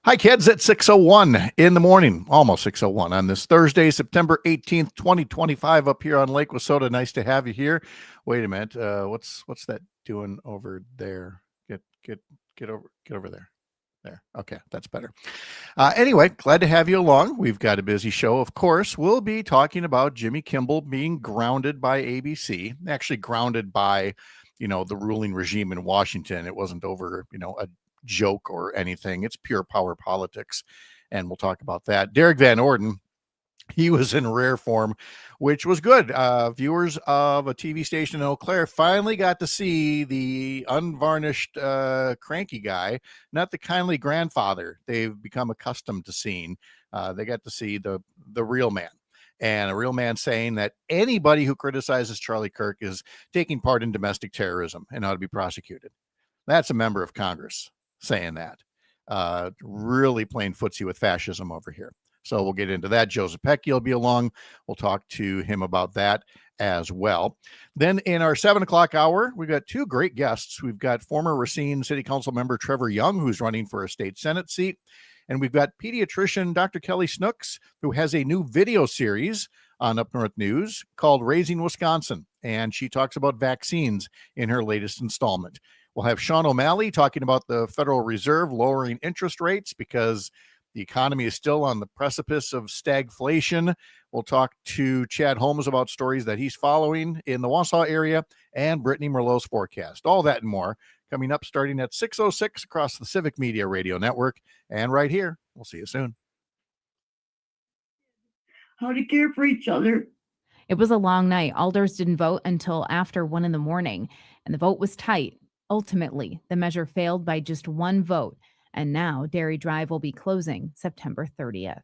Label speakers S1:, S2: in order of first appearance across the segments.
S1: Hi, kids, at 6:01 in the morning, almost 6:01 on this Thursday, September 18th, 2025, up here on Lake Wissota. Nice to have you here. Wait a minute. What's that doing over there? Get over there. There. Okay, that's better. Anyway, glad to have you along. We've got a busy show, of course. We'll be talking about Jimmy Kimmel being grounded by ABC, actually grounded by, the ruling regime in Washington. It wasn't over, a joke or anything. It's pure power politics. And we'll talk about that. Derrick Van Orden, he was in rare form, which was good. Viewers of a TV station in Eau Claire finally got to see the unvarnished cranky guy, not the kindly grandfather they've become accustomed to seeing. They got to see the real man. And a real man saying that anybody who criticizes Charlie Kirk is taking part in domestic terrorism and ought to be prosecuted. That's a member of Congress saying that. Really playing footsie with fascism over here. So we'll get into that. Joe Zepecki will be along. We'll talk to him about that as well. Then in our 7 o'clock hour, we've got two great guests. We've got former Racine City Council member Trevor Jung, who's running for a state Senate seat. And we've got pediatrician Dr. Kelly Snooks, who has a new video series on Up North News called Raising Wisconsin. And she talks about vaccines in her latest installment. We'll have Sean O'Malley talking about the Federal Reserve lowering interest rates because the economy is still on the precipice of stagflation. We'll talk to Chad Holmes about stories that he's following in the Wausau area and Brittany Merlot's forecast. All that and more coming up starting at 6:06 across the Civic Media Radio Network and right here. We'll see you soon.
S2: How to care for each other.
S3: It was a long night. Alders didn't vote until after 1 a.m, and the vote was tight. Ultimately, the measure failed by just one vote, and now Dairy Drive will be closing September 30th.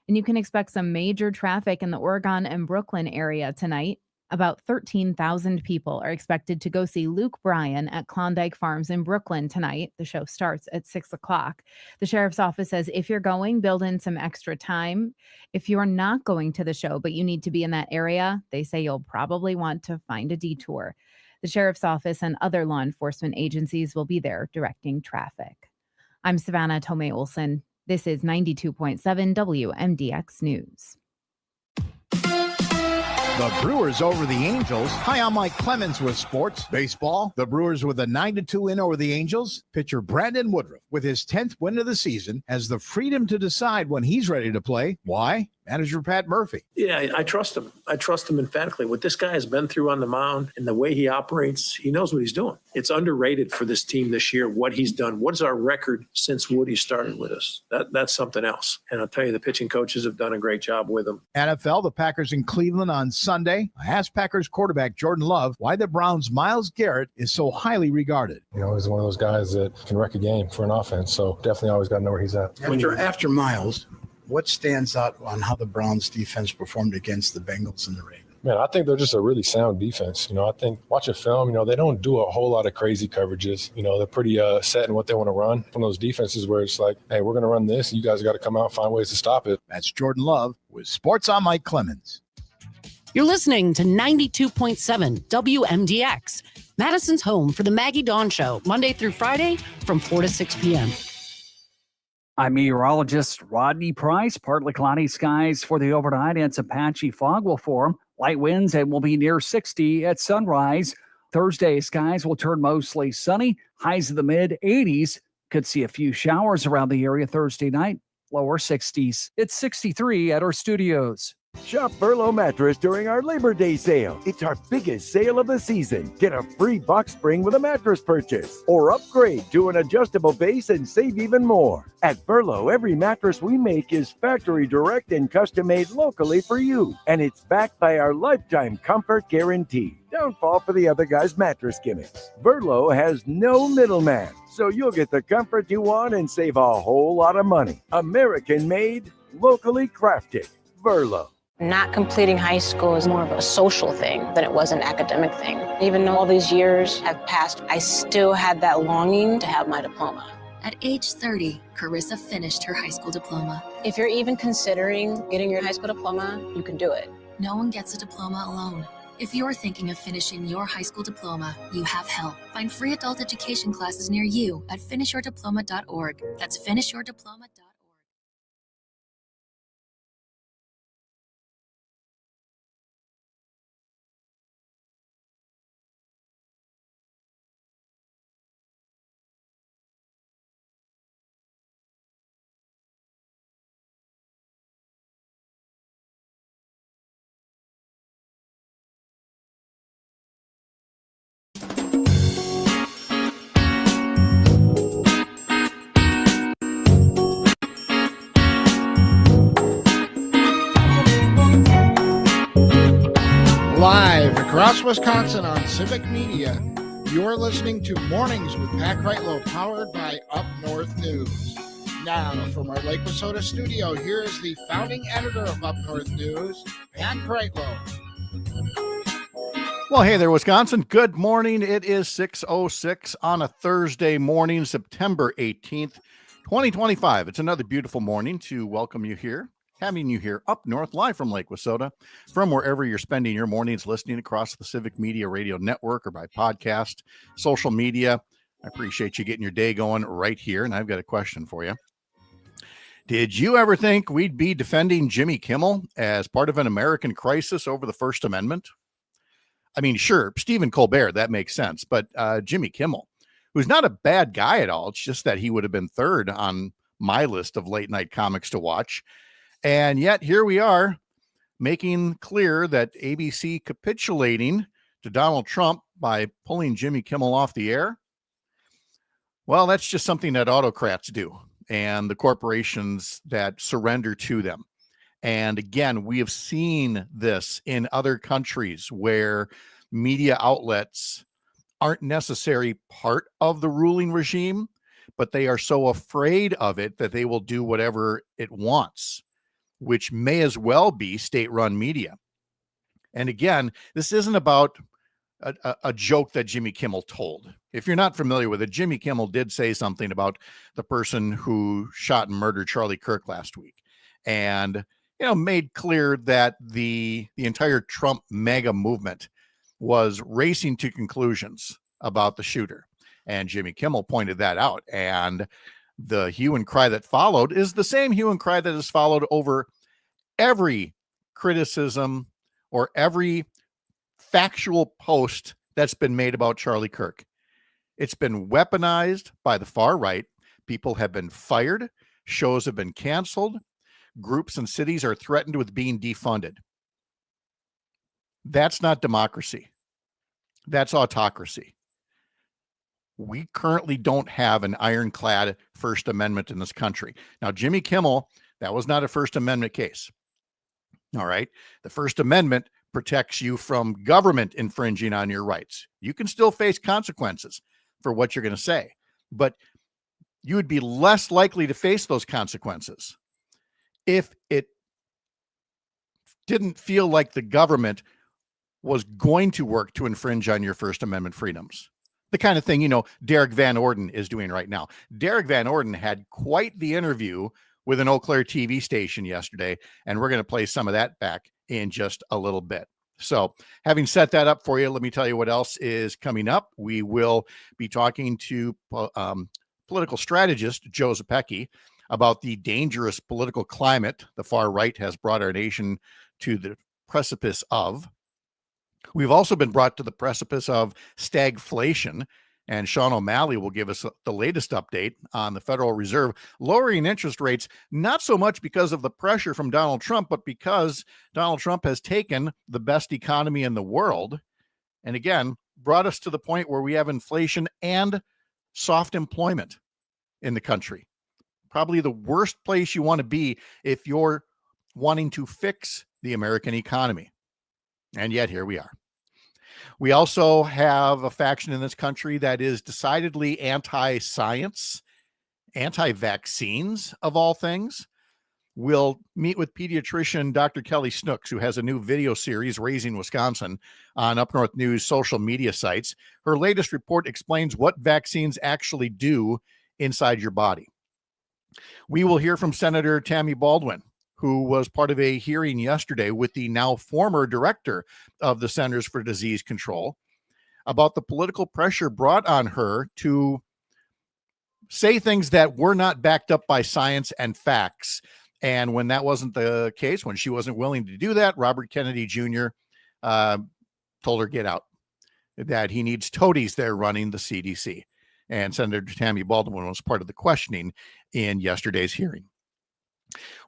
S3: And you can expect some major traffic in the Oregon and Brooklyn area tonight. About 13,000 people are expected to go see Luke Bryan at Klondike Farms in Brooklyn tonight. The show starts at 6 o'clock. The sheriff's office says if you're going, build in some extra time. If you're not going to the show, but you need to be in that area, they say you'll probably want to find a detour. The sheriff's office and other law enforcement agencies will be there directing traffic. I'm Savannah Tomei Olson. This is 92.7 WMDX News.
S4: The Brewers over the Angels. Hi, I'm Mike Clemens with sports. Baseball, the Brewers with a 9-2 win over the Angels. Pitcher Brandon Woodruff, with his 10th win of the season, has the freedom to decide when he's ready to play. Why? Manager Pat Murphy.
S5: Yeah, I trust him. I trust him emphatically. What this guy has been through on the mound and the way he operates, he knows what he's doing. It's underrated for this team this year, what he's done. What's our record since Woody started with us? That's something else. And I'll tell you, the pitching coaches have done a great job with him.
S4: NFL, the Packers in Cleveland on Sunday. I asked Packers quarterback Jordan Love why the Browns' Myles Garrett is so highly regarded.
S6: He's one of those guys that can wreck a game for an offense. So definitely always got to know where he's at.
S7: After Myles, what stands out on how the Browns defense performed against the Bengals and the Ravens?
S6: Man, I think they're just a really sound defense. I think watching film, they don't do a whole lot of crazy coverages. They're pretty set in what they want to run. One of those defenses where it's like, hey, we're going to run this. You guys got to come out and find ways to stop it.
S4: That's Jordan Love with Sports on Mike Clemens.
S8: You're listening to 92.7 WMDX, Madison's home for the Maggie Dawn Show, Monday through Friday from 4 to 6 p.m.
S9: I'm meteorologist Rodney Price. Partly cloudy skies for the overnight and some patchy fog will form. Light winds and will be near 60 at sunrise. Thursday, skies will turn mostly sunny. Highs in the mid-80s. Could see a few showers around the area Thursday night. Lower 60s. It's 63 at our studios.
S10: Shop Furlough Mattress during our Labor Day sale. It's our biggest sale of the season. Get a free box spring with a mattress purchase or upgrade to an adjustable base and save even more. At Furlough, every mattress we make is factory direct and custom made locally for you. And it's backed by our lifetime comfort guarantee. Don't fall for the other guy's mattress gimmicks. Furlough has no middleman, so you'll get the comfort you want and save a whole lot of money. American made, locally crafted. Furlough.
S11: Not completing high school is more of a social thing than it was an academic thing. Even though all these years have passed, I still had that longing to have my diploma.
S12: At age 30, Carissa finished her high school diploma.
S11: If you're even considering getting your high school diploma, you can do it.
S12: No one gets a diploma alone. If you're thinking of finishing your high school diploma, you have help. Find free adult education classes near you at finishyourdiploma.org. That's finishyourdiploma.org.
S13: Live across Wisconsin on Civic Media, you're listening to Mornings with Pat Kreitlow, powered by Up North News. Now, from our Lake Wissota studio, here is the founding editor of Up North News, Pat Kreitlow.
S1: Well, hey there, Wisconsin. Good morning. It is 6:06 on a Thursday morning, September 18th, 2025. It's another beautiful morning to welcome you here, having you here up north, live from Lake Wissota, from wherever you're spending your mornings listening across the Civic Media Radio Network or by podcast, social media. I appreciate you getting your day going right here. And I've got a question for you. Did you ever think we'd be defending Jimmy Kimmel as part of an American crisis over the First Amendment? I mean, sure, Stephen Colbert, that makes sense. But Jimmy Kimmel, who's not a bad guy at all. It's just that he would have been third on my list of late night comics to watch. And yet here we are making clear that ABC capitulating to Donald Trump by pulling Jimmy Kimmel off the air. Well, that's just something that autocrats do and the corporations that surrender to them. And again, we have seen this in other countries where media outlets aren't necessarily part of the ruling regime, but they are so afraid of it that they will do whatever it wants, which may as well be state-run media. And again, this isn't about a joke that Jimmy Kimmel told. If you're not familiar with it, Jimmy Kimmel did say something about the person who shot and murdered Charlie Kirk last week. And made clear that the entire Trump MAGA movement was racing to conclusions about the shooter. And Jimmy Kimmel pointed that out. And the hue and cry that followed is the same hue and cry that has followed over every criticism or every factual post that's been made about Charlie Kirk. It's been weaponized by the far right. People have been fired. Shows have been canceled. Groups and cities are threatened with being defunded. That's not democracy. That's autocracy. We currently don't have an ironclad First Amendment in this country. Now, Jimmy Kimmel, that was not a First Amendment case. All right. The First Amendment protects you from government infringing on your rights. You can still face consequences for what you're going to say, but you would be less likely to face those consequences if it didn't feel like the government was going to work to infringe on your First Amendment freedoms. The kind of thing, Derrick Van Orden is doing right now. Derrick Van Orden had quite the interview with an Eau Claire TV station yesterday, and we're going to play some of that back in just a little bit. So having set that up for you, let me tell you what else is coming up. We will be talking to political strategist Joe Zepecki about the dangerous political climate the far right has brought our nation to the precipice of. We've also been brought to the precipice of stagflation, and Sean O'Malley will give us the latest update on the Federal Reserve lowering interest rates, not so much because of the pressure from Donald Trump, but because Donald Trump has taken the best economy in the world and again brought us to the point where we have inflation and soft employment in the country. Probably the worst place you want to be if you're wanting to fix the American economy. And yet here we are. We also have a faction in this country that is decidedly anti-science, anti-vaccines of all things. We'll meet with pediatrician Dr. Kelly Snooks, who has a new video series, Raising Wisconsin, on Up North News social media sites. Her latest report explains what vaccines actually do inside your body. We will hear from Senator Tammy Baldwin who was part of a hearing yesterday with the now former director of the Centers for Disease Control about the political pressure brought on her to say things that were not backed up by science and facts. And when that wasn't the case, when she wasn't willing to do that, Robert Kennedy Jr. Told her, get out, that he needs toadies there running the CDC. And Senator Tammy Baldwin was part of the questioning in yesterday's hearing.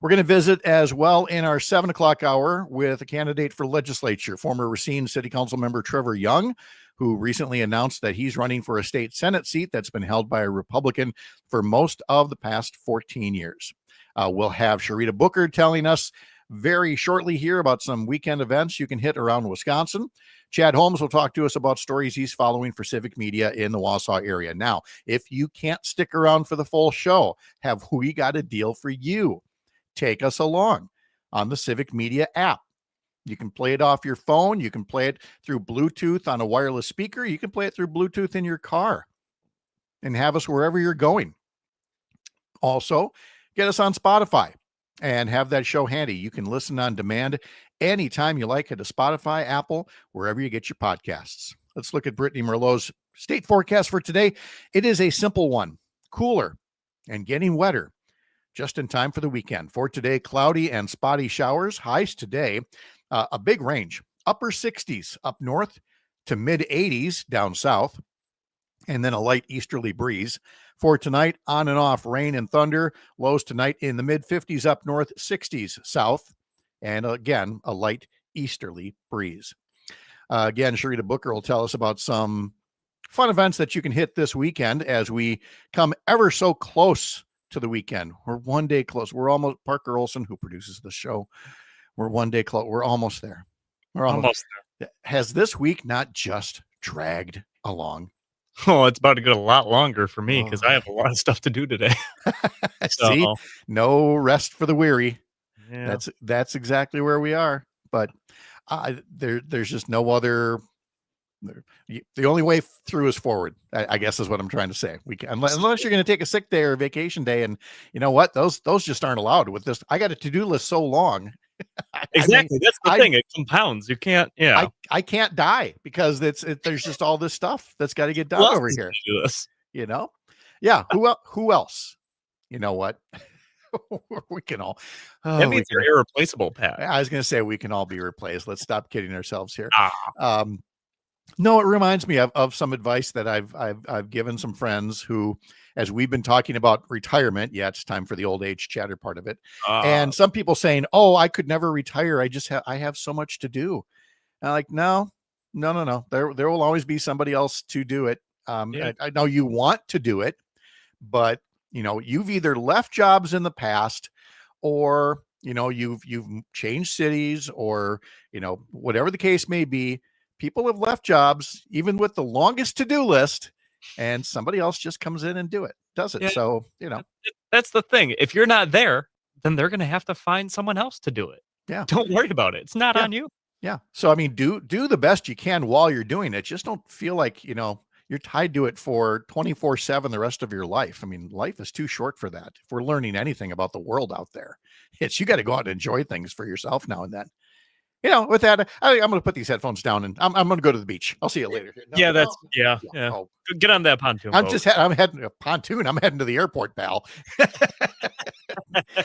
S1: We're going to visit as well in our 7 o'clock hour with a candidate for legislature, former Racine City Council member Trevor Jung, who recently announced that he's running for a state Senate seat that's been held by a Republican for most of the past 14 years. We'll have Sharita Booker telling us very shortly here about some weekend events you can hit around Wisconsin. Chad Holmes will talk to us about stories he's following for civic media in the Wausau area. Now, if you can't stick around for the full show, have we got a deal for you? Take us along on the Civic Media app. You can play it off your phone. You can play it through Bluetooth on a wireless speaker. You can play it through Bluetooth in your car and have us wherever you're going. Also, get us on Spotify and have that show handy. You can listen on demand anytime you like at a Spotify, Apple, wherever you get your podcasts. Let's look at Brittany Merlot's state forecast for today. It is a simple one, cooler and getting wetter just in time for the weekend. For today, cloudy and spotty showers. Highs today, a big range, upper 60s up north to mid 80s down south, and then a light easterly breeze. For tonight, on and off rain and thunder. Lows tonight in the mid 50s up north, 60s south, and again, a light easterly breeze. Again, Sharita Booker will tell us about some fun events that you can hit this weekend as we come ever so close to the weekend. We're one day close. We're almost, Parker Olson, who produces the show, we're one day close. We're almost there. We're almost there. Has this week not just dragged along?
S14: Oh, it's about to get a lot longer for me because I have a lot of stuff to do today.
S1: See, no rest for the weary.
S14: Yeah.
S1: That's exactly where we are. But there's just no other. The only way through is forward, I guess is what I'm trying to say. We can, unless you're going to take a sick day or a vacation day, and you know what, those just aren't allowed with this. I got a to-do list so long.
S14: Exactly, that's the thing. It compounds. You can't. Yeah,
S1: I can't die because there's just all this stuff that's got to get done over here.
S14: Do this.
S1: You know, yeah. Who else? You know what? We can all.
S14: That means you're irreplaceable, Pat.
S1: I was going to say we can all be replaced. Let's stop kidding ourselves here. No, it reminds me of some advice that I've given some friends who, as we've been talking about retirement, it's time for the old age chatter part of it. And some people saying, "Oh, I could never retire. I have so much to do." And I'm like, no. There will always be somebody else to do it. I know you want to do it, but you've either left jobs in the past, or you've changed cities, or whatever the case may be. People have left jobs, even with the longest to-do list, and somebody else just comes in and does it. Yeah. So,
S14: that's the thing. If you're not there, then they're going to have to find someone else to do it.
S1: Yeah.
S14: Don't worry about it. It's not on you.
S1: Yeah. So, I mean, do the best you can while you're doing it. Just don't feel like, you're tied to it for 24/7 the rest of your life. I mean, life is too short for that. If we're learning anything about the world out there, you got to go out and enjoy things for yourself now and then. With that, I'm going to put these headphones down and I'm going to go to the beach. I'll see you later.
S14: Yeah. Oh. Get on that pontoon.
S1: I'm heading to a pontoon. I'm heading to the airport, pal.
S14: Back to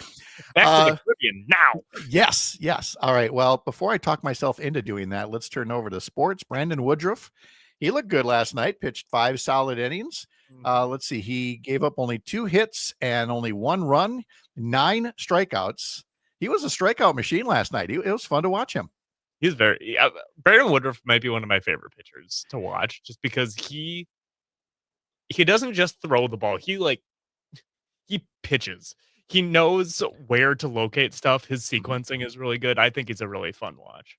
S14: the Caribbean now.
S1: Yes. All right. Well, before I talk myself into doing that, let's turn over to sports. Brandon Woodruff, he looked good last night, pitched 5 solid innings. Let's see. He gave up only 2 hits and only 1 run, 9 strikeouts. He was a strikeout machine last night. It was fun to watch him.
S14: He's Brandon Woodruff might be one of my favorite pitchers to watch, just because he doesn't just throw the ball. He pitches. He knows where to locate stuff. His sequencing is really good. I think he's a really fun watch.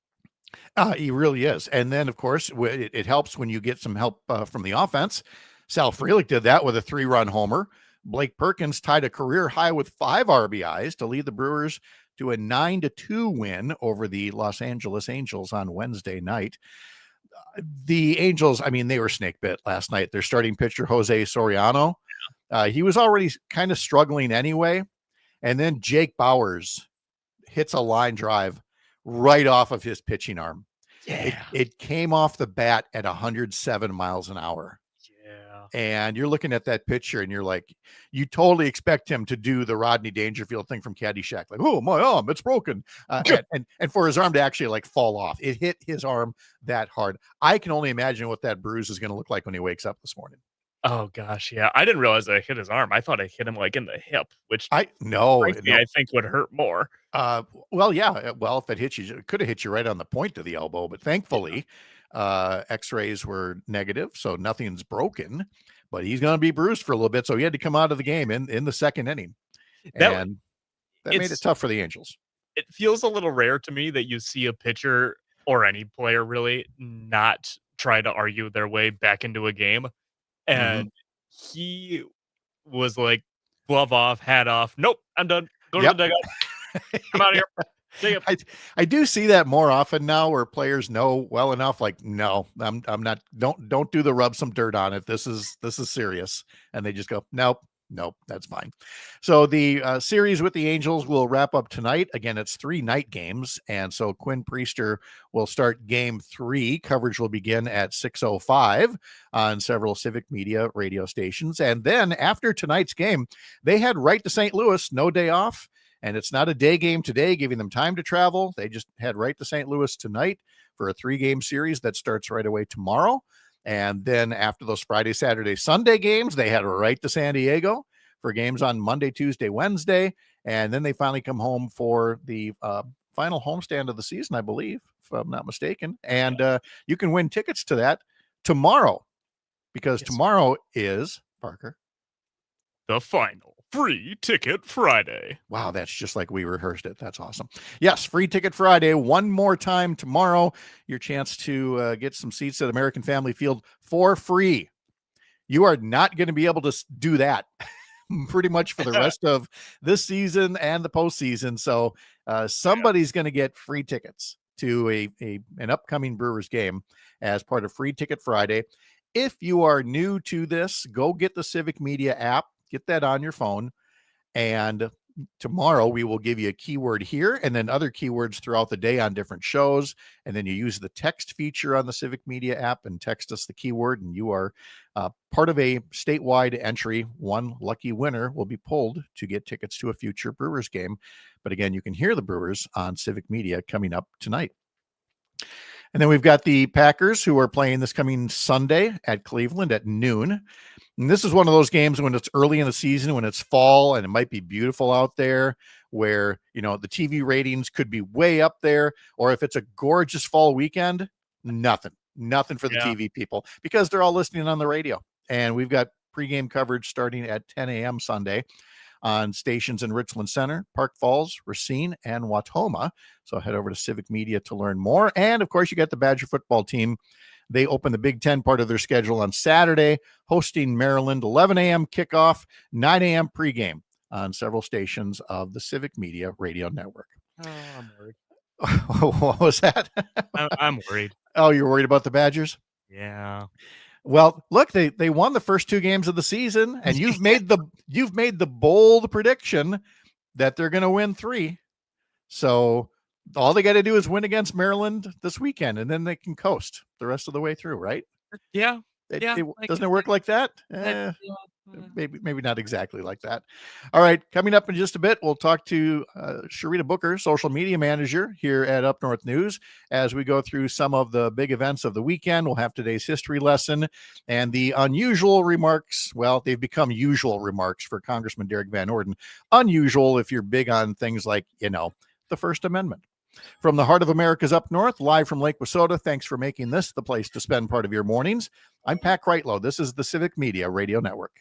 S1: He really is. And then, of course, it helps when you get some help from the offense. Sal Frelick did that with a 3-run homer. Blake Perkins tied a career high with 5 RBIs to lead the Brewers to a 9-2 win over the Los Angeles Angels on Wednesday night. The Angels, I mean, they were snake bit last night. Their starting pitcher, Jose Soriano, he was already kind of struggling anyway. And then Jake Bauers hits a line drive right off of his pitching arm.
S14: Yeah.
S1: It came off the bat at 107 miles an hour.
S14: Yeah.
S1: And you're looking at that picture and you're like, you totally expect him to do the Rodney Dangerfield thing from Caddyshack. Like, oh, my arm, it's broken. And for his arm to actually like fall off, it hit his arm that hard. I can only imagine what that bruise is going to look like when he wakes up this morning.
S14: Oh gosh, yeah. I didn't realize I hit his arm. I thought I hit him like in the hip, which
S1: I
S14: think would hurt more.
S1: Well, yeah. Well, if it hit you, it could have hit you right on the point of the elbow, but thankfully, x-rays were negative, so nothing's broken, but he's going to be bruised for a little bit. So he had to come out of the game in the second inning. That made it tough for the Angels.
S14: It feels a little rare to me that you see a pitcher or any player really not try to argue their way back into a game. And he was like, glove off, hat off. Nope, I'm done. Go to the dugout. I'm out of here. See ya.
S1: I do see that more often now, where players know well enough, like, no, I'm not. Don't do the rub some dirt on it. This is serious, and they just go, nope, that's fine. So the series with the Angels will wrap up tonight. Again, it's 3 night games, and so Quinn Priester will start game 3. Coverage will begin at 6:05 on several Civic Media radio stations, and then after tonight's game, they head right to St. Louis. No day off. And it's not a day game today, giving them time to travel. They just head right to St. Louis tonight for a 3-game series that starts right away tomorrow. And then after those Friday, Saturday, Sunday games, they head right to San Diego for games on Monday, Tuesday, Wednesday. And then they finally come home for the final homestand of the season, I believe, if I'm not mistaken. And you can win tickets to that tomorrow, because tomorrow is, Parker,
S14: the final Free Ticket Friday.
S1: Wow, that's just like we rehearsed it. That's awesome. Yes, Free Ticket Friday. One more time tomorrow. Your chance to get some seats at American Family Field for free. You are not going to be able to do that pretty much for the rest of this season and the postseason. So somebody's going to get free tickets to an upcoming Brewers game as part of Free Ticket Friday. If you are new to this, go get the Civic Media app. Get that on your phone. And tomorrow we will give you a keyword here and then other keywords throughout the day on different shows. And then you use the text feature on the Civic Media app and text us the keyword, and you are part of a statewide entry. One lucky winner will be pulled to get tickets to a future Brewers game. But again, you can hear the Brewers on Civic Media coming up tonight. And then we've got the Packers, who are playing this coming Sunday at Cleveland at noon. And this is one of those games when it's early in the season, when it's fall and it might be beautiful out there, where, the TV ratings could be way up there. Or if it's a gorgeous fall weekend, nothing for the TV people, because they're all listening on the radio. And we've got pregame coverage starting at 10 a.m. Sunday on stations in Richland Center, Park Falls, Racine, and Watoma. So head over to Civic Media to learn more. And of course, you got the Badger football team. They open the Big Ten part of their schedule on Saturday, hosting Maryland, 11 a.m. kickoff, 9 a.m. pregame on several stations of the Civic Media radio network.
S14: Oh, I'm worried.
S1: What was that?
S14: I'm worried.
S1: Oh, you're worried about the Badgers?
S14: Yeah.
S1: Well, look, they won the first 2 games of the season, and you've made the bold prediction that they're going to win 3. So all they got to do is win against Maryland this weekend, and then they can coast the rest of the way through, right?
S14: Yeah.
S1: Doesn't it work like that? Maybe not exactly like that. All right, coming up in just a bit, we'll talk to Sharita Booker, social media manager here at Up North News, as we go through some of the big events of the weekend. We'll have today's history lesson and the unusual remarks. Well, they've become usual remarks for Congressman Derrick Van Orden. Unusual if you're big on things like, the First Amendment. From the heart of America's Up North, live from Lake Wissota, thanks for making this the place to spend part of your mornings. I'm Pat Kreitlow. This is the Civic Media Radio Network.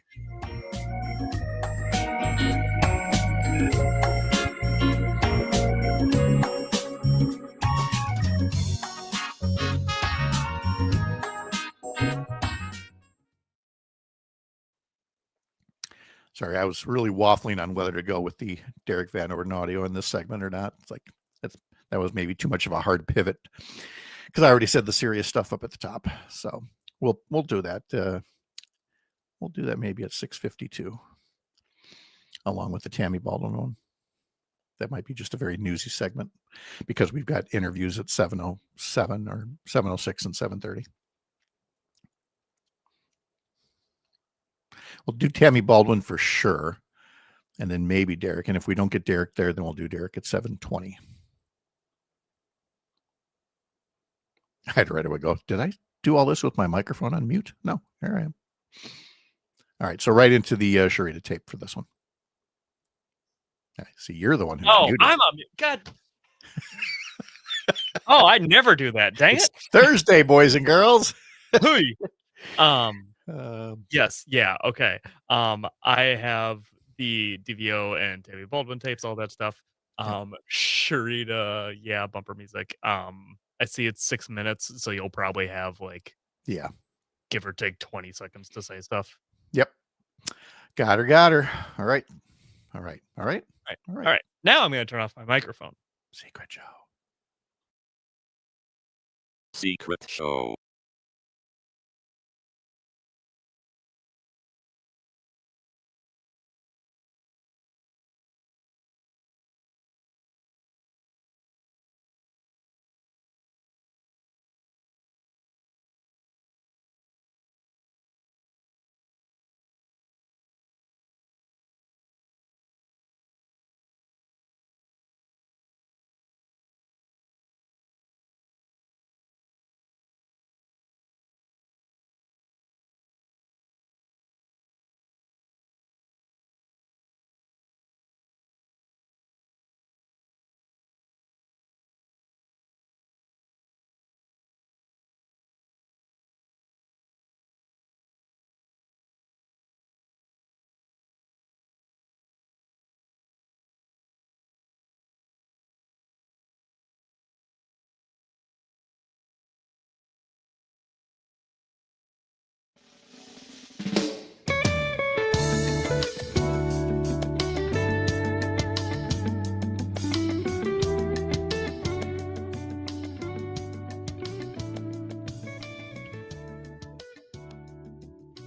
S1: Sorry, I was really waffling on whether to go with the Derrick Van Orden audio in this segment or not. It's like, that was maybe too much of a hard pivot, because I already said the serious stuff up at the top. So we'll do that. We'll do that maybe at 6:52, along with the Tammy Baldwin one. that might be just a very newsy segment because we've got interviews at 7:07 or 7:06 and 7:30. We'll do Tammy Baldwin for sure. And then maybe Derek. And if we don't get Derek there, then we'll do Derek at 7:20. I had to right away go, did I do all this with my microphone on mute? No, here I am. All right, so right into the Sharita tape for this one. I see you're the one who's muted.
S14: I'm on mute. God. Oh, I never do that. Dang
S1: It's
S14: it.
S1: Thursday, boys and girls.
S14: Hooey. Yes, yeah, okay. I have the DVO and Tammy Baldwin tapes, all that stuff. Sharita, yeah, bumper music. I see it's 6 minutes, so you'll probably have like,
S1: yeah,
S14: give or take 20 seconds to say stuff.
S1: Yep. Got her. All right. All right.
S14: Now I'm going to turn off my microphone.
S1: Secret show.
S15: Secret show.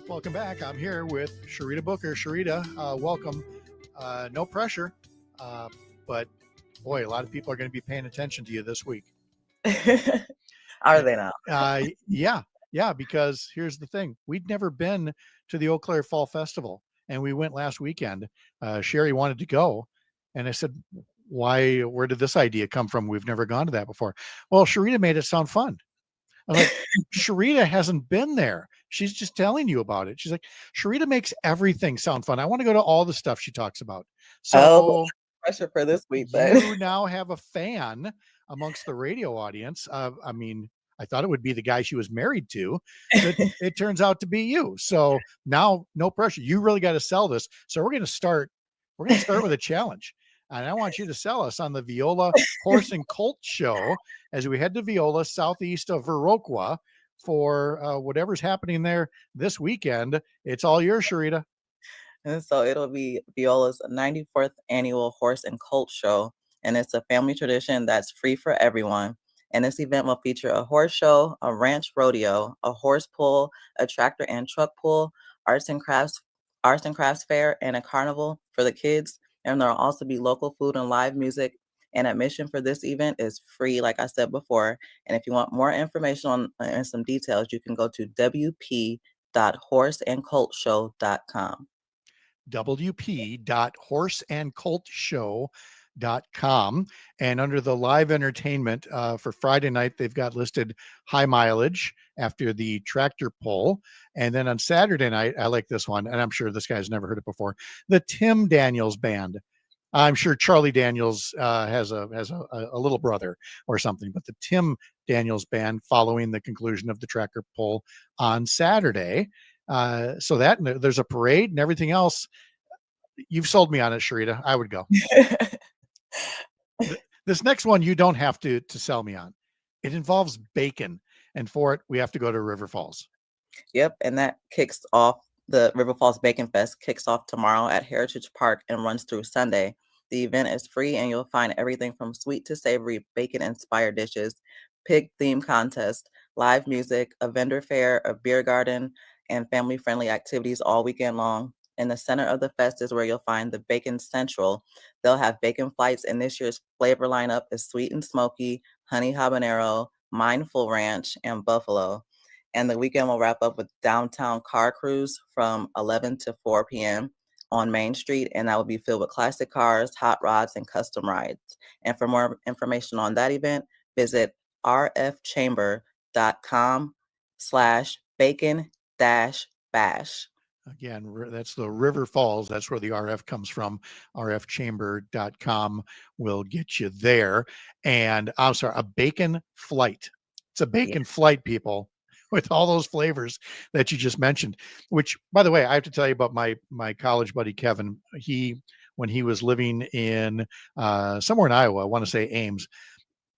S1: Welcome back. I'm here with Sharita Booker. Sharita, welcome. No pressure, but boy, a lot of people are going to be paying attention to you this week.
S16: Are they now?
S1: Yeah, because here's the thing. We'd never been to the Eau Claire Fall Festival, and we went last weekend. Sherry wanted to go, and I said, where did this idea come from? We've never gone to that before. Well, Sharita made it sound fun. I'm like, Sharita hasn't been there. She's just telling you about it. She's like, Sharita makes everything sound fun. I want to go to all the stuff she talks about. So
S16: pressure for this week, then.
S1: You now have a fan amongst the radio audience. I mean, I thought it would be the guy she was married to. It turns out to be you. So now, no pressure. You really got to sell this. So we're going to start with a challenge. And I want you to sell us on the Viola Horse and Colt Show as we head to Viola, southeast of Viroqua, for whatever's happening there this weekend. It's all yours, Sharita.
S16: And so it'll be Viola's 94th annual Horse and Colt Show. And it's a family tradition that's free for everyone. And this event will feature a horse show, a ranch rodeo, a horse pull, a tractor and truck pull, arts and crafts fair, and a carnival for the kids. And there'll also be local food and live music. And admission for this event is free, like I said before. And if you want more information on and some details, you can go to wp.horseandcoltshow.com.
S1: wp.horseandcoltshow.com. And under the live entertainment for Friday night, they've got listed high mileage after the tractor pull. And then on Saturday night, I like this one, and I'm sure this guy's never heard it before, the Tim Daniels Band. I'm sure Charlie Daniels has a little brother or something, but the Tim Daniels Band following the conclusion of the tractor pull on Saturday. So that there's a parade and everything else. You've sold me on it, Sharita. I would go. This next one, you don't have to sell me on. It involves bacon. And for it, we have to go to River Falls.
S16: Yep. And that kicks off, the River Falls Bacon Fest kicks off tomorrow at Heritage Park and runs through Sunday. The event is free, and you'll find everything from sweet to savory bacon-inspired dishes, pig-themed contest, live music, a vendor fair, a beer garden, and family-friendly activities all weekend long. In the center of the fest is where you'll find the Bacon Central. They'll have bacon flights, and this year's flavor lineup is sweet and smoky, honey habanero, mindful ranch, and buffalo. And the weekend will wrap up with downtown car cruise from 11 to 4 p.m. on Main Street, and that will be filled with classic cars, hot rods, and custom rides. And for more information on that event, visit rfchamber.com/bacon-bash.
S1: Again, that's the River Falls. That's where the RF comes from. rfchamber.com will get you there. And I'm sorry, a bacon flight. It's a bacon flight, people, with all those flavors that you just mentioned, which, by the way, I have to tell you about my college buddy, Kevin. When he was living in somewhere in Iowa, I want to say Ames,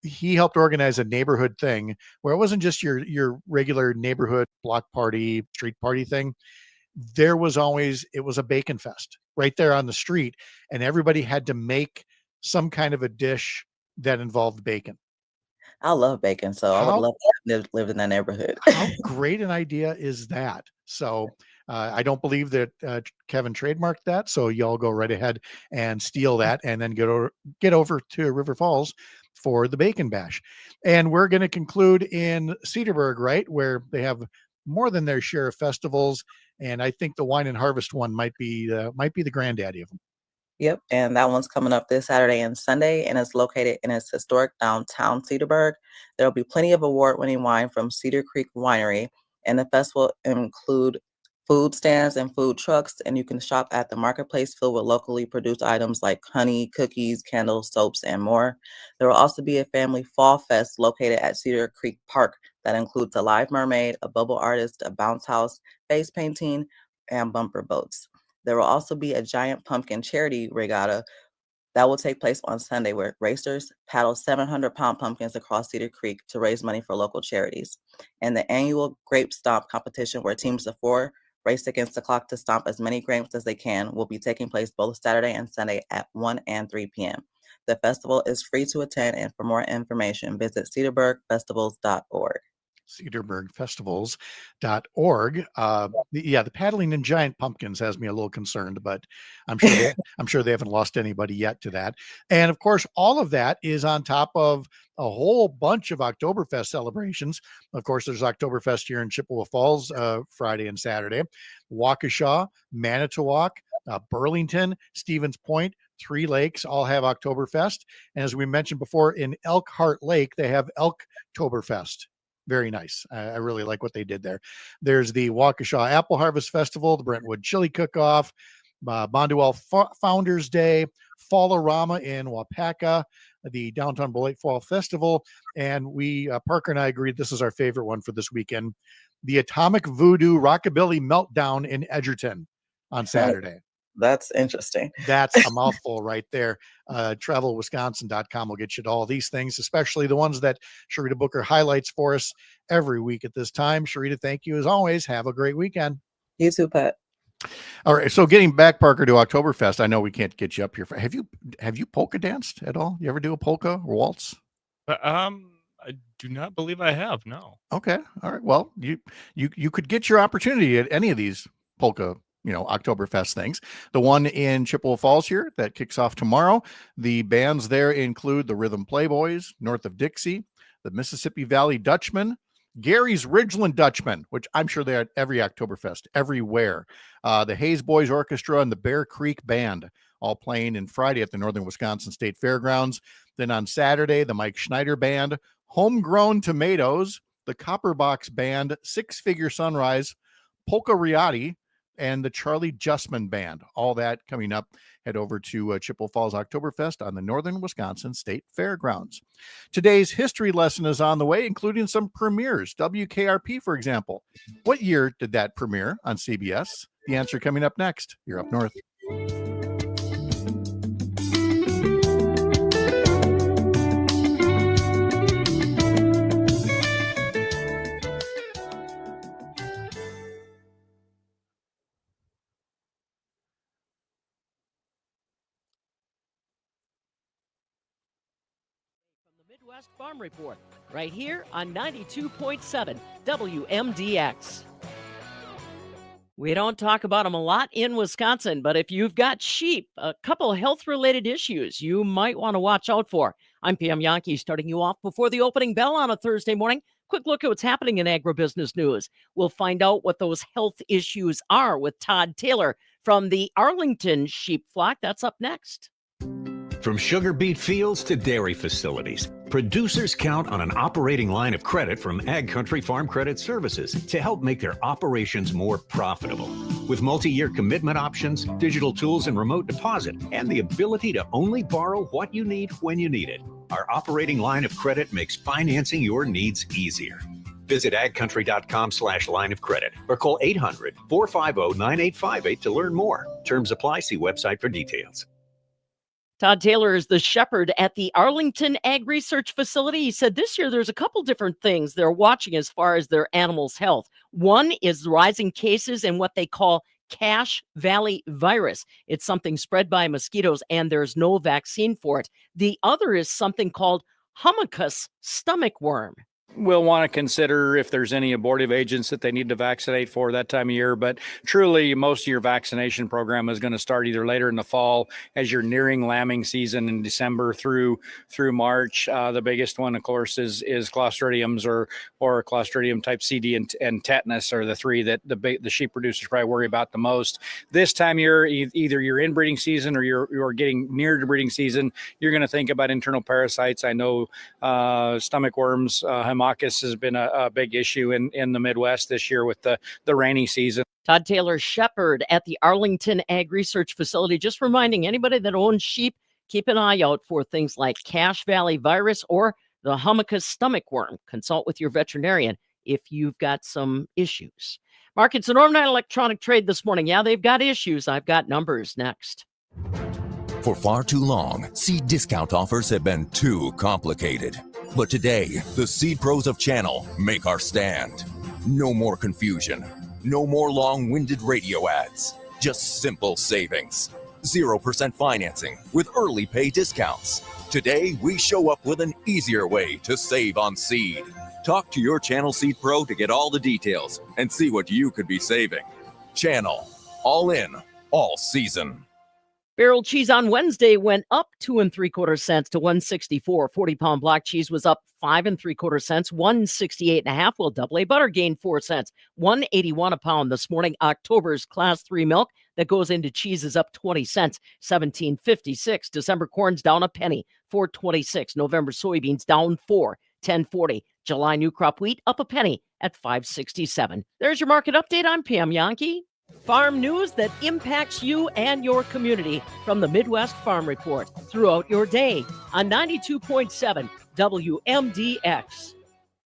S1: he helped organize a neighborhood thing where it wasn't just your regular neighborhood block party, street party thing. It was a bacon fest right there on the street, and everybody had to make some kind of a dish that involved bacon.
S16: I love bacon, so I would love to live in that neighborhood.
S1: How great an idea is that? So I don't believe that Kevin trademarked that, so y'all go right ahead and steal that, and then get over to River Falls for the Bacon Bash. And we're going to conclude in Cedarburg, right, where they have more than their share of festivals. And I think the Wine and Harvest one might be the granddaddy of them.
S16: Yep, and that one's coming up this Saturday and Sunday, and it's located in its historic downtown Cedarburg. There'll be plenty of award-winning wine from Cedar Creek Winery, and the festival include food stands and food trucks, and you can shop at the marketplace filled with locally produced items like honey, cookies, candles, soaps, and more. There will also be a family fall fest located at Cedar Creek Park that includes a live mermaid, a bubble artist, a bounce house, face painting, and bumper boats. There will also be a giant pumpkin charity regatta that will take place on Sunday, where racers paddle 700-pound pumpkins across Cedar Creek to raise money for local charities. And the annual grape stomp competition, where teams of 4 race against the clock to stomp as many grapes as they can, will be taking place both Saturday and Sunday at 1 and 3 p.m. The festival is free to attend, and for more information, visit cedarburgfestivals.org.
S1: cedarburgfestivals.org. The paddling in giant pumpkins has me a little concerned, but I'm sure they haven't lost anybody yet to that. And of course, all of that is on top of a whole bunch of Oktoberfest celebrations. Of course, there's Oktoberfest here in Chippewa Falls Friday and Saturday. Waukesha, Manitowoc, Burlington, Stevens Point, Three Lakes all have Oktoberfest. And as we mentioned before, in Elkhart Lake, they have Elktoberfest. Very nice. I really like what they did there. There's the Waukesha Apple Harvest Festival, the Brentwood Chili Cook-Off, Bonduel Founders Day, Fallarama in Wapaka, the Downtown Beloit Fall Festival, and Parker and I agreed this is our favorite one for this weekend, the Atomic Voodoo Rockabilly Meltdown in Edgerton on Saturday.
S16: That's interesting.
S1: That's a mouthful right there. Travelwisconsin.com will get you to all these things, especially the ones that Sharita Booker highlights for us every week at this time. Sharita, thank you as always. Have a great weekend.
S16: You too, Pat.
S1: All right. So getting back, Parker, to Oktoberfest, I know we can't get you up here. Have you polka danced at all? You ever do a polka or waltz?
S14: I do not believe I have. No.
S1: Okay. All right. Well, you could get your opportunity at any of these polka Oktoberfest things. The one in Chippewa Falls here that kicks off tomorrow. The bands there include the Rhythm Playboys, North of Dixie, the Mississippi Valley Dutchmen, Gary's Ridgeland Dutchmen, which I'm sure they're at every Oktoberfest, everywhere. The Hayes Boys Orchestra and the Bear Creek Band, all playing in Friday at the Northern Wisconsin State Fairgrounds. Then on Saturday, the Mike Schneider Band, Homegrown Tomatoes, the Copper Box Band, Six Figure Sunrise, Polka Riati, and the Charlie Justman Band. All that coming up. Head over to Chippewa Falls Oktoberfest on the Northern Wisconsin State Fairgrounds. Today's history lesson is on the way, including some premieres. WKRP, for example. What year did that premiere on CBS? The answer coming up next. You're Up North.
S17: Midwest Farm Report, right here on 92.7 WMDX. We don't talk about them a lot in Wisconsin, but if you've got sheep, a couple health-related issues you might want to watch out for. I'm PM Yankee, starting you off before the opening bell on a Thursday morning. Quick look at what's happening in agribusiness news. We'll find out what those health issues are with Todd Taylor from the Arlington sheep flock. That's up next.
S18: From sugar beet fields to dairy facilities, producers count on an operating line of credit from Ag Country Farm Credit Services to help make their operations more profitable. With multi-year commitment options, digital tools and remote deposit, and the ability to only borrow what you need when you need it, our operating line of credit makes financing your needs easier. Visit agcountry.com/line of credit or call 800-450-9858 to learn more. Terms apply. See website for details.
S17: Todd Taylor is the shepherd at the Arlington Ag Research Facility. He said this year there's a couple different things they're watching as far as their animals' health. One is the rising cases in what they call Cache Valley virus. It's something spread by mosquitoes, and there's no vaccine for it. The other is something called Humicus stomach worm.
S9: We'll want to consider if there's any abortive agents that they need to vaccinate for that time of year. But truly, most of your vaccination program is going to start either later in the fall as you're nearing lambing season in December through March. The biggest one, of course, is Clostridiums or Clostridium type CD and tetanus are the three that the sheep producers probably worry about the most. This time of year, either you're in breeding season or you're getting near to breeding season, you're going to think about internal parasites. I know stomach worms, Humicus has been a big issue in the Midwest this year with the rainy season.
S17: Todd Taylor, shepherd at the Arlington Ag Research Facility, just reminding anybody that owns sheep, keep an eye out for things like Cache Valley virus or the Humicus stomach worm. Consult with your veterinarian if you've got some issues. Markets and overnight electronic trade this morning. Yeah, they've got issues. I've got numbers next.
S19: For far too long, seed discount offers have been too complicated. But today, the Seed Pros of Channel make our stand. No more confusion. No more long-winded radio ads. Just simple savings. 0% financing with early pay discounts. Today, we show up with an easier way to save on seed. Talk to your Channel Seed Pro to get all the details and see what you could be saving. Channel. All in. All season.
S17: Barrel cheese on Wednesday went up 2 3/4 cents to $1.64. 40-pound block cheese was up 5 3/4 cents, $1.68.5. While double A butter gained 4 cents, $1.81 a pound this morning. October's Class 3 milk that goes into cheese is up 20 cents, $17.56. December corn's down a penny, $4.26. November soybeans down 4, $10.40. July new crop wheat up a penny at $5.67. There's your market update. I'm Pam Yankee. Farm news that impacts you and your community from the Midwest Farm Report throughout your day on 92.7 WMDX.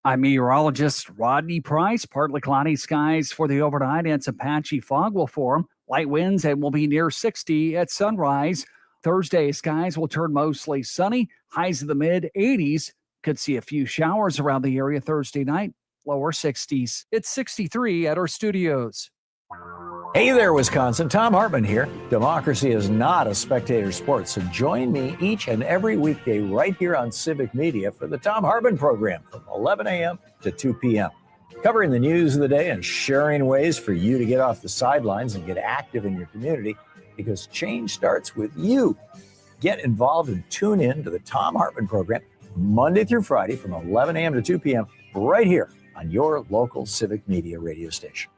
S9: I'm meteorologist Rodney Price. Partly cloudy skies for the overnight and some patchy fog will form. Light winds and will be near 60 at sunrise. Thursday, skies will turn mostly sunny. Highs in the mid-80s. Could see a few showers around the area Thursday night. Lower 60s. It's 63 at our studios.
S20: Hey there, Wisconsin. Tom Hartman here. Democracy is not a spectator sport, so join me each and every weekday right here on Civic Media for the Tom Hartman program from 11 a.m. to 2 p.m. Covering the news of the day and sharing ways for you to get off the sidelines and get active in your community, because change starts with you. Get involved and tune in to the Tom Hartman program Monday through Friday from 11 a.m. to 2 p.m. right here on your local Civic Media radio station.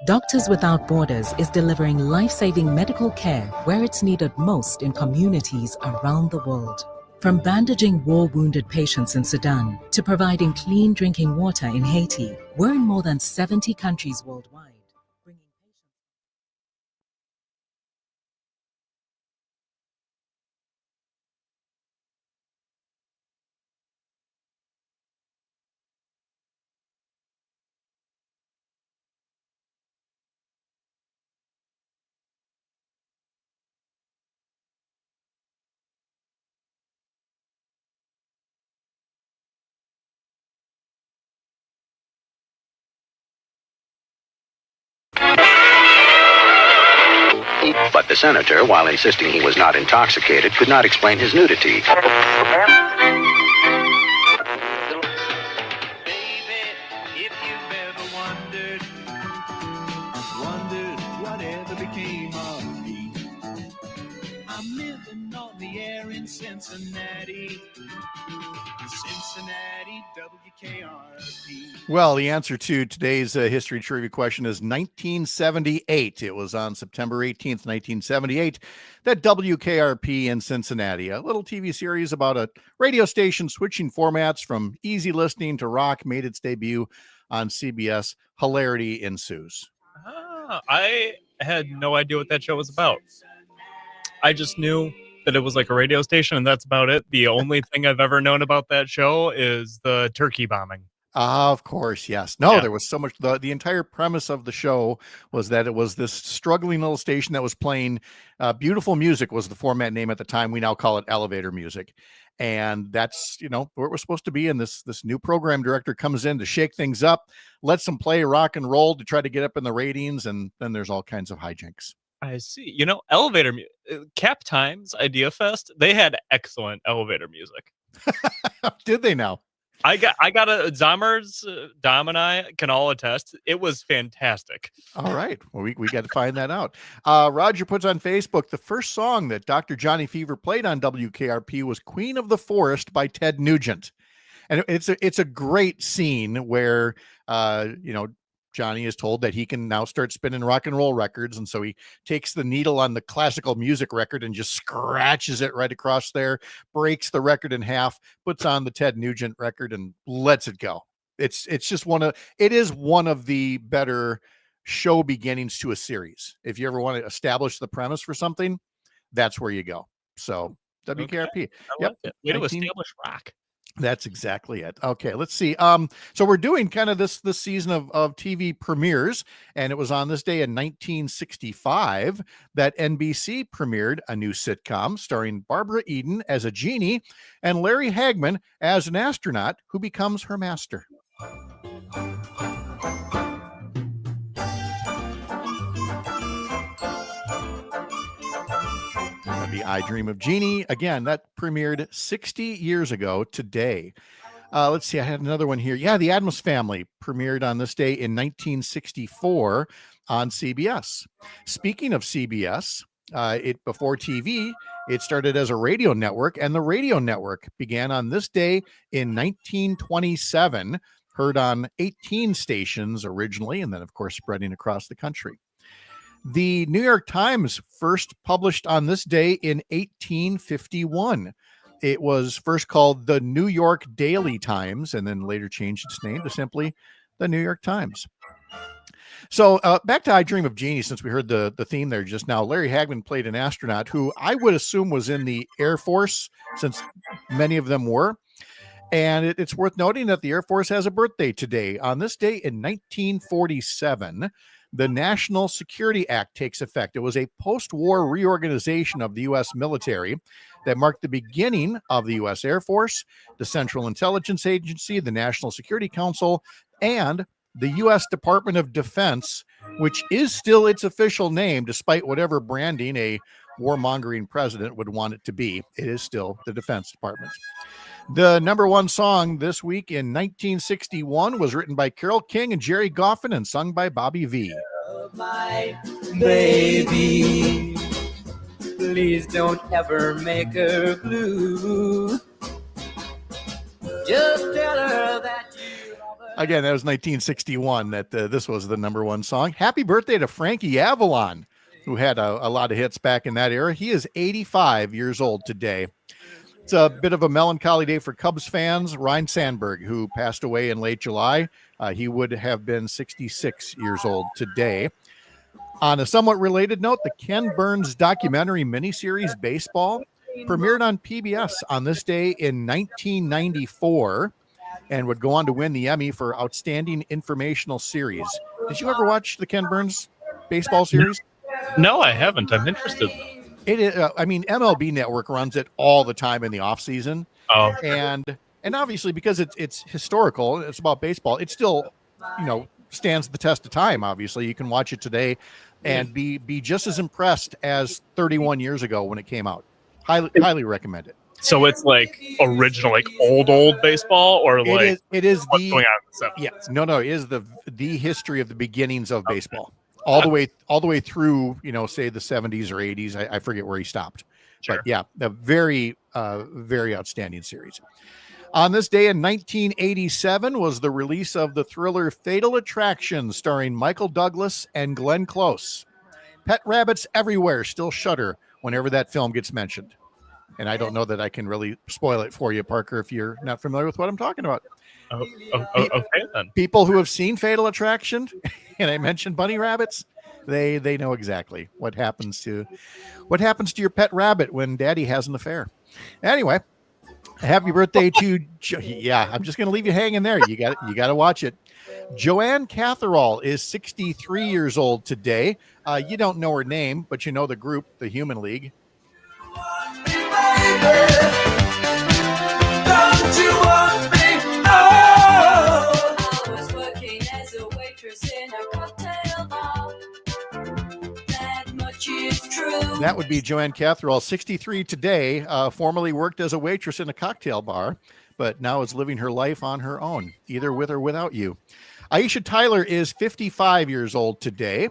S21: Doctors Without Borders is delivering life-saving medical care where it's needed most in communities around the world. From bandaging war-wounded patients in Sudan to providing clean drinking water in Haiti, we're in more than 70 countries worldwide.
S22: But the senator, while insisting he was not intoxicated, could not explain his nudity.
S2: I'm living on the air in Cincinnati. Cincinnati, WKRP.
S1: Well, the answer to today's history trivia question is 1978. It was on September 18th, 1978, that WKRP in Cincinnati, a little TV series about a radio station switching formats from easy listening to rock, made its debut on CBS. Hilarity ensues.
S14: I had no idea what that show was about. I just knew that it was like a radio station, and that's about it. The only thing I've ever known about that show is the turkey bombing.
S1: Of course, yes. No, there was so much. The entire premise of the show was that it was this struggling little station that was playing beautiful music was the format name at the time. We now call it elevator music. And that's, where it was supposed to be. And this new program director comes in to shake things up, lets them play rock and roll to try to get up in the ratings. And then there's all kinds of hijinks.
S14: I see. Elevator Cap Times Idea Fest, they had excellent elevator music.
S1: Did they now?
S14: I got a Zommers, Dom and I can all attest. It was fantastic.
S1: All right. Well, we got to find that out. Roger puts on Facebook, the first song that Dr. Johnny Fever played on WKRP was Queen of the Forest by Ted Nugent. And it's a great scene where, Johnny is told that he can now start spinning rock and roll records. And so he takes the needle on the classical music record and just scratches it right across there, breaks the record in half, puts on the Ted Nugent record and lets it go. It's just it is one of the better show beginnings to a series. If you ever want to establish the premise for something, that's where you go. So WKRP.
S14: Okay. Yep. Way to establish rock.
S1: That's exactly it. Okay, let's see. So we're doing kind of this season of TV premieres, and it was on this day in 1965 that NBC premiered a new sitcom starring Barbara Eden as a genie and Larry Hagman as an astronaut who becomes her master. The I Dream of Jeannie. Again, that premiered 60 years ago today. Let's see. I had another one here. Yeah, The Addams Family premiered on this day in 1964 on CBS. Speaking of CBS, before TV, it started as a radio network, and the radio network began on this day in 1927, heard on 18 stations originally, and then, of course, spreading across the country. The New York Times first published on this day in 1851. It was first called the New York Daily Times and then later changed its name to simply the New York Times. So back to I Dream of Jeannie, since we heard the theme there just now. Larry Hagman played an astronaut who I would assume was in the Air Force, since many of them were. And it's worth noting that the Air Force has a birthday today. On this day in 1947, the National Security Act takes effect. It was a post-war reorganization of the U.S. military that marked the beginning of the U.S. Air Force, the Central Intelligence Agency, the National Security Council, and the U.S. Department of Defense, which is still its official name, despite whatever branding a warmongering president would want it to be. It is still the Defense Department. The number one song this week in 1961 was written by Carole King and Jerry Goffin and sung by Bobby V.
S2: My baby, please don't ever make her blue. Just tell her that you love her.
S1: Again, that was 1961 that this was the number one song. Happy birthday to Frankie Avalon, who had a lot of hits back in that era. He is 85 years old today. It's a bit of a melancholy day for Cubs fans. Ryne Sandberg, who passed away in late July, he would have been 66 years old today. On a somewhat related note, the Ken Burns documentary miniseries Baseball premiered on PBS on this day in 1994 and would go on to win the Emmy for Outstanding Informational Series. Did you ever watch the Ken Burns baseball series?
S14: No, I haven't. I'm interested.
S1: It is. MLB Network runs it all the time in the off season.
S14: Oh,
S1: and obviously because it's historical, it's about baseball. It still, stands the test of time. Obviously, you can watch it today and be just as impressed as 31 years ago when it came out. Highly recommend it.
S14: So it's like original, like old baseball, or like
S1: it is
S14: what's
S1: the
S14: going on in the 70s?
S1: Yes, no, it is the history of the beginnings of baseball. All the way through, say the 70s or 80s. I forget where he stopped, But yeah, a very, very outstanding series. On this day in 1987 was the release of the thriller Fatal Attraction, starring Michael Douglas and Glenn Close. Pet rabbits everywhere still shudder whenever that film gets mentioned. And I don't know that I can really spoil it for you, Parker, if you're not familiar with what I'm talking about.
S14: Okay, then.
S1: People who have seen Fatal Attraction, and I mentioned bunny rabbits, they know exactly what happens to your pet rabbit when daddy has an affair. Anyway, happy birthday to I'm just going to leave you hanging there. You got to watch it. Joanne Catherall is 63 years old today. You don't know her name, but you know the group, the Human League.
S2: Don't you want me? Oh, I was working as a waitress in a cocktail bar. That much is true.
S1: That would be Joanne Catherall, 63 today, formerly worked as a waitress in a cocktail bar, but now is living her life on her own, either with or without you. Aisha Tyler is 55 years old today.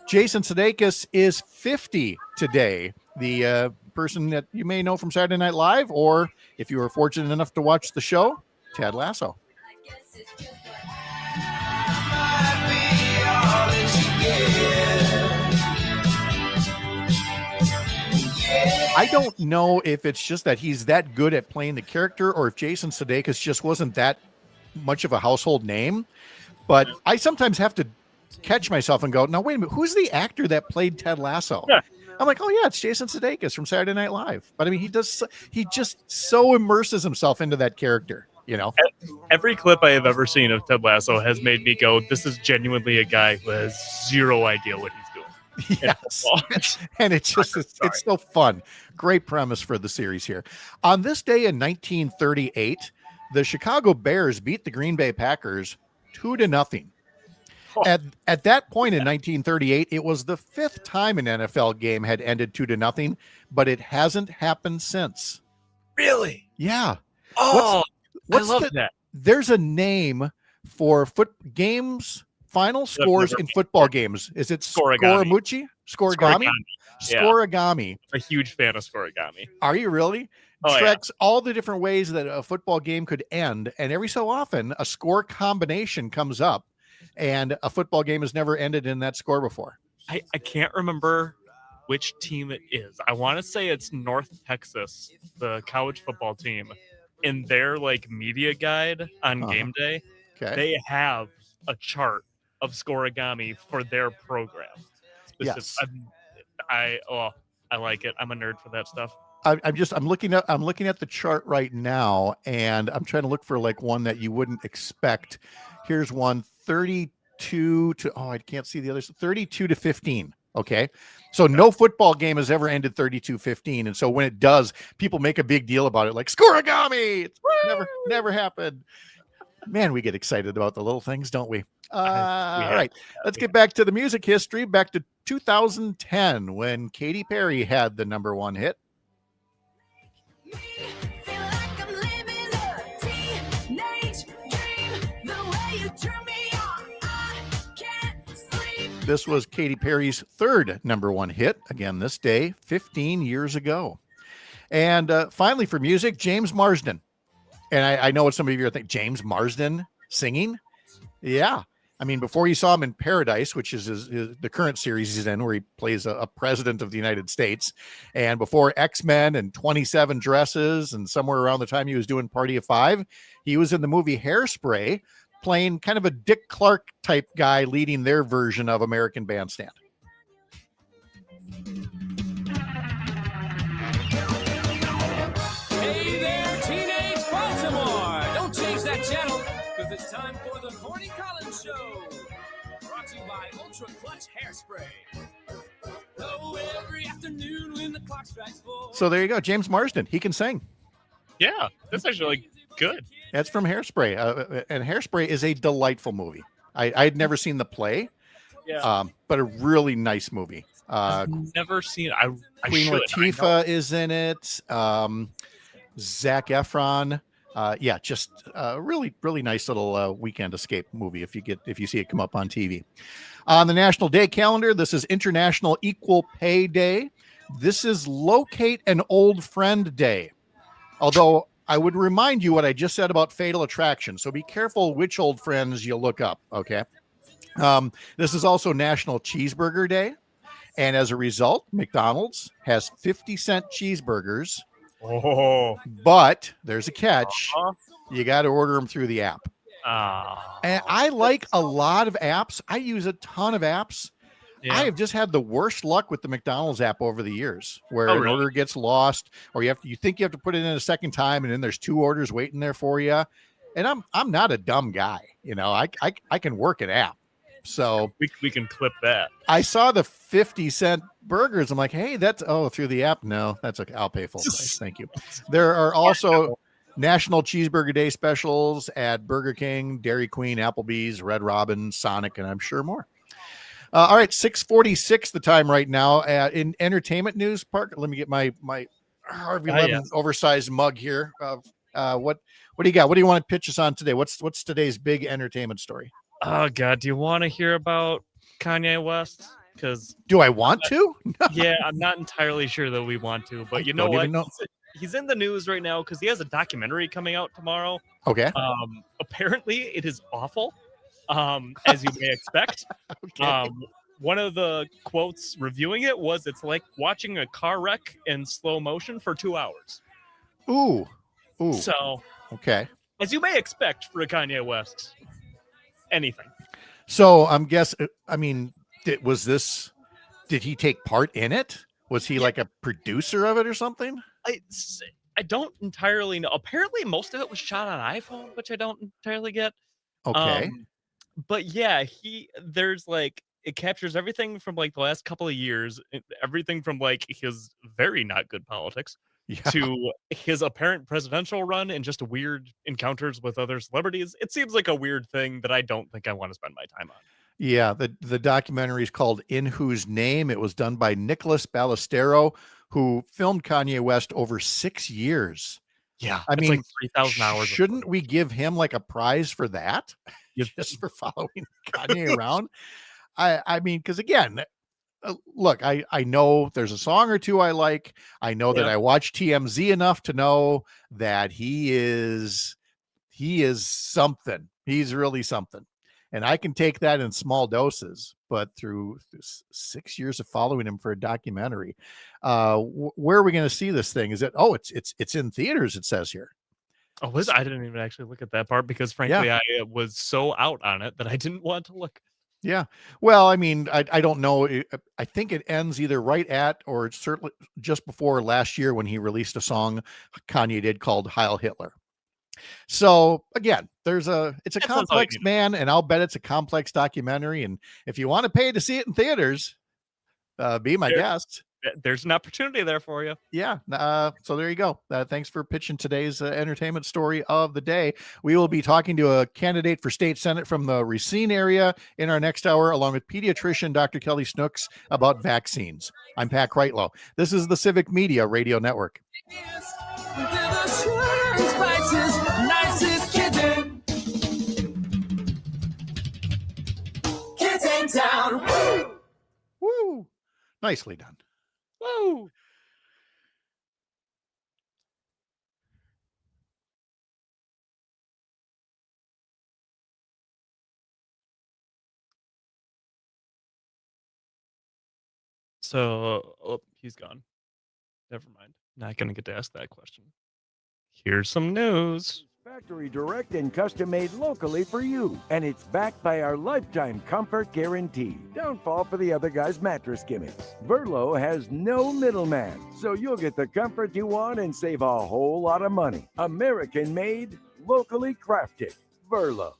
S1: Jason Sudeikis is 50 today. The person that you may know from Saturday Night Live, or if you were fortunate enough to watch the show, Ted Lasso. I don't know if it's just that he's that good at playing the character, or if Jason Sudeikis just wasn't that much of a household name. But I sometimes have to catch myself and go, now, wait a minute, who's the actor that played Ted Lasso?
S14: Yeah.
S1: I'm like, oh, yeah, it's Jason Sudeikis from Saturday Night Live. But I mean, he just so immerses himself into that character, you know?
S14: Every clip I have ever seen of Ted Lasso has made me go, this is genuinely a guy who has zero idea what he's doing.
S1: Yes. And it's so fun. Great premise for the series here. On this day in 1938, the Chicago Bears beat the Green Bay Packers 2-0. At that point in 1938, it was the 5th time an NFL game had ended 2-0, but it hasn't happened since.
S14: Really?
S1: Yeah.
S14: Oh,
S1: what's
S14: I love that.
S1: There's a name for games, final scores in football games. Is it
S14: Scorigami.
S1: Scorigami?
S14: Yeah.
S1: Scorigami.
S14: I'm a huge fan of Scorigami.
S1: Are you really?
S14: Oh,
S1: Tracks all the different ways that a football game could end, and every so often a score combination comes up, and a football game has never ended in that score before.
S14: I can't remember which team it is. I want to say it's North Texas, the college football team. In their media guide on game day, they have a chart of Scorigami for their program.
S1: Yes.
S14: I like it. I'm a nerd for that stuff.
S1: I'm looking at the chart right now, and I'm trying to look for one that you wouldn't expect. Here's one, 32 to I can't see the others. 32-15. Okay. So no football game has ever ended 32-15. And so when it does, people make a big deal about it, like Scorigami. It's never happened. Man, we get excited about the little things, don't we? All right. Let's get back to the music history, back to 2010, when Katy Perry had the #1 hit. This was Katy Perry's 3rd #1 hit, again this day, 15 years ago. And finally for music, James Marsden. And I know what some of you are thinking, James Marsden singing? Yeah. I mean, before you saw him in Paradise, which is the current series he's in, where he plays a president of the United States, and before X-Men and 27 Dresses, and somewhere around the time he was doing Party of Five, he was in the movie Hairspray, playing kind of a Dick Clark type guy leading their version of American Bandstand.
S2: Hey there, teenage Baltimore! Don't change that channel, because it's time for the Corny Collins Show. Brought to you by Ultra Clutch Hairspray. Oh, every afternoon when the clock strikes 4.
S1: So there you go, James Marsden. He can sing.
S14: Yeah, that's actually good.
S1: That's from Hairspray. And Hairspray is a delightful movie. I'd never seen the play, but a really nice movie.
S14: I've never seen it. I
S1: Queen
S14: should.
S1: Latifah is in it. Zac Efron. Just a really, really nice little weekend escape movie if you see it come up on TV. On the National Day calendar, this is International Equal Pay Day. This is Locate an Old Friend Day. Although I would remind you what I just said about Fatal Attraction. So be careful which old friends you look up. Okay. This is also National Cheeseburger Day. And as a result, McDonald's has 50-cent cheeseburgers.
S14: Oh,
S1: but there's a catch. You got to order them through the app.
S14: Ah,
S1: And I like a lot of apps. I use a ton of apps.
S14: Yeah.
S1: I have just had the worst luck with the McDonald's app over the years, where
S14: Oh,
S1: an
S14: really?
S1: order gets lost, or you think you have to put it in a second time, and then there's 2 orders waiting there for you. And I'm not a dumb guy, you know. I can work an app. So
S14: we can clip that.
S1: I saw the 50-cent burgers. I'm like, hey, that's through the app. No, that's okay. I'll pay full price. Thank you. There are also National Cheeseburger Day specials at Burger King, Dairy Queen, Applebee's, Red Robin, Sonic, and I'm sure more. All right, 6:46 the time right now. In entertainment news, Park. Let me get my Harvey Levin oversized mug here. What do you got? What do you want to pitch us on today? What's today's big entertainment story?
S14: Oh God, do you want to hear about Kanye West? Because
S1: do I want to?
S14: Yeah, I'm not entirely sure that we want to, but you know what? He's in the news right now because he has a documentary coming out tomorrow.
S1: Okay.
S14: Apparently, it is awful, as you may expect.
S1: Okay.
S14: One of the quotes reviewing it was, "It's like watching a car wreck in slow motion for 2 hours."
S1: Ooh.
S14: So,
S1: okay.
S14: as you may expect for a Kanye West. Anything.
S1: So I'm guessing. I mean, did he take part in it? Was he like a producer of it or something?
S14: I don't entirely know. Apparently, most of it was shot on iPhone, which I don't entirely get.
S1: Okay.
S14: But yeah, there's like it captures everything from like the last couple of years, everything from like his very not good politics to his apparent presidential run and just weird encounters with other celebrities. It seems like a weird thing that I don't think I want to spend my time on.
S1: Yeah, the documentary is called In Whose Name. It was done by Nicholas Ballestero, who filmed Kanye West over 6 years.
S14: Yeah,
S1: I mean,
S14: like 3,000 hours.
S1: Shouldn't we give him like a prize for that? Just for following Kanye around? I mean, because again, look, I know there's a song or two I like. I know that I watch TMZ enough to know that he is something. He's really something. And I can take that in small doses, but through 6 years of following him for a documentary, where are we going to see this thing? Is it? Oh, it's in theaters. It says here.
S14: Oh, I didn't even actually look at that part because, frankly, I was so out on it that I didn't want to look.
S1: Yeah. Well, I mean, I don't know. I think it ends either right at or certainly just before last year when he released a song Kanye did called Heil Hitler. So again, it's a complex man, and I'll bet it's a complex documentary. And if you want to pay to see it in theaters, be my guest.
S14: There's an opportunity there for you.
S1: Yeah. So there you go. Thanks for pitching today's entertainment story of the day. We will be talking to a candidate for state senate from the Racine area in our next hour, along with pediatrician Dr. Kelly Snooks about vaccines. I'm Pat Kreitlow. This is the Civic Media Radio Network.
S2: Nicest kitten. Kitten Town. Woo!
S1: Woo! Nicely done.
S14: Woo! So, he's gone. Never mind. Not going to get to ask that question. Here's some news.
S10: Factory direct and custom made locally for you. And it's backed by our lifetime comfort guarantee. Don't fall for the other guy's mattress gimmicks. Verlo has no middleman, so you'll get the comfort you want and save a whole lot of money. American made, locally crafted. Verlo.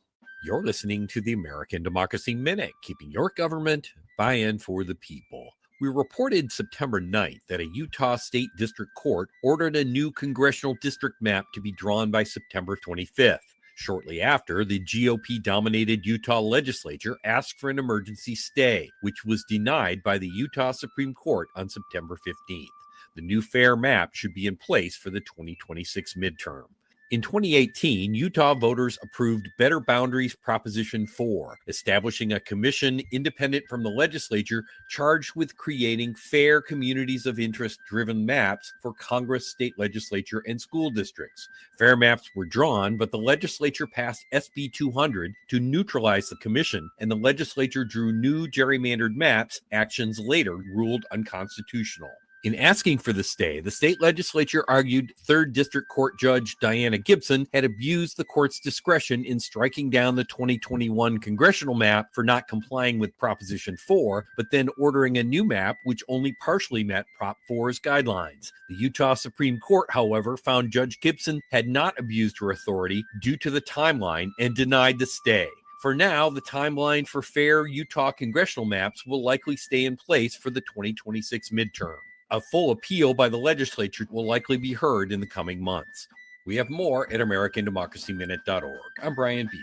S3: You're listening to the American Democracy Minute, keeping your government buy-in for the people. We reported September 9th that a Utah State District Court ordered a new congressional district map to be drawn by September 25th. Shortly after, the GOP-dominated Utah legislature asked for an emergency stay, which was denied by the Utah Supreme Court on September 15th. The new fair map should be in place for the 2026 midterm. In 2018, Utah voters approved Better Boundaries Proposition 4, establishing a commission independent from the legislature charged with creating fair communities of interest-driven maps for Congress, state legislature, and school districts. Fair maps were drawn, but the legislature passed SB 200 to neutralize the commission, and the legislature drew new gerrymandered maps, actions later ruled unconstitutional. In asking for the stay, the state legislature argued 3rd District Court Judge Diana Gibson had abused the court's discretion in striking down the 2021 congressional map for not complying with Proposition 4, but then ordering a new map which only partially met Prop 4's guidelines. The Utah Supreme Court, however, found Judge Gibson had not abused her authority due to the timeline and denied the stay. For now, the timeline for fair Utah congressional maps will likely stay in place for the 2026 midterm. A full appeal by the legislature will likely be heard in the coming months. We have more at AmericanDemocracyMinute.org. I'm Brian Beal.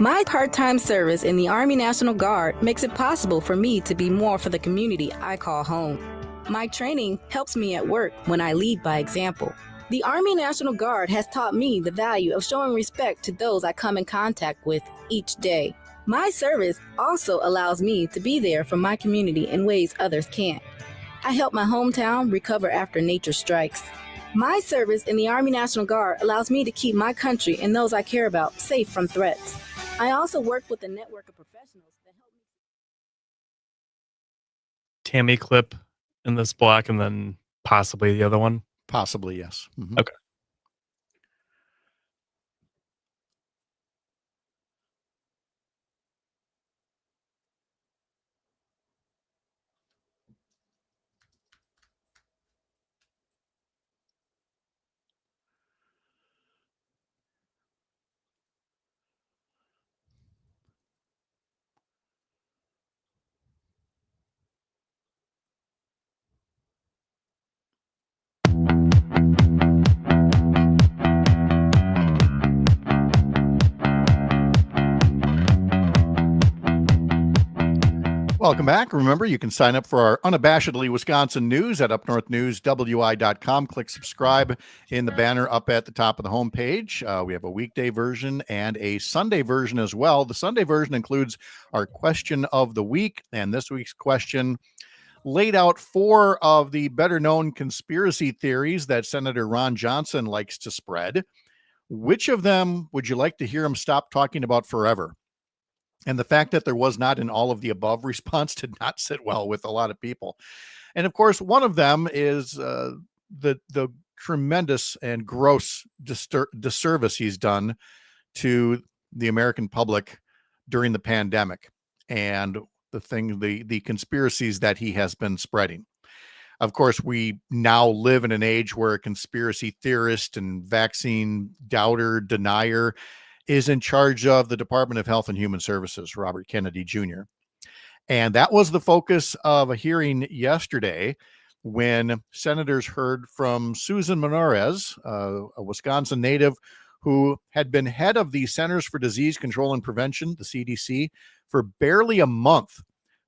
S5: My part-time service in the Army National Guard makes it possible for me to be more for the community I call home. My training helps me at work when I lead by example. The Army National Guard has taught me the value of showing respect to those I come in contact with each day. My service also allows me to be there for my community in ways others can't. I help my hometown recover after nature strikes. My service in the Army National Guard allows me to keep my country and those I care about safe from threats. I also work with a network of professionals that help me.
S14: Tammy clip in this block and then possibly the other one?
S1: Possibly, yes. Mm-hmm.
S14: Okay.
S1: Welcome back. Remember, you can sign up for our unabashedly Wisconsin news at upnorthnewswi.com. Click subscribe in the banner up at the top of the homepage. We have a weekday version and a Sunday version as well. The Sunday version includes our question of the week, and this week's question laid out 4 of the better-known conspiracy theories that Senator Ron Johnson likes to spread. Which of them would you like to hear him stop talking about forever? And the fact that there was not an all of the above response did not sit well with a lot of people. And of course, one of them is the tremendous and gross disservice he's done to the American public during the pandemic and the conspiracies that he has been spreading. Of course, we now live in an age where a conspiracy theorist and vaccine doubter, denier is in charge of the Department of Health and Human Services, Robert Kennedy Jr. And that was the focus of a hearing yesterday when senators heard from Susan Menarez, a Wisconsin native who had been head of the Centers for Disease Control and Prevention, the CDC, for barely a month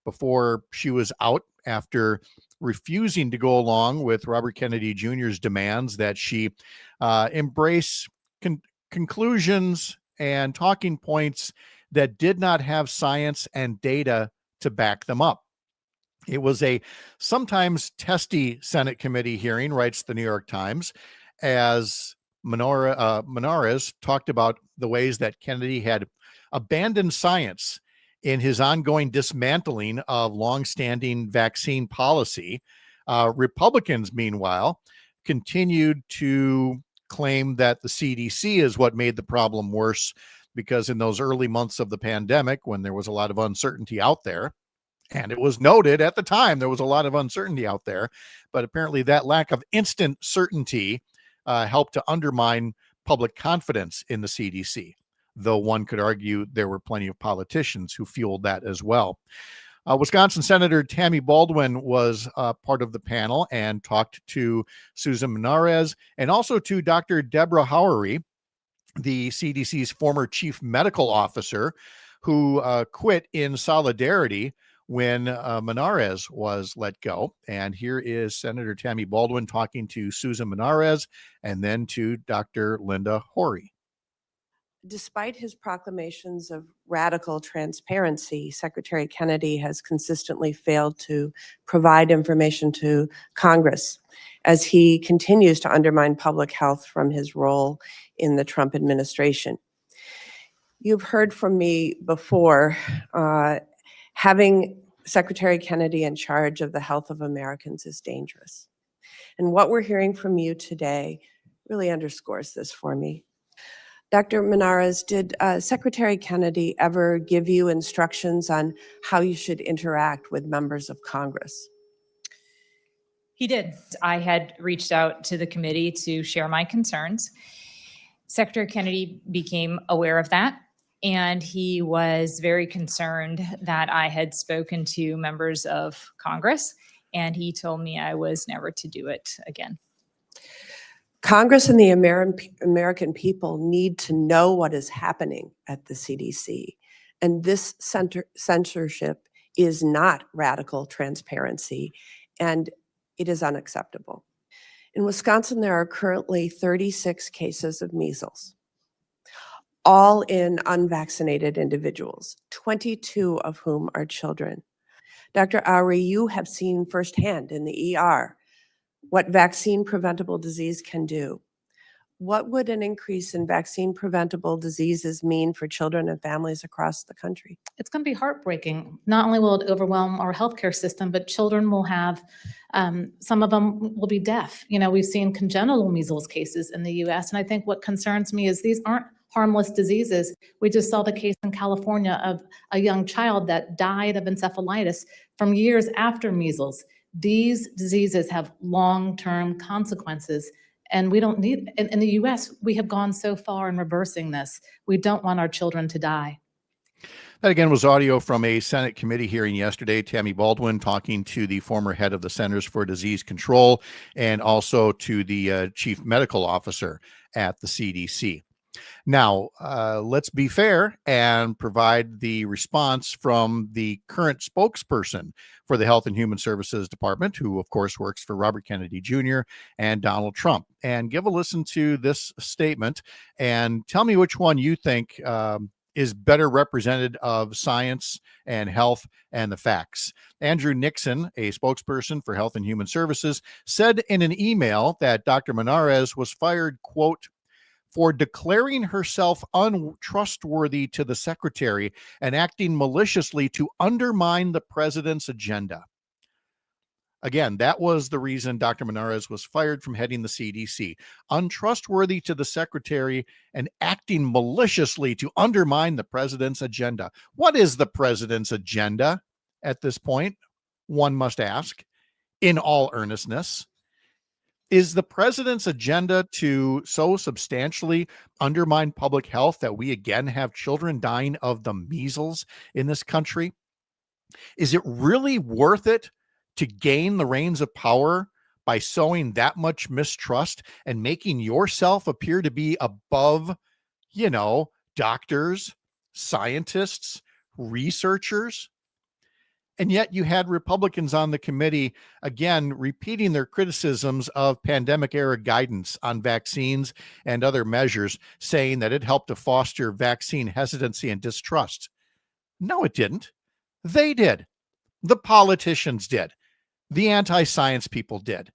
S1: before she was out after refusing to go along with Robert Kennedy Jr.'s demands that she embrace conclusions and talking points that did not have science and data to back them up. It was a sometimes testy Senate committee hearing, writes the New York Times, as Menarez talked about the ways that Kennedy had abandoned science in his ongoing dismantling of longstanding vaccine policy. Republicans, meanwhile, continued to claim that the CDC is what made the problem worse, because in those early months of the pandemic, when there was a lot of uncertainty out there, and it was noted at the time there was a lot of uncertainty out there, but apparently that lack of instant certainty helped to undermine public confidence in the CDC, though one could argue there were plenty of politicians who fueled that as well. Wisconsin Senator Tammy Baldwin was part of the panel and talked to Susan Menarez and also to Dr. Deborah Howery, the CDC's former chief medical officer, who quit in solidarity when Menarez was let go. And here is Senator Tammy Baldwin talking to Susan Menarez and then to Dr. Linda Horry.
S6: Despite his proclamations of radical transparency, Secretary Kennedy has consistently failed to provide information to Congress as he continues to undermine public health from his role in the Trump administration. You've heard from me before, having Secretary Kennedy in charge of the health of Americans is dangerous. And what we're hearing from you today really underscores this for me. Dr. Menarez, did Secretary Kennedy ever give you instructions on how you should interact with members of Congress?
S7: He did. I had reached out to the committee to share my concerns. Secretary Kennedy became aware of that, and he was very concerned that I had spoken to members of Congress, and he told me I was never to do it again.
S6: Congress and the American people need to know what is happening at the CDC. And this censorship is not radical transparency, and it is unacceptable. In Wisconsin, there are currently 36 cases of measles, all in unvaccinated individuals, 22 of whom are children. Dr. Oury, you have seen firsthand in the ER what vaccine-preventable disease can do. What would an increase in vaccine-preventable diseases mean for children and families across the country?
S7: It's going to be heartbreaking. Not only will it overwhelm our healthcare system, but children will have, some of them will be deaf. You know, we've seen congenital measles cases in the US, and I think what concerns me is these aren't harmless diseases. We just saw the case in California of a young child that died of encephalitis from years after measles. These diseases have long-term consequences, and we don't need, in the US, we have gone so far in reversing this. We don't want our children to die.
S1: That again was audio from a Senate committee hearing yesterday. Tammy Baldwin talking to the former head of the Centers for Disease Control and also to the chief medical officer at the CDC. Now, let's be fair and provide the response from the current spokesperson for the Health and Human Services Department, who, of course, works for Robert Kennedy Jr. and Donald Trump. And give a listen to this statement and tell me which one you think is better representative of science and health and the facts. Andrew Nixon, a spokesperson for Health and Human Services, said in an email that Dr. Menarez was fired, quote, for declaring herself untrustworthy to the secretary and acting maliciously to undermine the president's agenda. Again, that was the reason Dr. Menarez was fired from heading the CDC. Untrustworthy to the secretary and acting maliciously to undermine the president's agenda. What is the president's agenda at this point? One must ask, in all earnestness. Is the president's agenda to so substantially undermine public health that we again have children dying of the measles in this country? Is it really worth it to gain the reins of power by sowing that much mistrust and making yourself appear to be above, you know, doctors, scientists, researchers? And yet you had Republicans on the committee, again, repeating their criticisms of pandemic-era guidance on vaccines and other measures, saying that it helped to foster vaccine hesitancy and distrust. No, it didn't. They did. The politicians did. The anti-science people did.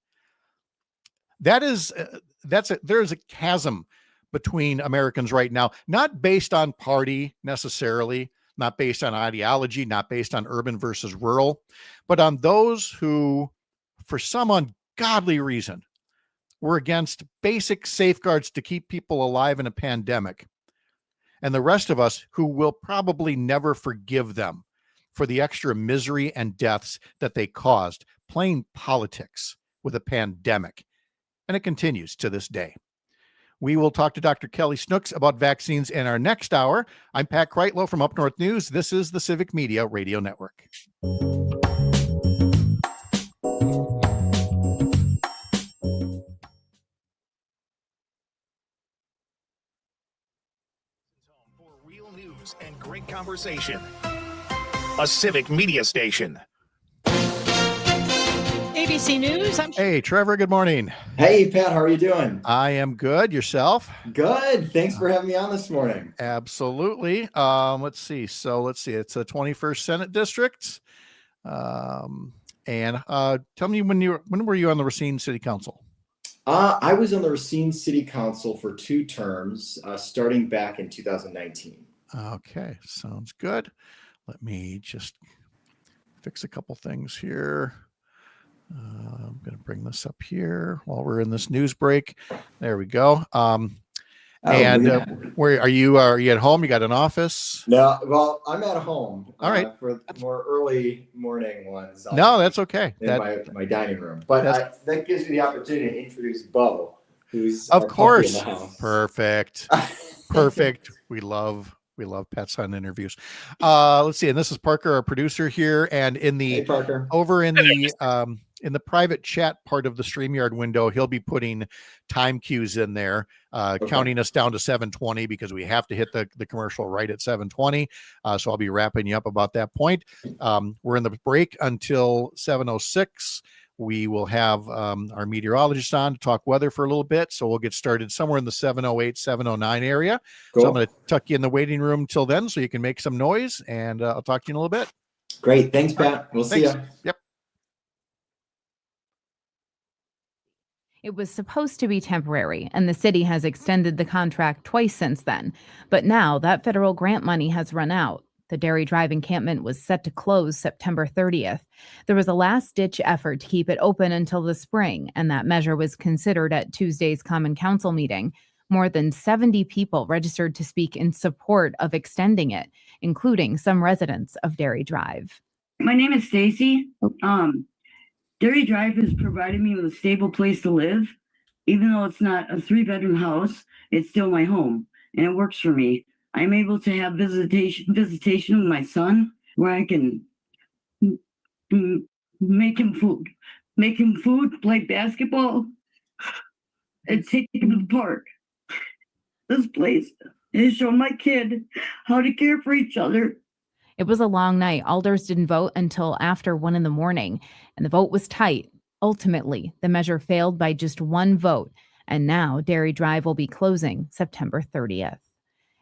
S1: There's a chasm between Americans right now, not based on party necessarily, not based on ideology, not based on urban versus rural, but on those who, for some ungodly reason, were against basic safeguards to keep people alive in a pandemic, and the rest of us who will probably never forgive them for the extra misery and deaths that they caused playing politics with a pandemic. And it continues to this day. We will talk to Dr. Kelly Snooks about vaccines in our next hour. I'm Pat Kreitlow from Up North News. This is the Civic Media Radio Network.
S23: For real news and great conversation.
S4: a civic media station.
S8: ABC News.
S1: Hey, Trevor, good morning.
S23: Hey, Pat, how are you doing?
S1: I am good. Yourself?
S23: Good. Thanks for having me on this morning.
S1: Absolutely. Let's see. It's a 21st Senate district. Tell me when were you on the Racine City Council?
S23: I was on the Racine City Council for 2 terms, starting back in 2019.
S1: Okay, sounds good. Let me just fix a couple things here. I'm going to bring this up here while we're in this news break. There we go. Where are you? Are you at home? You got an office?
S23: No, well, I'm at home.
S1: All right.
S23: For more early morning ones.
S1: No, that's okay.
S23: In my dining room. But that gives me the opportunity to introduce Bo, who's
S1: of
S23: our puppy
S1: course.
S23: in the house.
S1: Perfect. Perfect. We love pets on interviews. Let's see. And this is Parker, our producer here, and over in the private chat part of the StreamYard window, he'll be putting time cues in there, counting us down to 7:20 because we have to hit the commercial right at 7:20. So I'll be wrapping you up about that point. We're in the break until 7:06. We will have our meteorologist on to talk weather for a little bit. So we'll get started somewhere in the 7:08, 7:09 area.
S23: Cool.
S1: So I'm going to tuck you in the waiting room till then so you can make some noise, and I'll talk to you in a little bit.
S23: Great. Thanks, Pat. We'll see you.
S1: Yep.
S24: It was supposed to be temporary, and the city has extended the contract twice since then. But now that federal grant money has run out. The Dairy Drive encampment was set to close September 30th. There was a last-ditch effort to keep it open until the spring, and that measure was considered at Tuesday's Common Council meeting. More than 70 people registered to speak in support of extending it, including some residents of Dairy Drive.
S25: My name is Stacy. Dairy Drive has provided me with a stable place to live. Even though it's not a 3-bedroom house, it's still my home, and it works for me. I'm able to have visitation with my son, where I can make him food, play basketball, and take him to the park. This place has shown my kid how to care for each other.
S24: It was a long night. Alders didn't vote until after 1 a.m, and the vote was tight. Ultimately, the measure failed by just 1 vote, and now Dairy Drive will be closing September 30th.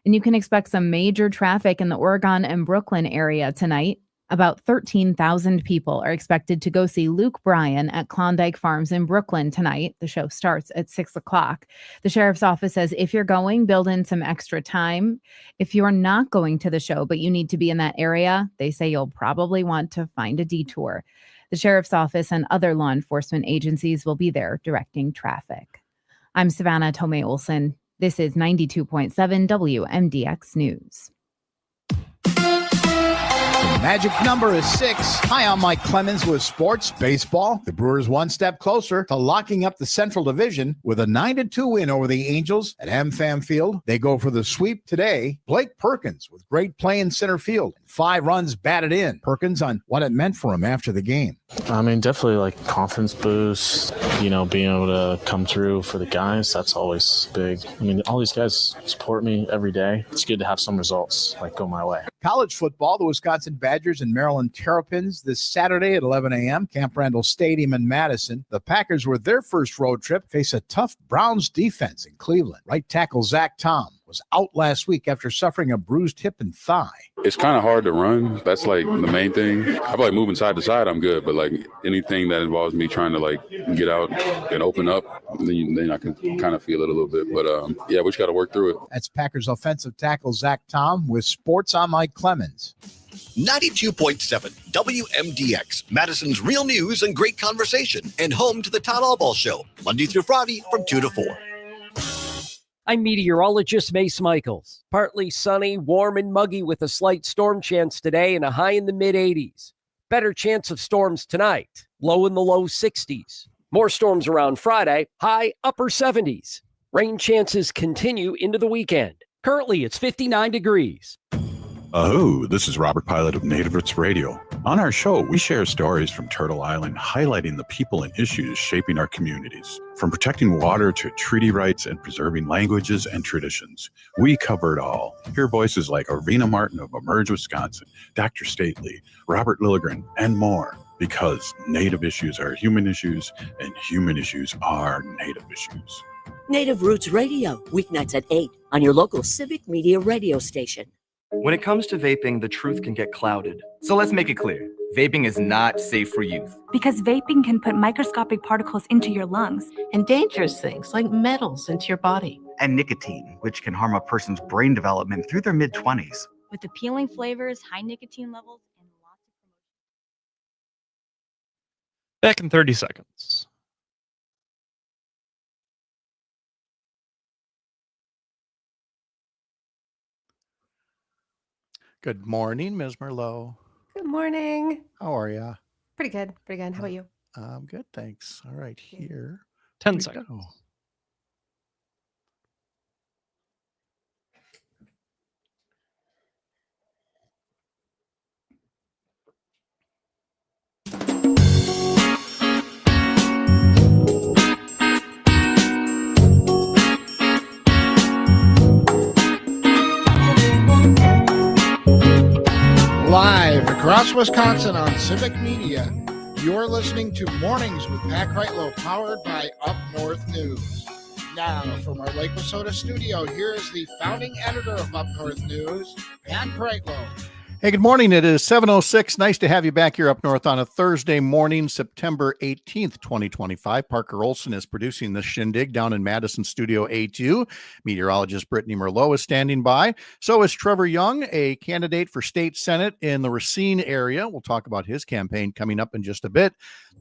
S24: And you can expect some major traffic in the Oregon and Brooklyn area tonight. About 13,000 people are expected to go see Luke Bryan at Klondike Farms in Brooklyn tonight. The show starts at 6 o'clock. The sheriff's office says if you're going, build in some extra time. If you're not going to the show, but you need to be in that area, they say you'll probably want to find a detour. The sheriff's office and other law enforcement agencies will be there directing traffic. I'm Savannah Tomei Olson. This is 92.7 WMDX News.
S26: The magic number is 6. Hi, I'm Mike Clemens with Sports Baseball. The Brewers one step closer to locking up the Central Division with a 9-2 win over the Angels at AmFam Field. They go for the sweep today. Blake Perkins with great play in center field. 5 runs batted in. Perkins on what it meant for him after the game.
S27: I mean, definitely like confidence boost, being able to come through for the guys. That's always big. I mean, all these guys support me every day. It's good to have some results go my way.
S26: College football, the Wisconsin Badgers and Maryland Terrapins this Saturday at 11 a.m. Camp Randall Stadium in Madison. The Packers, with their first road trip, face a tough Browns defense in Cleveland. Right tackle Zach Tom was out last week after suffering a bruised hip and thigh.
S28: It's kind of hard to run. That's the main thing. I feel like moving side to side, I'm good. But anything that involves me trying to get out and open up, then I can kind of feel it a little bit. But we just got to work through it.
S26: That's Packers offensive tackle Zach Tom with sports. I'm Mike Clemens.
S29: 92.7 WMDX, Madison's real news and great conversation, and home to the Todd Allball Show, Monday through Friday from 2 to 4.
S30: I'm meteorologist Mace Michaels. Partly sunny, warm and muggy with a slight storm chance today and a high in the mid-80s. Better chance of storms tonight, low in the low 60s. More storms around Friday, high upper 70s. Rain chances continue into the weekend. Currently, it's 59 degrees.
S31: Oh, this is Robert Pilot of Native Roots Radio.
S8: On our show, we share stories from Turtle Island highlighting the people and issues shaping our communities. From protecting water to treaty rights and preserving languages and traditions, we cover it all. Hear voices like Arvina Martin of Verge, Wisconsin, Dr. Stately, Robert Lilligren, and more. Because Native issues are human issues, and human issues are Native issues.
S9: Native Roots Radio, weeknights at 8 on your local civic media radio station.
S11: When it comes to vaping, the truth can get clouded. So let's make it clear. Vaping is not safe for youth.
S12: Because vaping can put microscopic particles into your lungs.
S13: And dangerous things like metals into your body.
S11: And nicotine, which can harm a person's brain development through their mid-20s.
S12: With appealing flavors, high nicotine levels, and lots of promotion.
S14: Back in 30 seconds.
S1: Good morning, Ms. Merlot.
S15: Good morning.
S1: How are ya?
S15: Pretty good. Pretty good. How about you?
S1: I'm good, thanks. All right, here.
S14: 10
S1: we
S14: seconds.
S1: go.
S26: Live across Wisconsin on Civic Media, you're listening to Mornings with Pat Kreitlow, powered by Up North News. Now, from our Lake Wissota studio, here is the founding editor of Up North News, Pat Kreitlow.
S1: Hey, good morning. It is 7:06. Nice to have you back here up north on a Thursday morning, September 18th, 2025. Parker Olson is producing this shindig down in Madison Studio A2. Meteorologist Brittany Merlot is standing by. So is Trevor Jung, a candidate for state senate in the Racine area. We'll talk about his campaign coming up in just a bit.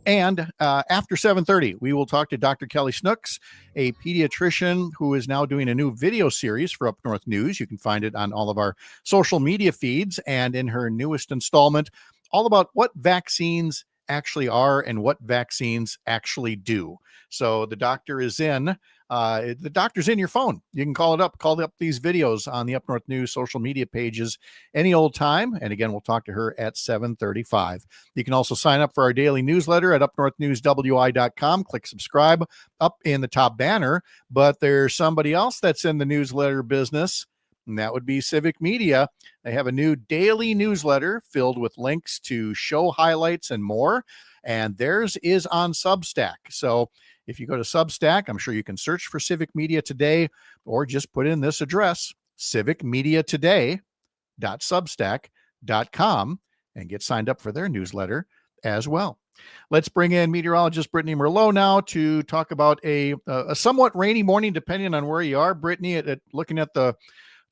S1: And after 7:30, we will talk to Dr. Kelly Snooks, a pediatrician who is now doing a new video series for Up North News. You can find it on all of our social media feeds, and in her newest installment, all about what vaccines actually are and what vaccines actually do. So the doctor is in. The doctor's in your phone. You can call up these videos on the Up North News social media pages any old time. And again, we'll talk to her at 7:35. You can also sign up for our daily newsletter at upnorthnewswi.com. Click subscribe up in the top banner. But there's somebody else that's in the newsletter business, and that would be Civic Media. They have a new daily newsletter filled with links to show highlights and more. And theirs is on Substack. So if you go to Substack, I'm sure you can search for Civic Media Today, or just put in this address, civicmediatoday.substack.com, and get signed up for their newsletter as well. Let's bring in meteorologist Brittany Merlot now to talk about a somewhat rainy morning, depending on where you are. Brittany, looking at the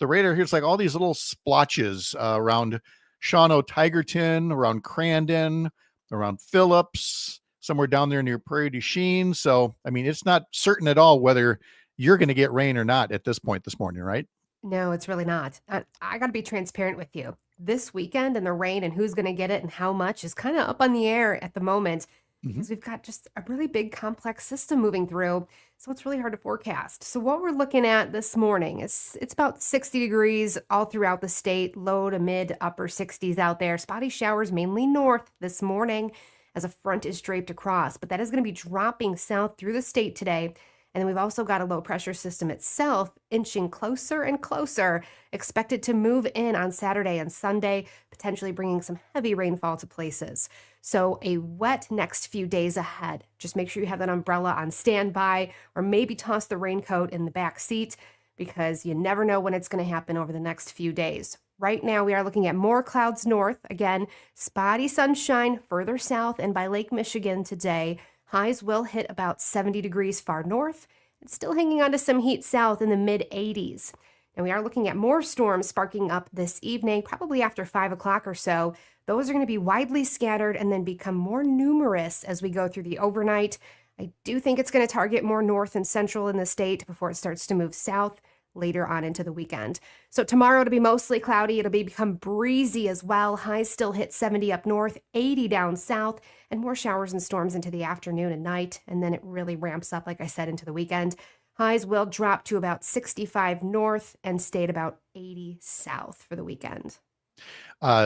S1: radar here, it's like all these little splotches around Shawano-Tigerton, around Crandon, around Phillips, somewhere down there near Prairie du Chien. So, I mean, it's not certain at all whether you're going to get rain or not at this point this morning, right?
S15: No, it's really not. I got to be transparent with you. This weekend and the rain and who's going to get it and how much is kind of up on the air at the moment because we've got just a really big complex system moving through. So it's really hard to forecast. So what we're looking at this morning is it's about 60 degrees all throughout the state, low to mid upper 60s out there. Spotty showers mainly north this morning as a front is draped across, but that is going to be dropping south through the state today. And then we've also got a low pressure system itself inching closer and closer, expected to move in on Saturday and Sunday, potentially bringing some heavy rainfall to places. So a wet next few days ahead. Just make sure you have that umbrella on standby, or maybe toss the raincoat in the back seat, because you never know when it's going to happen over the next few days. Right now, we are looking at more clouds north. Again, spotty sunshine further south and by Lake Michigan today. Highs will hit about 70 degrees far north, and still hanging on to some heat south in the mid-80s. And we are looking at more storms sparking up this evening, probably after 5 o'clock or so. Those are going to be widely scattered and then become more numerous as we go through the overnight. I do think it's going to target more north and central in the state before it starts to move south later on into the weekend. So tomorrow it'll be mostly cloudy. It'll become breezy as well. Highs still hit 70 up north, 80 down south, and more showers and storms into the afternoon and night. And then it really ramps up, like I said, into the weekend. Highs will drop to about 65 north and stay at about 80 south for the weekend.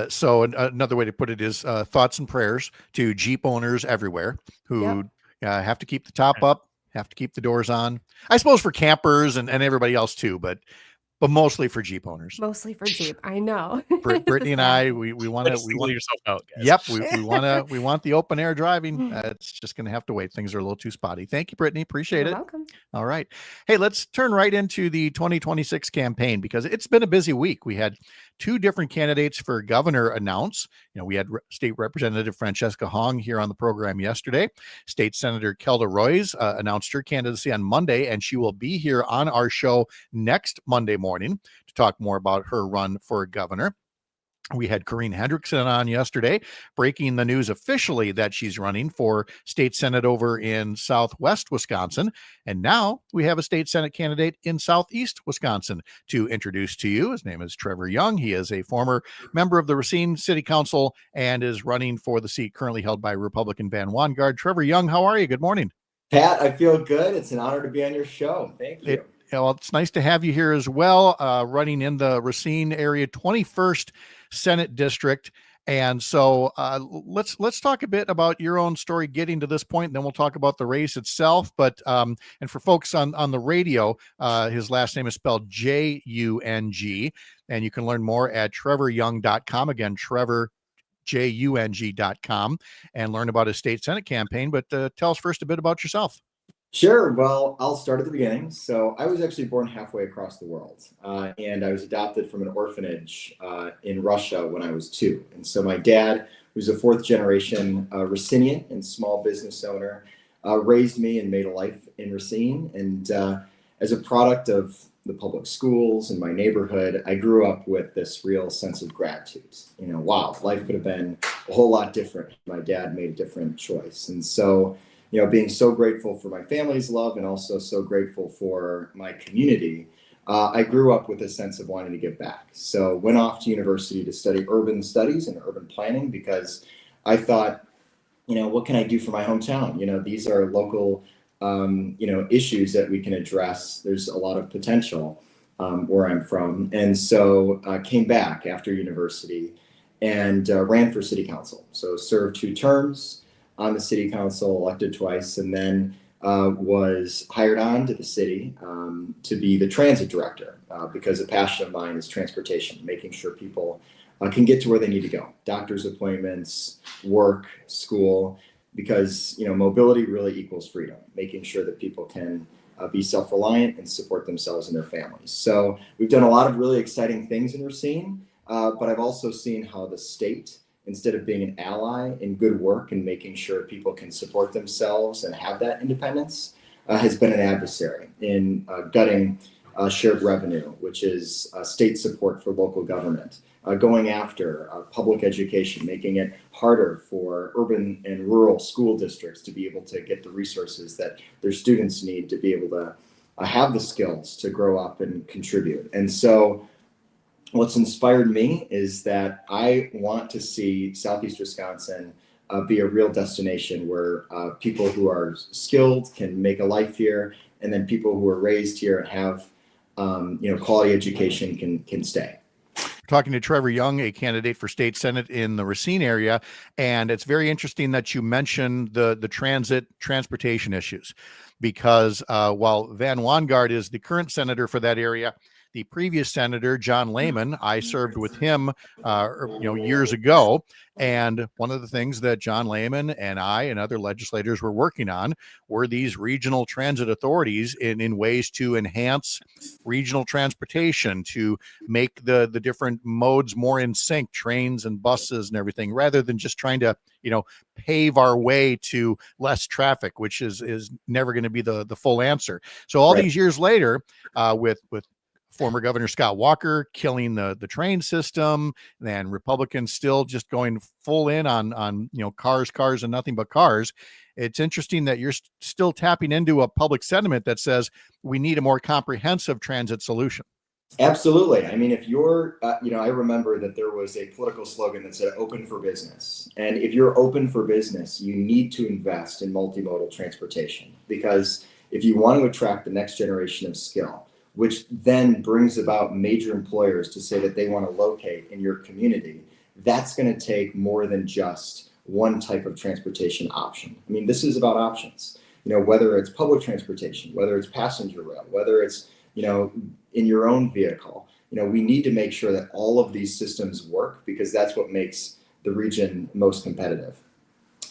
S1: So another way to put it is thoughts and prayers to Jeep owners everywhere who have to keep the top up, have to keep the doors on. I suppose for campers and everybody else too, but mostly for Jeep owners.
S15: Mostly for Jeep. I know.
S1: Brittany and I, we want to
S14: Legislate yourself out, guys.
S1: Yep, we want the open air driving. It's just going to have to wait. Things are a little too spotty. Thank you, Brittany. Appreciate
S15: You're
S1: it.
S15: welcome.
S1: All right. Hey, let's turn right into the 2026 campaign because it's been a busy week. We had two different candidates for governor announce. We had State Representative Francesca Hong here on the program yesterday. State Senator Kelda Roys announced her candidacy on Monday, and she will be here on our show next Monday morning to talk more about her run for governor. We had Corinne Hendrickson on yesterday, breaking the news officially that she's running for state senate over in Southwest Wisconsin. And now we have a state senate candidate in Southeast Wisconsin to introduce to you. His name is Trevor Jung. He is a former member of the Racine City Council and is running for the seat currently held by Republican Van Orden. Trevor Jung, how are you? Good morning.
S23: Pat, I feel good. It's an honor to be on your show. Thank you.
S1: Well, it's nice to have you here as well, running in the Racine area 21st Senate District. And so let's talk a bit about your own story getting to this point, and then we'll talk about the race itself. But and for folks on the radio, his last name is spelled Jung, and you can learn more at trevorjung.com. Again, trevorjung.com, and learn about his state Senate campaign. But tell us first a bit about yourself.
S23: Sure. Well, I'll start at the beginning. So I was actually born halfway across the world, and I was adopted from an orphanage in Russia when I was 2. And so my dad, who's a 4th generation Racinian and small business owner, raised me and made a life in Racine. And as a product of the public schools in my neighborhood, I grew up with this real sense of gratitude. Wow, life could have been a whole lot different. My dad made a different choice. And so being so grateful for my family's love and also so grateful for my community, I grew up with a sense of wanting to give back. So went off to university to study urban studies and urban planning because I thought, what can I do for my hometown? These are local, issues that we can address. There's a lot of potential where I'm from. And so I came back after university and ran for city council. So served 2 terms on the city council, elected twice, and then was hired on to the city to be the transit director because a passion of mine is transportation, making sure people can get to where they need to go, doctor's appointments, work, school, because mobility really equals freedom, making sure that people can be self-reliant and support themselves and their families. So we've done a lot of really exciting things in Racine, but I've also seen how the state, instead of being an ally in good work and making sure people can support themselves and have that independence, has been an adversary in gutting shared revenue, which is state support for local government, going after public education, making it harder for urban and rural school districts to be able to get the resources that their students need to be able to have the skills to grow up and contribute. And so what's inspired me is that I want to see Southeast Wisconsin be a real destination where people who are skilled can make a life here, and then people who are raised here and have quality education can stay.
S1: Talking to Trevor Jung, a candidate for state senate in the Racine area, and it's very interesting that you mentioned the transportation issues, because while Van Orden is the current senator for that area, the previous senator, John Lehman, I served with him, years ago. And one of the things that John Lehman and I and other legislators were working on were these regional transit authorities in ways to enhance regional transportation, to make the different modes more in sync, trains and buses and everything, rather than just trying to, pave our way to less traffic, which is never going to be the full answer. So all these years later, with former Governor Scott Walker killing the train system, and Republicans still just going full in on cars and nothing but cars. It's interesting that you're still tapping into a public sentiment that says we need a more comprehensive transit solution.
S23: Absolutely. I mean, if you're, I remember that there was a political slogan that said open for business. And if you're open for business, you need to invest in multimodal transportation, because if you want to attract the next generation of skill, which then brings about major employers to say that they want to locate in your community, that's going to take more than just one type of transportation option. I mean, this is about options, whether it's public transportation, whether it's passenger rail, whether it's, in your own vehicle. We need to make sure that all of these systems work, because that's what makes the region most competitive.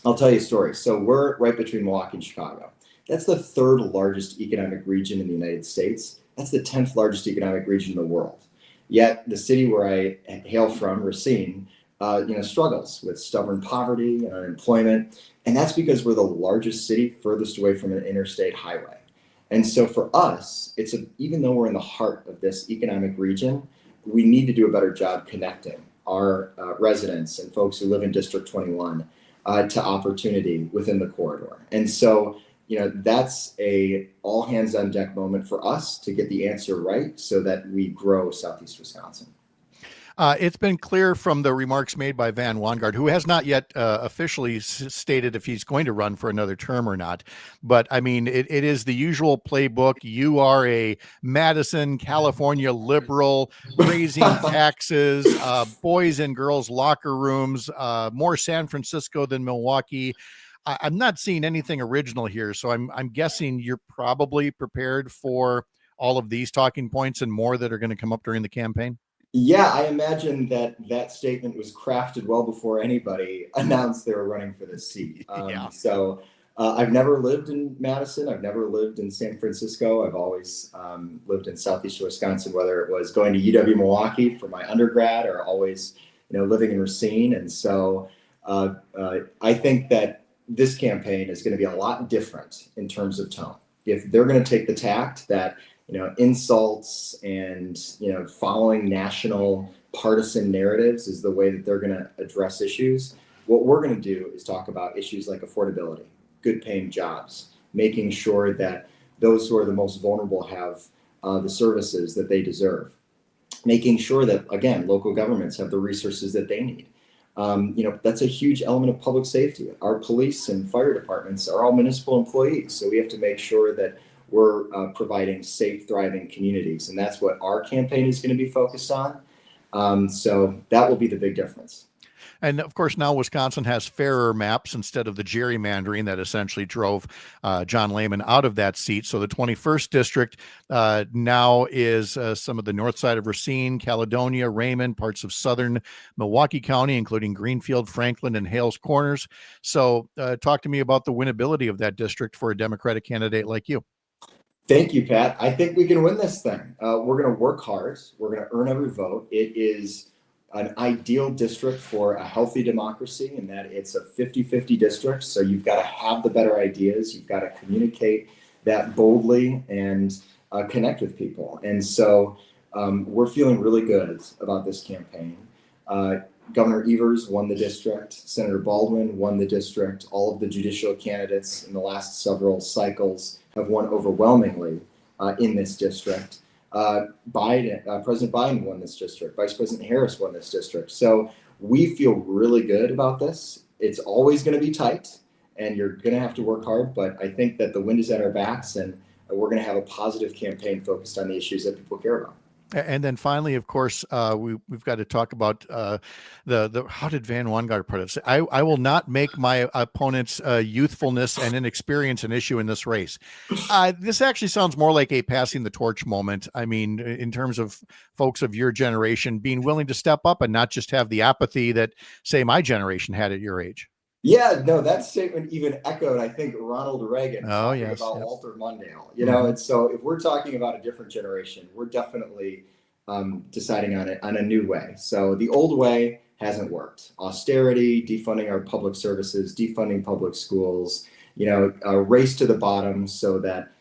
S23: I'll tell you a story. So we're right between Milwaukee and Chicago. That's the third largest economic region in the United States. That's the 10th largest economic region in the world. Yet the city where I hail from, Racine, struggles with stubborn poverty and unemployment. And that's because we're the largest city furthest away from an interstate highway. And so for us, even though we're in the heart of this economic region, we need to do a better job connecting our residents and folks who live in District 21 to opportunity within the corridor. And so, that's a all hands on deck moment for us to get the answer right so that we grow Southeast Wisconsin.
S1: It's been clear from the remarks made by Van Wongard, who has not yet officially stated if he's going to run for another term or not. But I mean, it is the usual playbook. You are a Madison, California liberal, raising taxes, boys and girls locker rooms, more San Francisco than Milwaukee. I'm not seeing anything original here. So I'm guessing you're probably prepared for all of these talking points and more that are going to come up during the campaign.
S23: Yeah, I imagine that statement was crafted well before anybody announced they were running for this seat. So I've never lived in Madison. I've never lived in San Francisco. I've always lived in Southeast Wisconsin, whether it was going to UW Milwaukee for my undergrad or always, living in Racine. And so I think that this campaign is going to be a lot different in terms of tone. If they're going to take the tact that insults and, following national partisan narratives is the way that they're going to address issues. What we're going to do is talk about issues like affordability, good paying jobs, making sure that those who are the most vulnerable have the services that they deserve, making sure that, again, local governments have the resources that they need. That's a huge element of public safety. Our police and fire departments are all municipal employees. So we have to make sure that we're providing safe, thriving communities. And that's what our campaign is going to be focused on. So that will be the big difference.
S1: And of course, now Wisconsin has fairer maps instead of the gerrymandering that essentially drove John Lehman out of that seat. So the 21st district now is some of the north side of Racine, Caledonia, Raymond, parts of southern Milwaukee County, including Greenfield, Franklin, and Hales Corners. So talk to me about the winnability of that district for a Democratic candidate like you.
S23: Thank you, Pat. I think we can win this thing. We're going to work hard. We're going to earn every vote. It is an ideal district for a healthy democracy in that it's a 50-50 district. So you've got to have the better ideas. You've got to communicate that boldly and connect with people. And so we're feeling really good about this campaign. Governor Evers won the district. Senator Baldwin won the district. All of the judicial candidates in the last several cycles have won overwhelmingly in this district. President Biden won this district. Vice President Harris won this district. So we feel really good about this. It's always going to be tight, and you're going to have to work hard. But I think that the wind is at our backs, and we're going to have a positive campaign focused on the issues that people care about.
S1: And then finally, of course, we've got to talk about the how did Van Wongard put it? I will not make my opponent's youthfulness and inexperience an issue in this race. This actually sounds more like a passing the torch moment. I mean, in terms of folks of your generation being willing to step up and not just have the apathy that, say, my generation had at your age.
S23: Yeah, no, that statement even echoed, I think, Ronald Reagan talking about Walter Mondale. And so if we're talking about a different generation, we're definitely deciding on a new way. So the old way hasn't worked. Austerity, defunding our public services, defunding public schools, a race to the bottom so that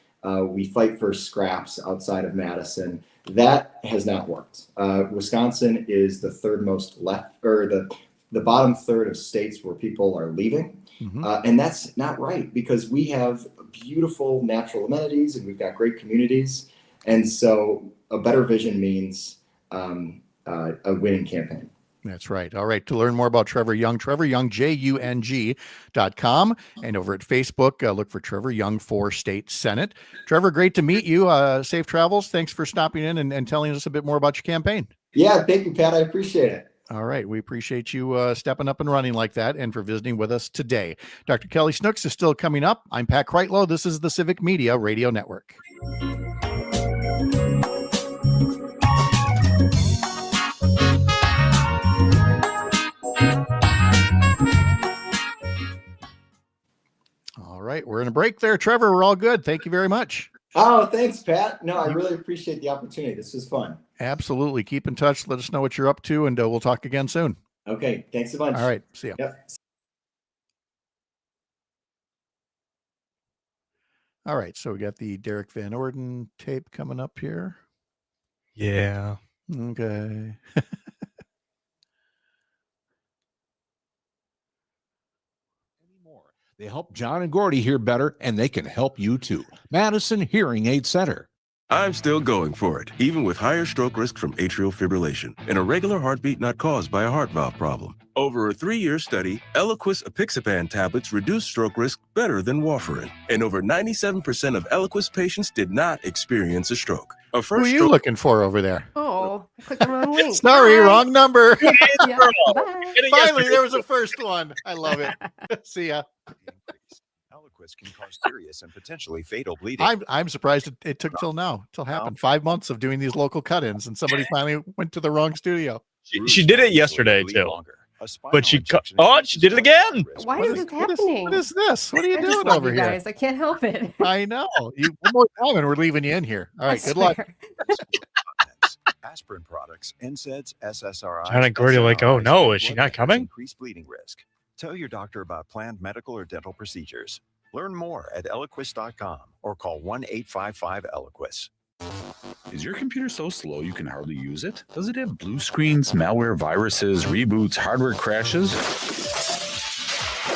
S23: we fight for scraps outside of Madison. That has not worked. Wisconsin is the third most left, or the bottom third of states where people are leaving. And that's not right, because we have beautiful natural amenities and we've got great communities. And so a better vision means a winning campaign.
S1: That's right. All right. To learn more about Trevor Jung, TrevorJung.com, and over at Facebook, look for Trevor Jung for State Senate. Trevor, great to meet you. Safe travels. Thanks for stopping in and telling us a bit more about your campaign.
S23: Yeah, thank you, Pat. I appreciate it.
S1: All right. We appreciate you stepping up and running like that and for visiting with us today. Dr. Kelly Snooks is still coming up. I'm Pat Kreitlow. This is the Civic Media Radio Network. All right. We're in a break there, Trevor. We're all good. Thank you very much.
S23: Oh, thanks, Pat. No, I really appreciate the opportunity. This was fun.
S1: Absolutely. Keep in touch. Let us know what you're up to, and we'll talk again soon.
S23: Okay. Thanks a bunch.
S1: All right. See ya.
S23: Yep.
S1: All right. So we got the Derrick Van Orden tape coming up here.
S14: Yeah.
S1: Okay.
S2: They help John and Gordy hear better, and they can help you too. Madison Hearing Aid Center.
S3: I'm still going for it, even with higher stroke risk from atrial fibrillation and a regular heartbeat not caused by a heart valve problem. Over a 3-year study, Eliquis apixaban tablets reduced stroke risk better than warfarin, and over 97% of Eliquis patients did not experience a stroke.
S1: Who are you looking for over there?
S15: Oh, I clicked the wrong link.
S1: Sorry, wrong number.
S15: Yeah, bye.
S1: Finally, there was a first one. I love it. See ya.
S10: Eliquis can cause serious and potentially fatal bleeding.
S1: I'm surprised it took till now, till happened. 5 months of doing these local cut-ins, and somebody finally went to the wrong studio.
S14: She did it yesterday too, but she did it again.
S15: Why is this happening?
S1: What is this? What are you
S15: I just
S1: doing
S15: love
S1: over
S15: you
S1: here?
S15: guys. I can't help it.
S1: I know. You one more time, and we're leaving you in here. All right. Good luck.
S10: Aspirin products, NSAIDs, SSRIs.
S14: John and Gordy are like, oh no, is she not coming?
S10: Increased bleeding risk. Tell your doctor about planned medical or dental procedures. Learn more at Eliquis.com or call 1-855-ELIQUIS.
S8: Is your computer so slow you can hardly use it? Does it have blue screens, malware, viruses, reboots, hardware crashes?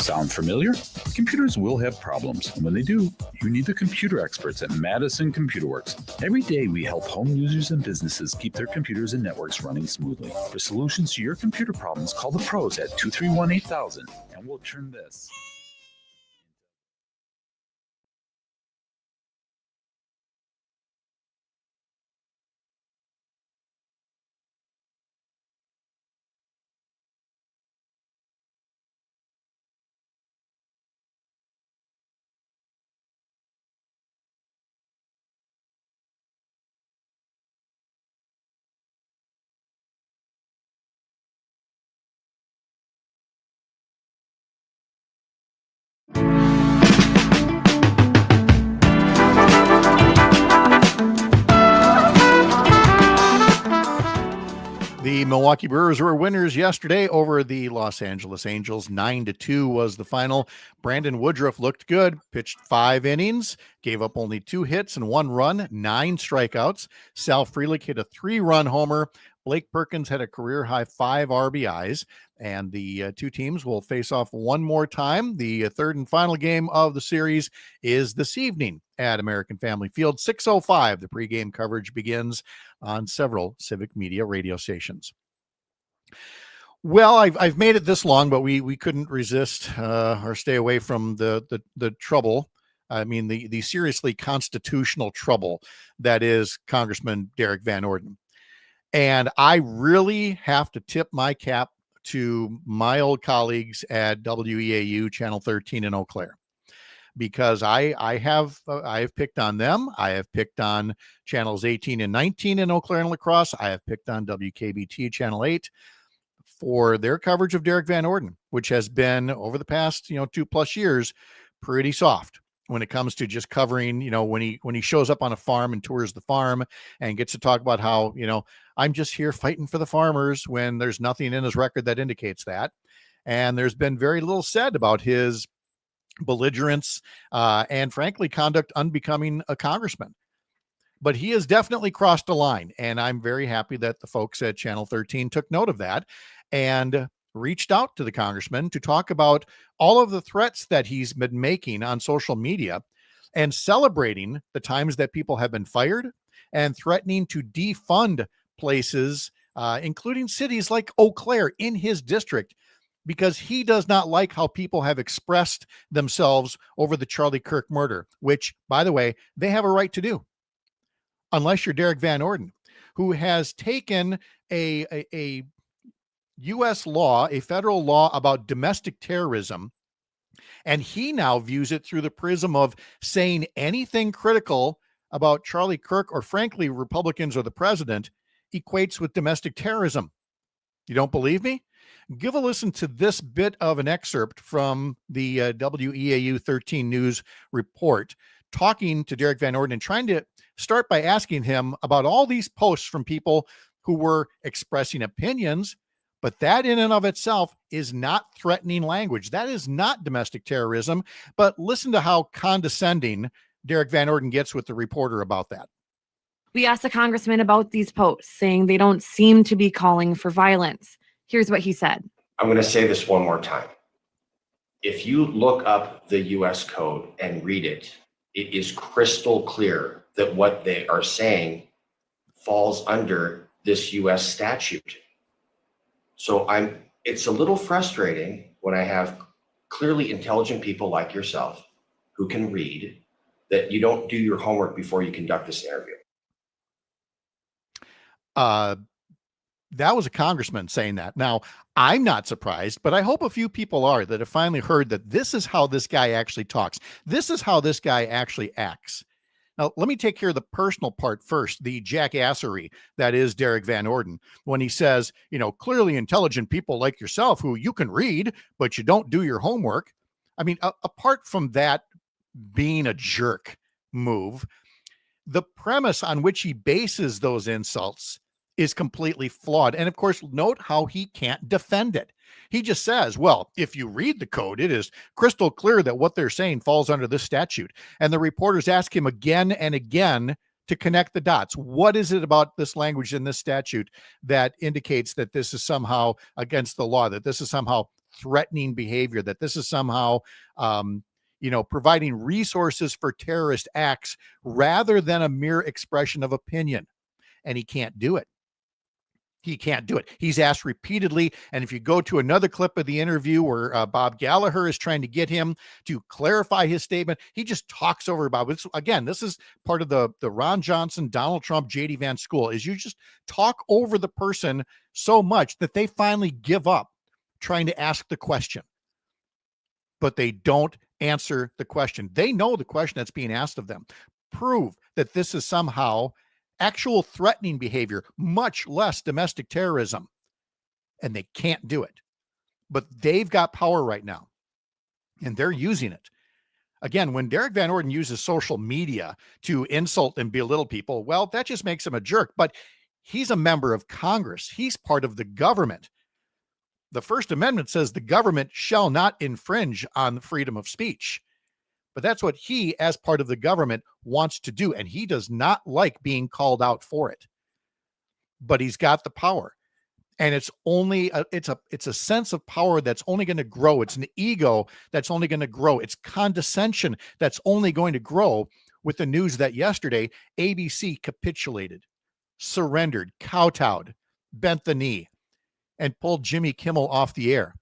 S8: Sound familiar? Computers will have problems, and when they do, you need the computer experts at Madison Computer Works. Every day, we help home users and businesses keep their computers and networks running smoothly. For solutions to your computer problems, call the pros at 231-8000, and we'll turn this.
S1: The Milwaukee Brewers were winners yesterday over the Los Angeles Angels. 9-2 was the final. Brandon Woodruff looked good, pitched 5 innings, gave up only 2 hits and 1 run, 9 strikeouts. Sal Frelick hit a 3-run homer. Blake Perkins had a career-high 5 RBIs. And the two teams will face off one more time. The third and final game of the series is this evening at American Family Field, 6:05. The pregame coverage begins on several Civic Media radio stations. Well, I've made it this long, but we couldn't resist or stay away from the trouble. I mean, the seriously constitutional trouble that is Congressman Derrick Van Orden. And I really have to tip my cap to my old colleagues at WEAU Channel 13 in Eau Claire, because I have picked on them. I have picked on channels 18 and 19 in Eau Claire and La Crosse. I have picked on WKBT Channel 8 for their coverage of Derrick Van Orden, which has been over the past 2+ years pretty soft when it comes to just covering, when he shows up on a farm and tours the farm and gets to talk about how, I'm just here fighting for the farmers, when there's nothing in his record that indicates that. And there's been very little said about his belligerence and frankly conduct unbecoming a congressman. But he has definitely crossed a line, and I'm very happy that the folks at Channel 13 took note of that and reached out to the congressman to talk about all of the threats that he's been making on social media and celebrating the times that people have been fired and threatening to defund places including cities like Eau Claire in his district, because he does not like how people have expressed themselves over the Charlie Kirk murder, which, by the way, they have a right to do, unless you're Derrick Van Orden, who has taken a U.S. law, a federal law about domestic terrorism, and he now views it through the prism of saying anything critical about Charlie Kirk, or frankly, Republicans or the president, equates with domestic terrorism. You don't believe me? Give a listen to this bit of an excerpt from the WEAU 13 News report, talking to Derrick Van Orden and trying to start by asking him about all these posts from people who were expressing opinions, but that in and of itself is not threatening language. That is not domestic terrorism. But listen to how condescending Derrick Van Orden gets with the reporter about that.
S5: We asked the congressman about these posts, saying they don't seem to be calling for violence. Here's what he said.
S6: I'm going to say this one more time. If you look up the U.S. code and read it, it is crystal clear that what they are saying falls under this U.S. statute. So it's a little frustrating when I have clearly intelligent people like yourself who can read that you don't do your homework before you conduct this interview.
S1: That was a congressman saying that. Now, I'm not surprised, but I hope a few people are, that have finally heard that this is how this guy actually talks. This is how this guy actually acts. Now, let me take care of the personal part first, the jackassery that is Derrick Van Orden, when he says, clearly intelligent people like yourself who you can read, but you don't do your homework. I mean, apart from that being a jerk move, the premise on which he bases those insults is completely flawed. And of course, note how he can't defend it. He just says, well, if you read the code, it is crystal clear that what they're saying falls under this statute. And the reporters ask him again and again to connect the dots. What is it about this language in this statute that indicates that this is somehow against the law, that this is somehow threatening behavior, that this is somehow providing resources for terrorist acts rather than a mere expression of opinion? And he can't do it. He can't do it. He's asked repeatedly. And if you go to another clip of the interview where Bob Gallagher is trying to get him to clarify his statement, he just talks over Bob. Again, this is part of the Ron Johnson, Donald Trump, J.D. Vance school, is you just talk over the person so much that they finally give up trying to ask the question. But they don't answer the question. They know the question that's being asked of them. Prove that this is somehow actual threatening behavior, much less domestic terrorism. And they can't do it. But they've got power right now, and they're using it. Again, when Derrick Van Orden uses social media to insult and belittle people, well, that just makes him a jerk. But he's a member of Congress. He's part of the government. The First Amendment says the government shall not infringe on freedom of speech. But that's what he, as part of the government, wants to do. And he does not like being called out for it. But he's got the power. And it's only it's a sense of power that's only going to grow. It's an ego that's only going to grow. It's condescension that's only going to grow with the news that yesterday ABC capitulated, surrendered, kowtowed, bent the knee, and pulled Jimmy Kimmel off the air.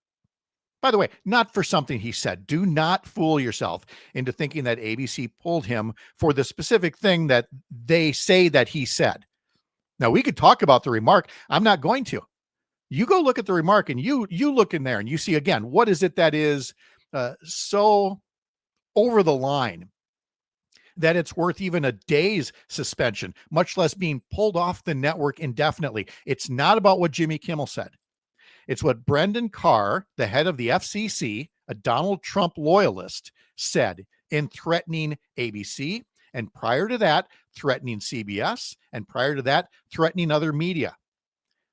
S1: By the way, not for something he said. Do not fool yourself into thinking that ABC pulled him for the specific thing that they say that he said. Now, we could talk about the remark. I'm not going to. You go look at the remark, and you look in there and you see, again, what is it that is so over the line that it's worth even a day's suspension, much less being pulled off the network indefinitely. It's not about what Jimmy Kimmel said. It's what Brendan Carr, the head of the FCC, a Donald Trump loyalist, said in threatening ABC, and prior to that, threatening CBS, and prior to that, threatening other media.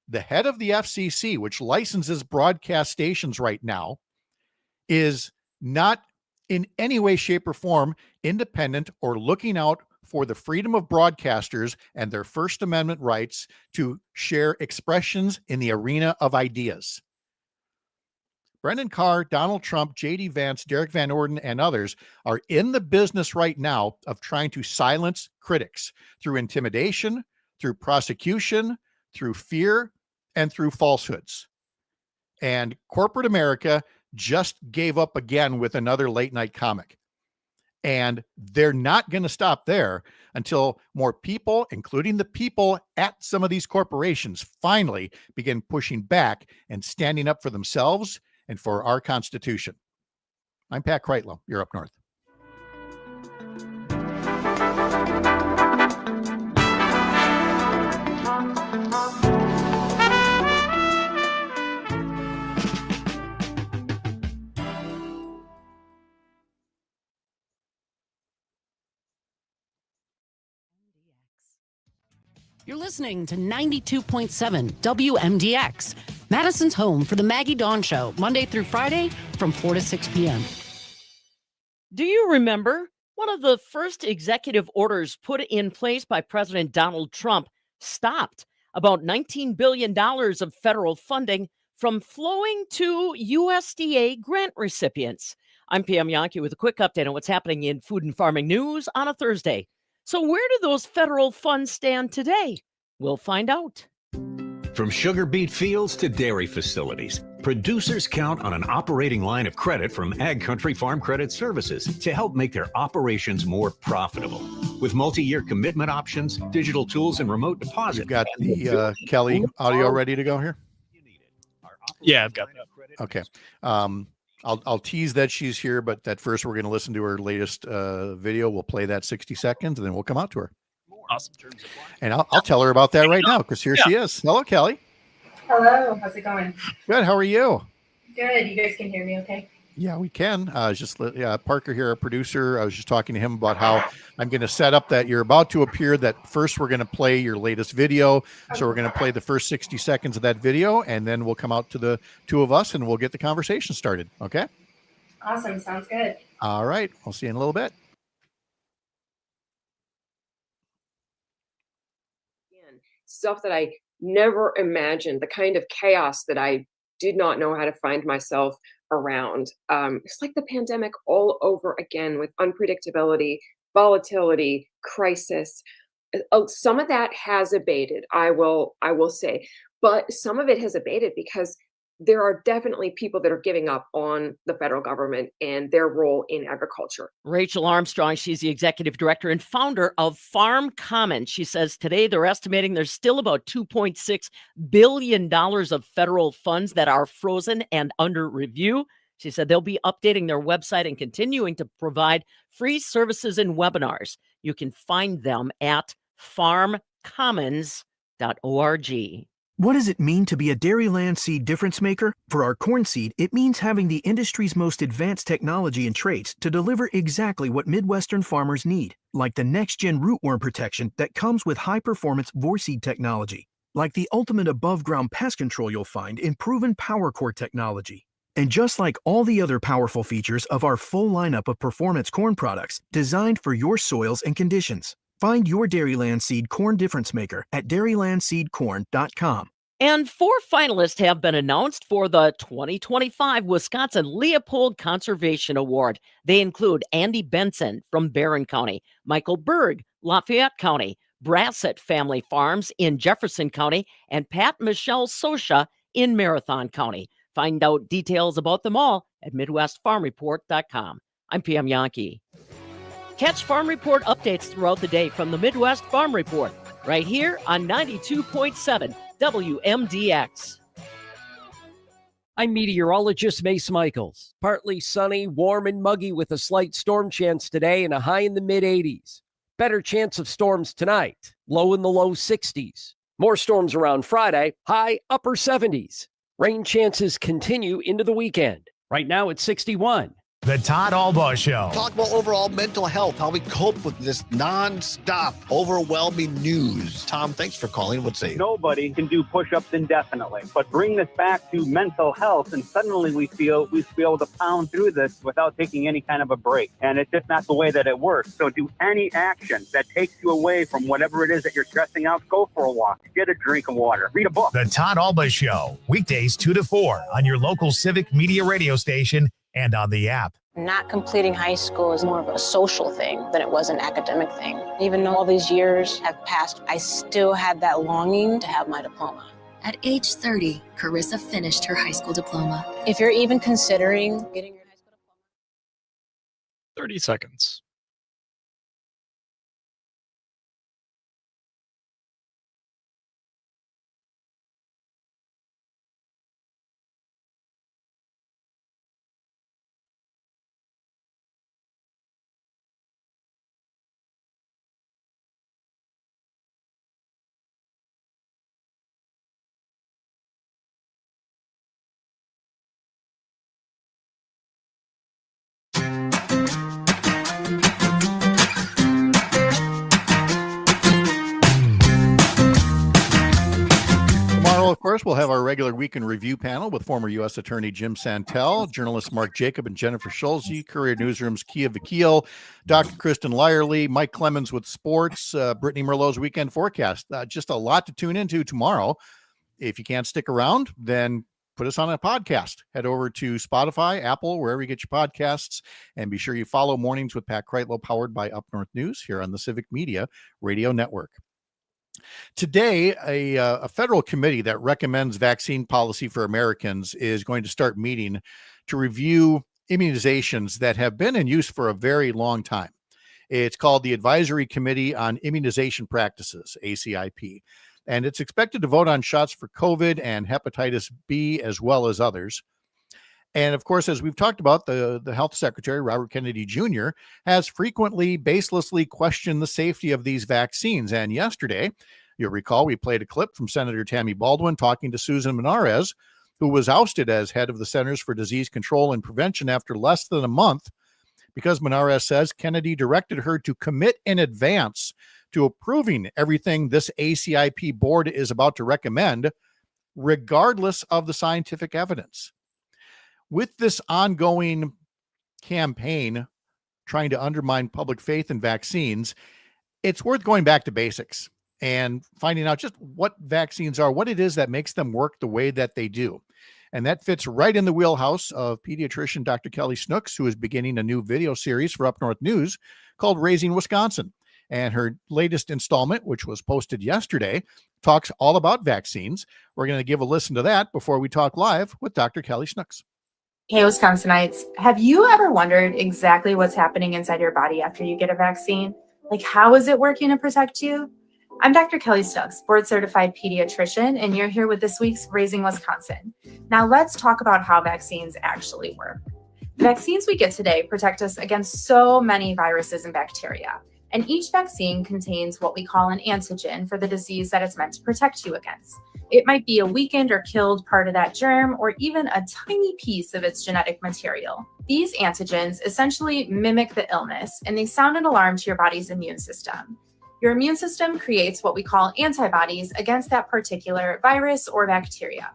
S1: The head of the FCC, which licenses broadcast stations right now, is not in any way, shape, or form independent or looking out for the freedom of broadcasters and their First Amendment rights to share expressions in the arena of ideas. Brendan Carr, Donald Trump, J.D. Vance, Derrick Van Orden, and others are in the business right now of trying to silence critics through intimidation, through prosecution, through fear, and through falsehoods. And corporate America just gave up again with another late night comic. And they're not going to stop there until more people, including the people at some of these corporations, finally begin pushing back and standing up for themselves and for our Constitution. I'm Pat Kreitlow. You're up north.
S4: You're listening to 92.7 WMDX, Madison's home for the Maggie Dawn Show, Monday through Friday from 4 to 6 p.m.
S7: Do you remember one of the first executive orders put in place by President Donald Trump stopped about $19 billion of federal funding from flowing to USDA grant recipients? I'm PM Yankee with a quick update on what's happening in food and farming news on a Thursday. So where do those federal funds stand today? We'll find out.
S16: From sugar beet fields to dairy facilities, producers count on an operating line of credit from Ag Country Farm Credit Services to help make their operations more profitable. With multi-year commitment options, digital tools, and remote deposit.
S1: You've got the Kelly audio ready to go here?
S14: Yeah, I've got that.
S1: Okay. I'll tease that she's here, but at first we're going to listen to her latest video. We'll play that 60 seconds, and then we'll come out to her.
S14: Awesome.
S1: And I'll tell her about that right now, because here she is. Hello, Kelly.
S17: Hello. How's it going?
S1: Good. How are you?
S17: Good. You guys can hear me okay?
S1: Yeah, we can. Parker here, our producer. I was just talking to him about how I'm going to set up that you're about to appear, that first we're going to play your latest video. So we're going to play the first 60 seconds of that video, and then we'll come out to the two of us and we'll get the conversation started. Okay?
S17: Awesome. Sounds good.
S1: All right. I'll see you in a little bit.
S18: Stuff that I never imagined, the kind of chaos that I did not know how to find myself around. It's like the pandemic all over again, with unpredictability, volatility, crisis. Some of that has abated, I will say, but some of it has abated because there are definitely people that are giving up on the federal government and their role in agriculture.
S7: Rachel Armstrong, she's the executive director and founder of Farm Commons. She says today they're estimating there's still about $2.6 billion of federal funds that are frozen and under review. She said they'll be updating their website and continuing to provide free services and webinars. You can find them at farmcommons.org.
S19: What does it mean to be a Dairyland seed difference maker? For our corn seed, it means having the industry's most advanced technology and traits to deliver exactly what Midwestern farmers need, like the next-gen rootworm protection that comes with high-performance Vorseed technology, like the ultimate above-ground pest control you'll find in proven PowerCore technology. And just like all the other powerful features of our full lineup of performance corn products designed for your soils and conditions. Find your Dairyland Seed Corn Difference Maker at dairylandseedcorn.com.
S7: And 4 finalists have been announced for the 2025 Wisconsin Leopold Conservation Award. They include Andy Benson from Barron County, Michael Berg, Lafayette County, Brassett Family Farms in Jefferson County, and Pat Michelle Sosha in Marathon County. Find out details about them all at MidwestFarmReport.com. I'm PM Yankee. Catch Farm Report updates throughout the day from the Midwest Farm Report, right here on 92.7 WMDX.
S30: I'm meteorologist Mace Michaels. Partly sunny, warm and muggy with a slight storm chance today and a high in the mid-80s. Better chance of storms tonight, low in the low 60s. More storms around Friday, high upper 70s. Rain chances continue into the weekend. Right now it's 61.
S20: The Todd Albaugh Show.
S29: Talk about overall mental health, how we cope with this non-stop, overwhelming news. Tom, thanks for calling. What's say?
S21: Nobody can do push-ups indefinitely, but bring this back to mental health, and suddenly we feel able to pound through this without taking any kind of a break. And it's just not the way that it works. So do any action that takes you away from whatever it is that you're stressing out. Go for a walk, get a drink of water, read a book.
S20: The Todd Albaugh Show, weekdays 2 to 4 on your local Civic Media radio station and on the app.
S22: Not completing high school is more of a social thing than it was an academic thing. Even though all these years have passed, I still had that longing to have my diploma.
S9: At age 30, Carissa finished her high school diploma.
S22: If you're even considering getting your
S14: 30 seconds.
S1: Tomorrow, of course, we'll have our regular weekend review panel with former U.S. Attorney Jim Santel, journalists Mark Jacob and Jennifer Schulze, Courier Newsroom's Kia Vakil, Dr. Kristen Lyerly, Mike Clemens with sports, Brittany Merlot's weekend forecast. Just a lot to tune into tomorrow. If you can't stick around, then put us on a podcast. Head over to Spotify, Apple, wherever you get your podcasts, and be sure you follow Mornings with Pat Kreitlow, powered by Up North News here on the Civic Media Radio Network. Today, a federal committee that recommends vaccine policy for Americans is going to start meeting to review immunizations that have been in use for a very long time. It's called the Advisory Committee on Immunization Practices, ACIP, and it's expected to vote on shots for COVID and hepatitis B as well as others. And of course, as we've talked about, the health secretary, Robert Kennedy Jr., has frequently baselessly questioned the safety of these vaccines. And yesterday, you'll recall, we played a clip from Senator Tammy Baldwin talking to Susan Menarez, who was ousted as head of the Centers for Disease Control and Prevention after less than a month, because Menarez says Kennedy directed her to commit in advance to approving everything this ACIP board is about to recommend, regardless of the scientific evidence. With this ongoing campaign trying to undermine public faith in vaccines, it's worth going back to basics and finding out just what vaccines are, what it is that makes them work the way that they do. And that fits right in the wheelhouse of pediatrician Dr. Kelly Snooks, who is beginning a new video series for Up North News called Raising Wisconsin. And her latest installment, which was posted yesterday, talks all about vaccines. We're going to give a listen to that before we talk live with Dr. Kelly Snooks.
S11: Hey, Wisconsinites, have you ever wondered exactly what's happening inside your body after you get a vaccine? Like, how is it working to protect you? I'm Dr. Kelly Snooks, board certified pediatrician, and you're here with this week's Raising Wisconsin. Now let's talk about how vaccines actually work. The vaccines we get today protect us against so many viruses and bacteria, and each vaccine contains what we call an antigen for the disease that it's meant to protect you against. It might be a weakened or killed part of that germ, or even a tiny piece of its genetic material. These antigens essentially mimic the illness, and they sound an alarm to your body's immune system. Your immune system creates what we call antibodies against that particular virus or bacteria.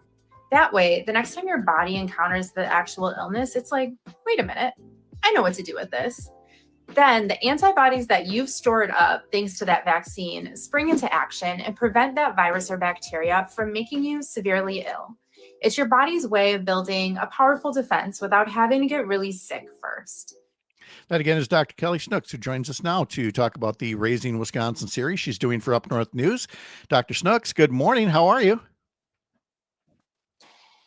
S11: That way, the next time your body encounters the actual illness, it's like, wait a minute, I know what to do with this. Then the antibodies that you've stored up thanks to that vaccine spring into action and prevent that virus or bacteria from making you severely ill. It's your body's way of building a powerful defense without having to get really sick first.
S1: That again is Dr. Kelly Snooks, who joins us now to talk about the Raising Wisconsin series she's doing for Up North News. Dr. Snooks, good morning. How are you?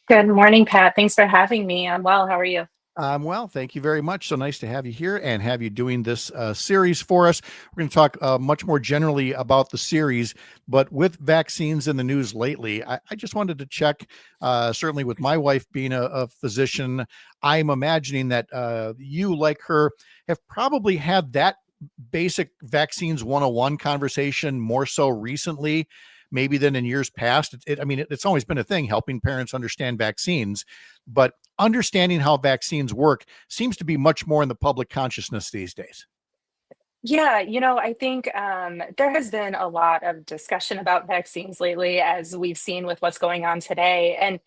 S11: Good morning, Pat. Thanks for having me. I'm well. How are you?
S1: Well, thank you very much. So nice to have you here and have you doing this series for us. We're going to talk much more generally about the series, but with vaccines in the news lately, I just wanted to check, certainly with my wife being a physician, I'm imagining that you, like her, have probably had that basic vaccines 101 conversation more so recently, maybe than in years past. It's always been a thing, helping parents understand vaccines, but understanding how vaccines work seems to be much more in the public consciousness these days.
S11: Yeah, I think there has been a lot of discussion about vaccines lately, as we've seen with what's going on today. And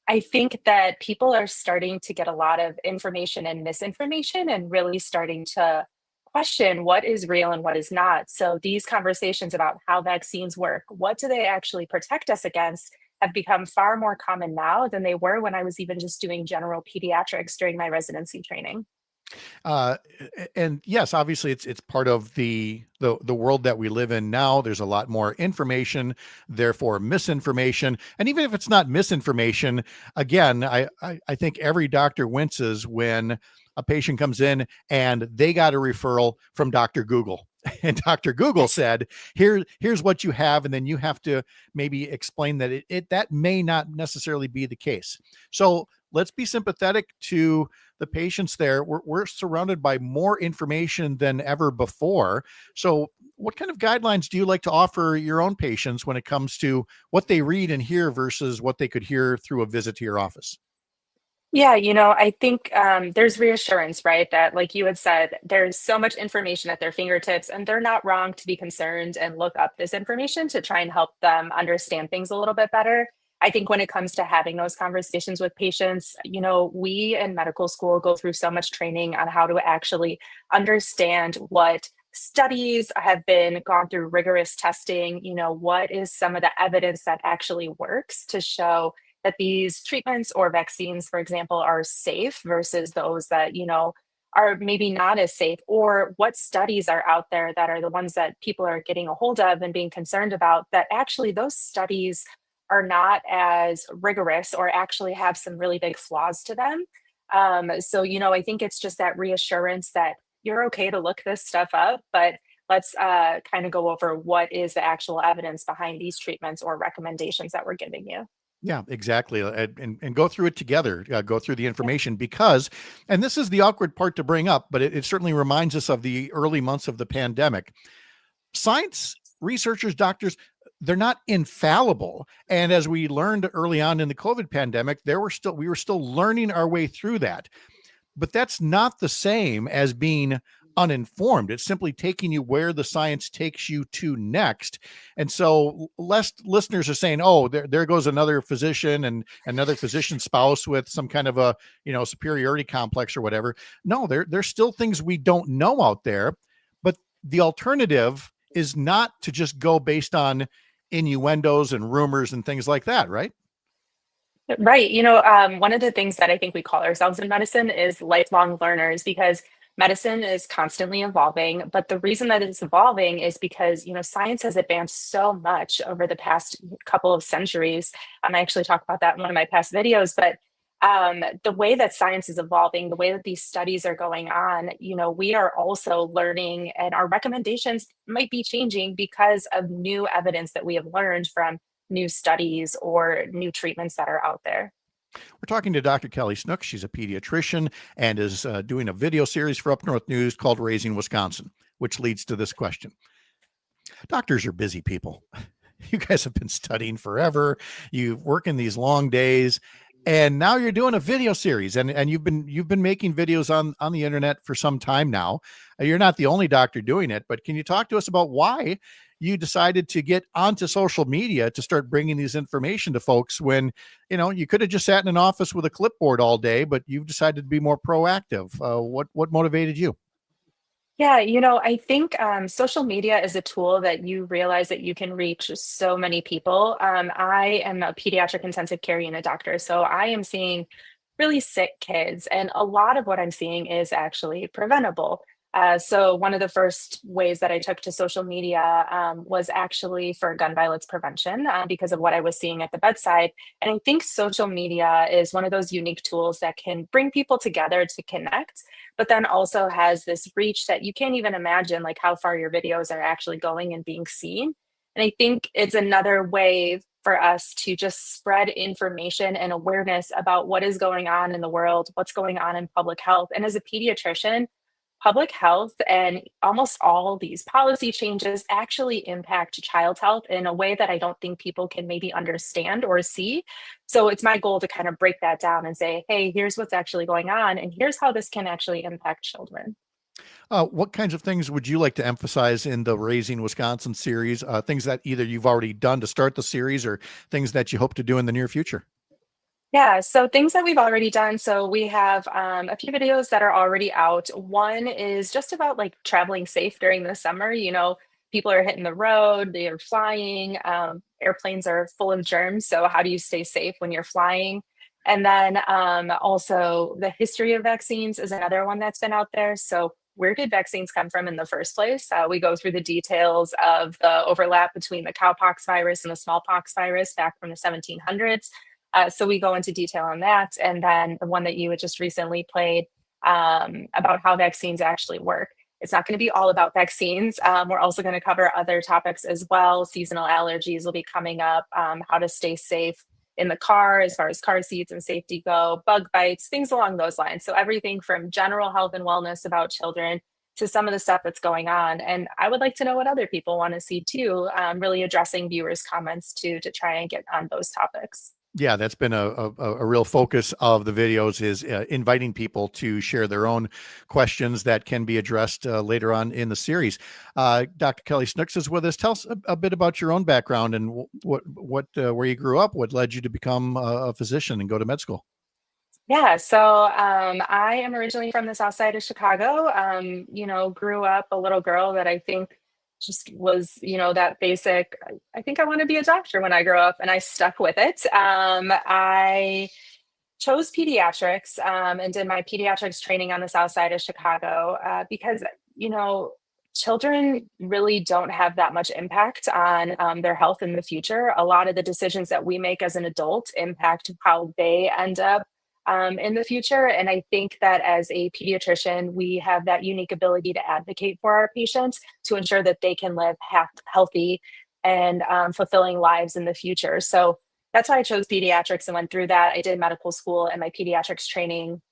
S11: I think that people are starting to get a lot of information and misinformation and really starting to question what is real and what is not. So these conversations about how vaccines work, what do they actually protect us against, have become far more common now than they were when I was even just doing general pediatrics during my residency training.
S1: Uh, and yes, obviously it's part of the world that we live in now. There's a lot more information, therefore misinformation. And even if it's not misinformation, again, I think every doctor winces when a patient comes in and they got a referral from Dr. Google. And Dr. Google said, here's what you have. And then you have to maybe explain that that may not necessarily be the case. So let's be sympathetic to the patients there. We're surrounded by more information than ever before. So what kind of guidelines do you like to offer your own patients when it comes to what they read and hear versus what they could hear through a visit to your office?
S11: Yeah, I think there's reassurance, right? That, like you had said, there's so much information at their fingertips, and they're not wrong to be concerned and look up this information to try and help them understand things a little bit better. I think when it comes to having those conversations with patients, we in medical school go through so much training on how to actually understand what studies have been gone through rigorous testing, what is some of the evidence that actually works to show that these treatments or vaccines, for example, are safe versus those that, are maybe not as safe, or what studies are out there that are the ones that people are getting a hold of and being concerned about, that actually those studies are not as rigorous or actually have some really big flaws to them. So, I think it's just that reassurance that you're okay to look this stuff up, but let's kind of go over what is the actual evidence behind these treatments or recommendations that we're giving you.
S1: Yeah, exactly. And go through it together, go through the information because, and this is the awkward part to bring up, but it certainly reminds us of the early months of the pandemic. Science researchers, doctors, they're not infallible. And as we learned early on in the COVID pandemic, we were still learning our way through that. But that's not the same as being uninformed. It's simply taking you where the science takes you to next. And so less listeners are saying, oh, there goes another physician and another physician spouse with some kind of a, superiority complex or whatever. No, there's still things we don't know out there, but the alternative is not to just go based on innuendos and rumors and things like that, right?
S11: Right. One of the things that I think we call ourselves in medicine is lifelong learners, because medicine is constantly evolving. But the reason that it's evolving is because, science has advanced so much over the past couple of centuries. I actually talk about that in one of my past videos, but the way that science is evolving, the way that these studies are going on, we are also learning, and our recommendations might be changing because of new evidence that we have learned from new studies or new treatments that are out there.
S1: We're talking to Dr. Kelly Snook. She's a pediatrician and is doing a video series for Up North News called Raising Wisconsin, which leads to this question. Doctors are busy people. You guys have been studying forever. You work in these long days, and now you're doing a video series, and you've been making videos on the internet for some time now. You're not the only doctor doing it, but can you talk to us about why you decided to get onto social media to start bringing these information to folks when, you could have just sat in an office with a clipboard all day, but you've decided to be more proactive. What motivated you?
S11: Yeah, I think social media is a tool that you realize that you can reach so many people. I am a pediatric intensive care unit doctor, so I am seeing really sick kids, and a lot of what I'm seeing is actually preventable. So one of the first ways that I took to social media was actually for gun violence prevention because of what I was seeing at the bedside. And I think social media is one of those unique tools that can bring people together to connect, but then also has this reach that you can't even imagine, like how far your videos are actually going and being seen. And I think it's another way for us to just spread information and awareness about what is going on in the world, what's going on in public health. And as a pediatrician, public health and almost all these policy changes actually impact child health in a way that I don't think people can maybe understand or see. So it's my goal to kind of break that down and say, hey, here's what's actually going on, and here's how this can actually impact children.
S1: What kinds of things would you like to emphasize in the Raising Wisconsin series? Things that either you've already done to start the series or things that you hope to do in the near future?
S11: Yeah, so things that we've already done. So we have a few videos that are already out. One is just about like traveling safe during the summer. People are hitting the road, they are flying, airplanes are full of germs. So how do you stay safe when you're flying?
S2: And then also the history of vaccines is another one that's been out there. So where did vaccines come from in the first place? We go through the details of the overlap between the cowpox virus and the smallpox virus back from the 1700s. So we go into detail on that. And then the one that you had just recently played about how vaccines actually work. It's not going to be all about vaccines. We're also going to cover other topics as well. Seasonal allergies will be coming up, how to stay safe in the car as far as car seats and safety go, bug bites, things along those lines. So everything from general health and wellness about children to some of the stuff that's going on. And I would like to know what other people want to see too, really addressing viewers' comments to try and get on those topics.
S1: Yeah, that's been a real focus of the videos is inviting people to share their own questions that can be addressed later on in the series. Dr. Kelly Snooks is with us. Tell us a bit about your own background and where you grew up, what led you to become a physician and go to med school.
S2: Yeah, so I am originally from the south side of Chicago. Grew up a little girl that I think just was, that basic, I think I want to be a doctor when I grow up, and I stuck with it. I chose pediatrics and did my pediatrics training on the south side of Chicago because, children really don't have that much impact on their health in the future. A lot of the decisions that we make as an adult impact how they end up in the future. And I think that as a pediatrician, we have that unique ability to advocate for our patients to ensure that they can live healthy and fulfilling lives in the future. So that's why I chose pediatrics and went through that. I did medical school and my pediatrics training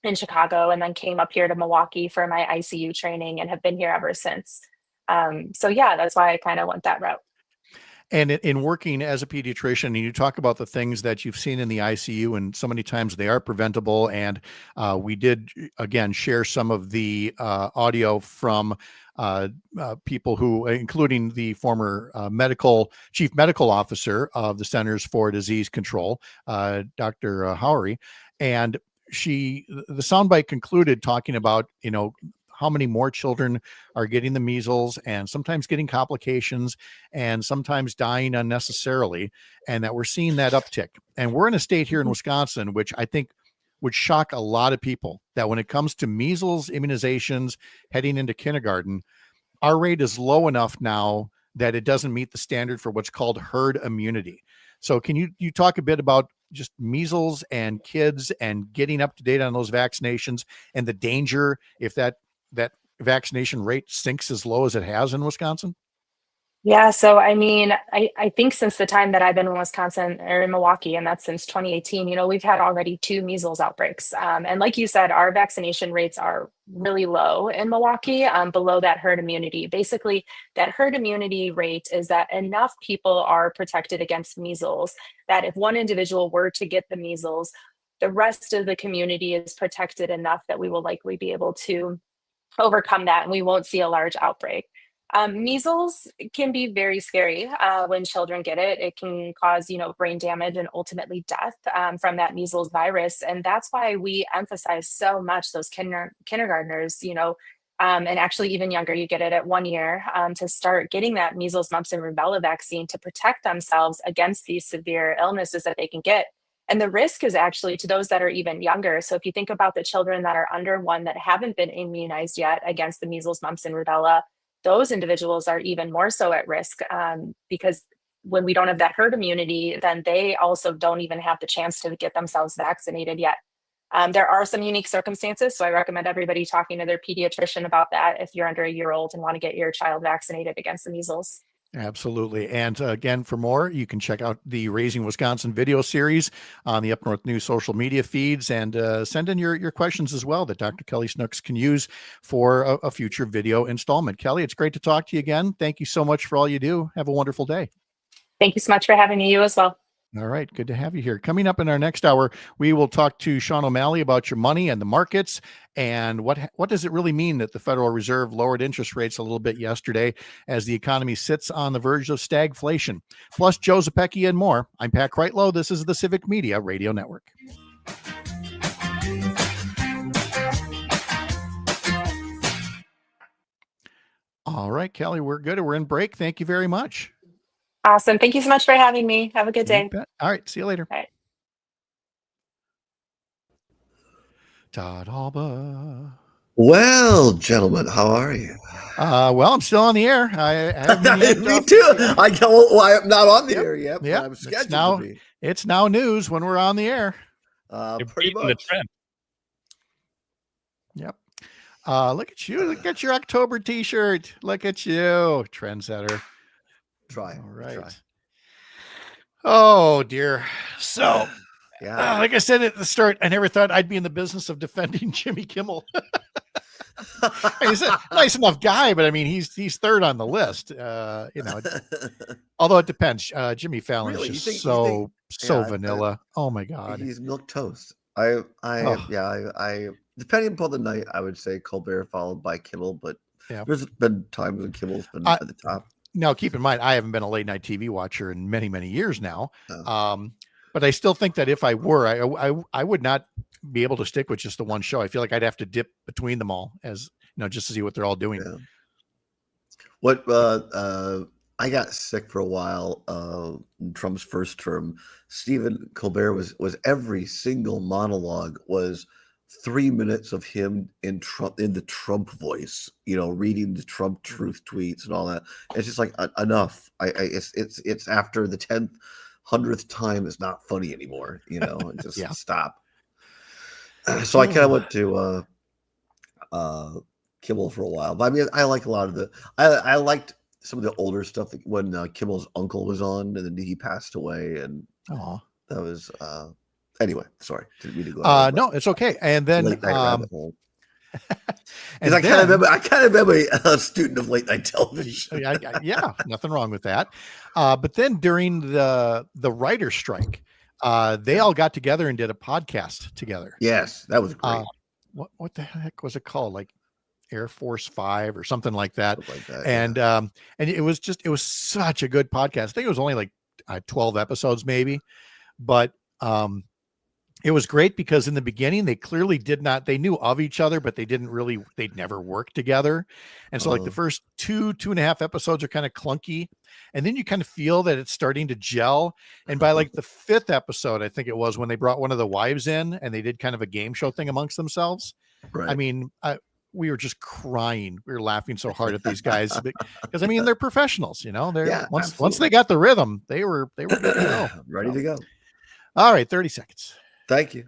S2: in Chicago, and then came up here to Milwaukee for my ICU training and have been here ever since. So yeah, that's why I kind of went that route.
S1: And in working as a pediatrician, and you talk about the things that you've seen in the ICU, and so many times they are preventable. And we did, again, share some of the audio from people who, including the former chief medical officer of the Centers for Disease Control, Dr. Howery. And the soundbite concluded talking about, how many more children are getting the measles and sometimes getting complications and sometimes dying unnecessarily, and that we're seeing that uptick. And we're in a state here in Wisconsin, which I think would shock a lot of people, that when it comes to measles immunizations heading into kindergarten, our rate is low enough now that it doesn't meet the standard for what's called herd immunity. So can you talk a bit about just measles and kids and getting up to date on those vaccinations and the danger if that vaccination rate sinks as low as it has in Wisconsin?
S2: Yeah, so I mean, I think since the time that I've been in Wisconsin or in Milwaukee, and that's since 2018, we've had already 2 measles outbreaks. And like you said, our vaccination rates are really low in Milwaukee, below that herd immunity. Basically, that herd immunity rate is that enough people are protected against measles that if one individual were to get the measles, the rest of the community is protected enough that we will likely be able to overcome that and we won't see a large outbreak. Measles can be very scary when children get it. It can cause, brain damage and ultimately death from that measles virus. And that's why we emphasize so much those kindergartners, and actually even younger, you get it at 1 year, to start getting that measles, mumps, and rubella vaccine to protect themselves against these severe illnesses that they can get. And the risk is actually to those that are even younger. So if you think about the children that are under 1 that haven't been immunized yet against the measles, mumps, and rubella, those individuals are even more so at risk because when we don't have that herd immunity, then they also don't even have the chance to get themselves vaccinated yet. There are some unique circumstances, so I recommend everybody talking to their pediatrician about that if you're under a year old and want to get your child vaccinated against the measles.
S1: Absolutely. And again, for more, you can check out the Raising Wisconsin video series on the Up North News social media feeds, and send in your questions as well that Dr. Kelly Snooks can use for a future video installment. Kelly, it's great to talk to you again. Thank you so much for all you do. Have a wonderful day.
S2: Thank you so much for having me. You as well.
S1: All right. Good to have you here. Coming up in our next hour, we will talk to Sean O'Malley about your money and the markets and what does it really mean that the Federal Reserve lowered interest rates a little bit yesterday as the economy sits on the verge of stagflation. Plus Joe Zepecki and more. I'm Pat Kreitlow. This is the Civic Media Radio Network. All right, Kelly, we're good. We're in break. Thank you very much.
S2: Awesome. Thank you so much for having me. Have a good day.
S1: All right. See you later.
S2: Bye.
S1: Todd Alba.
S3: Well, gentlemen, how are you?
S1: Well, I'm still on the air. I haven't been yanked
S3: Me
S1: off.
S3: too. I go. Well, I'm not on the air yet, but
S1: Yep.
S3: I'm scheduled
S1: now,
S3: to be.
S1: It's now news when we're on the air.
S14: You're
S3: Pretty
S14: beating the
S3: much.
S14: trend.
S1: Yep. Look at you. Look at your October t-shirt. Look at you. Trendsetter.
S3: Try.
S1: All right.
S3: Try.
S1: Oh, dear. So,
S3: yeah.
S1: Like I said at the start, I never thought I'd be in the business of defending Jimmy Kimmel. He's a nice enough guy, but I mean, he's third on the list. Although it depends. Jimmy Fallon
S3: Really?
S1: is just
S3: You think-
S1: so
S3: Yeah,
S1: vanilla. Oh my God.
S3: He's milk toast. I depending upon the night, I would say Colbert followed by Kimmel, but there's been times when Kimmel's been at the top.
S1: Now, keep in mind, I haven't been a late night TV watcher in many, many years now. But I still think that if I were, I would not be able to stick with just the one show. I feel like I'd have to dip between them all, as just to see what they're all doing.
S3: Yeah. What I got sick for a while in Trump's first term. Stephen Colbert was every single monologue was 3 minutes of him in the Trump voice, reading the Trump truth tweets and all that. It's just like enough. It's after the 100th time it's not funny anymore. Just stop. So I kind of went to Kimmel for a while, but I mean, I like a lot of I liked some of the older stuff when Kimmel's uncle was on and then he passed away, and that was anyway. Sorry, didn't mean to go.
S1: No, it's okay. And then
S3: late night rabbit hole. Because I kind of am a student of late night television.
S1: Yeah, nothing wrong with that. But then during the writer strike, they all got together and did a podcast together.
S3: Yes, that was great.
S1: What the heck was it called? Like Air Force 5 or something like that. And it was such a good podcast. I think it was only like 12 episodes maybe, but it was great because in the beginning they clearly they knew of each other, but they'd never worked together. And so like the first 2.5 episodes are kind of clunky. And then you kind of feel that it's starting to gel. And by like the 5th episode, I think it was, when they brought one of the wives in and they did kind of a game show thing amongst themselves.
S3: Right.
S1: I mean, we were just crying. We were laughing so hard at these guys because I mean, they're professionals, they're once they got the rhythm, they were good to go.
S3: Ready to go.
S1: All right. 30 seconds.
S3: Thank you.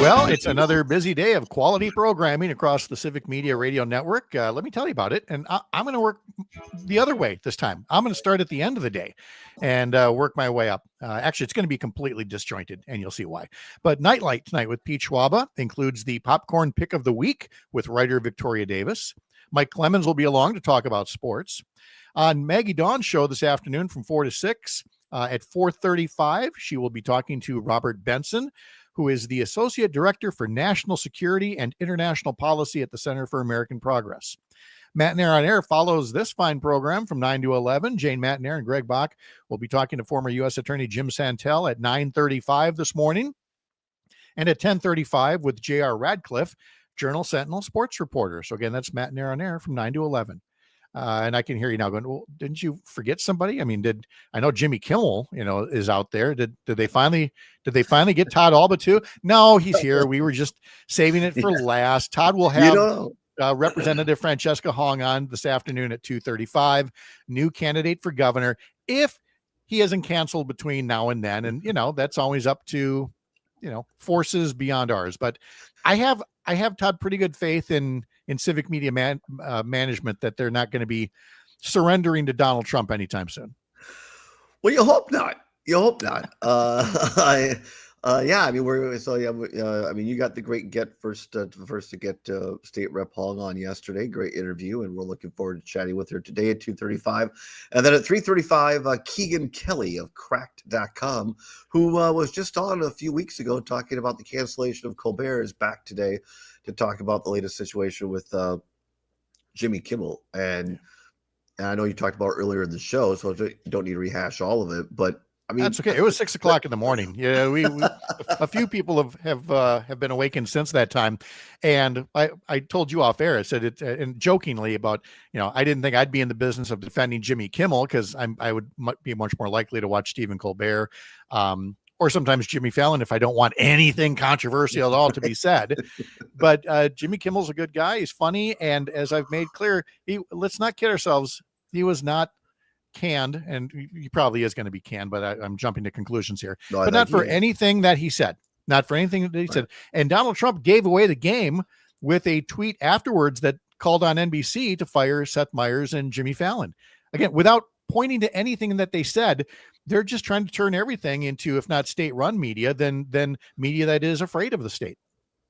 S1: Well, it's another busy day of quality programming across the Civic Media Radio Network. Let me tell you about it. And I'm going to work the other way this time. I'm going to start at the end of the day and work my way up. Actually, it's going to be completely disjointed, and you'll see why. But Nightlight tonight with Pete Schwaba includes the popcorn pick of the week with writer Victoria Davis. Mike Clemens will be along to talk about sports. On Maggie Dawn's show this afternoon from 4 to 6, at 4:35, she will be talking to Robert Benson, who is the Associate Director for National Security and International Policy at the Center for American Progress. Matt Nair on Air follows this fine program from 9 to 11. Jane Mattnair and Greg Bach will be talking to former U.S. Attorney Jim Santel at 9:35 this morning. And at 10:35 with J.R. Radcliffe, Journal Sentinel sports reporter. So again, that's Matt Nair on Air from 9 to 11. And I can hear you now going, well, didn't you forget somebody? I mean, I know Jimmy Kimmel, is out there. Did they finally get Todd Alba too? No, he's here. We were just saving it for last. Todd will have Representative Francesca Hong on this afternoon at 2:35, new candidate for governor, if he hasn't canceled between now and then. And, that's always up to, forces beyond ours. But I have Todd pretty good faith in civic media management that they're not going to be surrendering to Donald Trump anytime soon.
S3: Well, you hope not. You hope not. Yeah, I mean, I mean, you got the great first to get State Rep Hong on yesterday. Great interview, and we're looking forward to chatting with her today at 2:35, and then at 3:35, Keegan Kelly of Cracked.com, who was just on a few weeks ago talking about the cancellation of Colbert, is back today to talk about the latest situation with Jimmy Kimmel. And I know you talked about earlier in the show, so I don't need to rehash all of it, but I mean,
S1: that's okay. It was 6:00 in the morning. Yeah, we a few people have been awakened since that time, and I told you off air. I said it and jokingly about, I didn't think I'd be in the business of defending Jimmy Kimmel because I would be much more likely to watch Stephen Colbert, or sometimes Jimmy Fallon if I don't want anything controversial at all to be said. But Jimmy Kimmel's a good guy. He's funny, and as I've made clear, let's not kid ourselves. He was not canned, and he probably is going to be canned, but I'm jumping to conclusions here.
S3: No,
S1: but not for anything that he said. Not for anything that he said. And Donald Trump gave away the game with a tweet afterwards that called on NBC to fire Seth Meyers and Jimmy Fallon. Again, without pointing to anything that they said. They're just trying to turn everything into, if not state-run media, then media that is afraid of the state.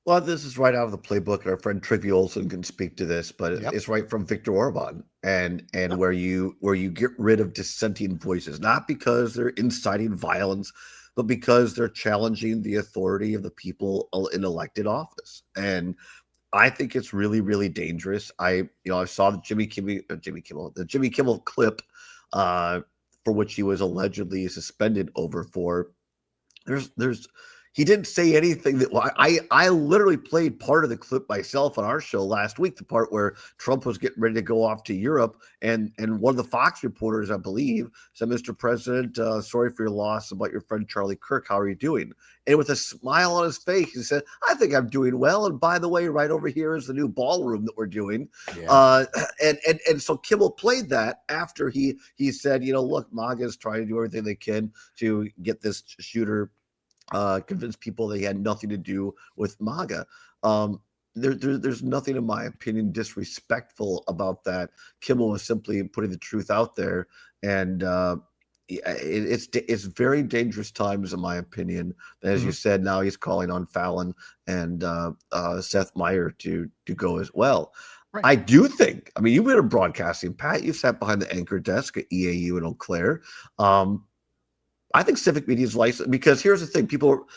S3: Well, this is right out of the playbook, and our friend Trivia Olson can speak to this, but it's right from Viktor Orban, and where you get rid of dissenting voices, not because they're inciting violence, but because they're challenging the authority of the people in elected office. And I think it's really, really dangerous. I saw the Jimmy Kimmel clip for which he was allegedly suspended over for. He didn't say anything that I literally played part of the clip myself on our show last week, the part where Trump was getting ready to go off to Europe. And one of the Fox reporters, I believe, said, "Mr. President, sorry for your loss, about your friend Charlie Kirk. How are you doing?" And with a smile on his face, he said, "I think I'm doing well. And by the way, right over here is the new ballroom that we're doing." Yeah. And so Kimmel played that after he said, look, MAGA is trying to do everything they can to get this shooter, convince people they had nothing to do with MAGA. There's nothing, in my opinion, disrespectful about that. Kimmel was simply putting the truth out there, and it's very dangerous times, in my opinion. As you said, now he's calling on Fallon and Seth Meyers to go as well. Right. I do think, you've been in broadcasting, Pat. You've sat behind the anchor desk at EAU in Eau Claire. I think civic media is licensed because here's the thing: people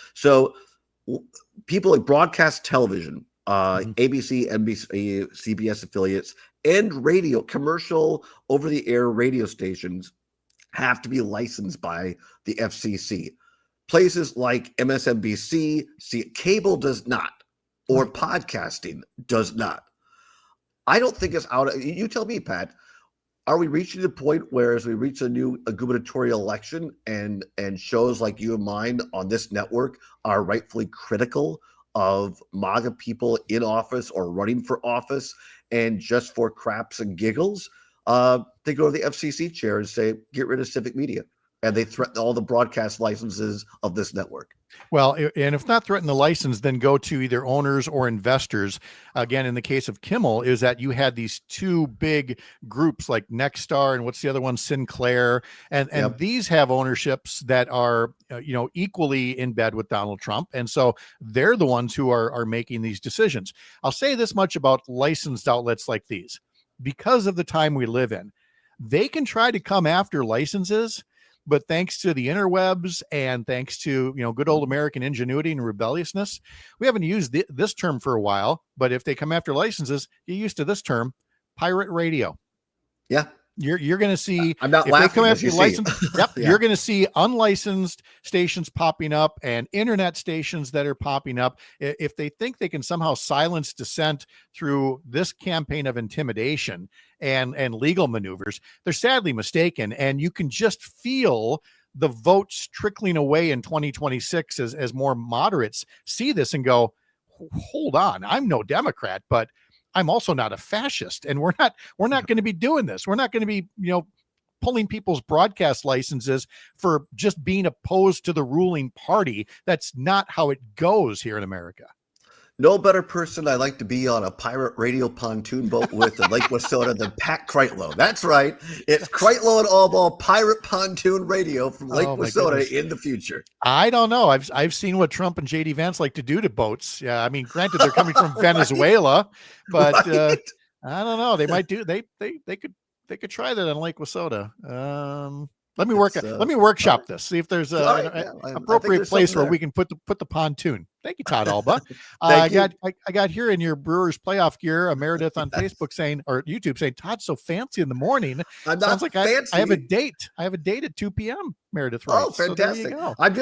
S3: like broadcast television, ABC, NBC, CBS affiliates, and radio, commercial over-the-air radio stations have to be licensed by the FCC. Places like MSNBC, cable does not, or podcasting does not. I don't think it's out. You tell me, Pat. Are we reaching the point where, as we reach a gubernatorial election, and shows like You and Mine on this network are rightfully critical of MAGA people in office or running for office, and just for craps and giggles, they go to the FCC chair and say, "Get rid of civic media," and they threaten all the broadcast licenses of this network?
S1: Well, and if not threaten the license, then go to either owners or investors. Again, in the case of Kimmel, is that you had these two big groups like Nexstar and what's the other one, Sinclair, and these have ownerships that are equally in bed with Donald Trump, and so they're the ones who are making these decisions. I'll say this much about licensed outlets like these: because of the time we live in, they can try to come after licenses. But thanks to the interwebs and thanks to, good old American ingenuity and rebelliousness, we haven't used this term for a while. But if they come after licenses, you're used to this term, pirate radio.
S3: Yeah.
S1: You're going to see,
S3: I'm not
S1: if
S3: laughing,
S1: they come after
S3: you
S1: your license,
S3: yeah.
S1: You're going to see unlicensed stations popping up and internet stations that are popping up. If they think they can somehow silence dissent through this campaign of intimidation and legal maneuvers, they're sadly mistaken. And you can just feel the votes trickling away in 2026 as more moderates see this and go, hold on, I'm no Democrat, but I'm also not a fascist, and we're not going to be doing this. We're not going to be, pulling people's broadcast licenses for just being opposed to the ruling party. That's not how it goes here in America.
S3: No better person I'd like to be on a pirate radio pontoon boat with in Lake Wissota than Pat Kreitlow. That's right. It's Kreitlow and Allball Pirate Pontoon Radio from Lake Wissota in the future.
S1: I don't know. I've seen what Trump and JD Vance like to do to boats. Yeah, I mean, granted, they're coming from Venezuela, but I don't know. They might do. They could try that on Lake Wissota. Let me workshop this. See if there's an appropriate place where we can put the pontoon. Thank you, Todd Alba. I got here in your Brewers playoff gear, a Meredith on Facebook saying, or YouTube saying, Todd's so fancy in the morning. Sounds like fancy. I have a date. I have a date at 2 p.m. Meredith writes.
S3: Oh, fantastic!
S1: So
S3: I'm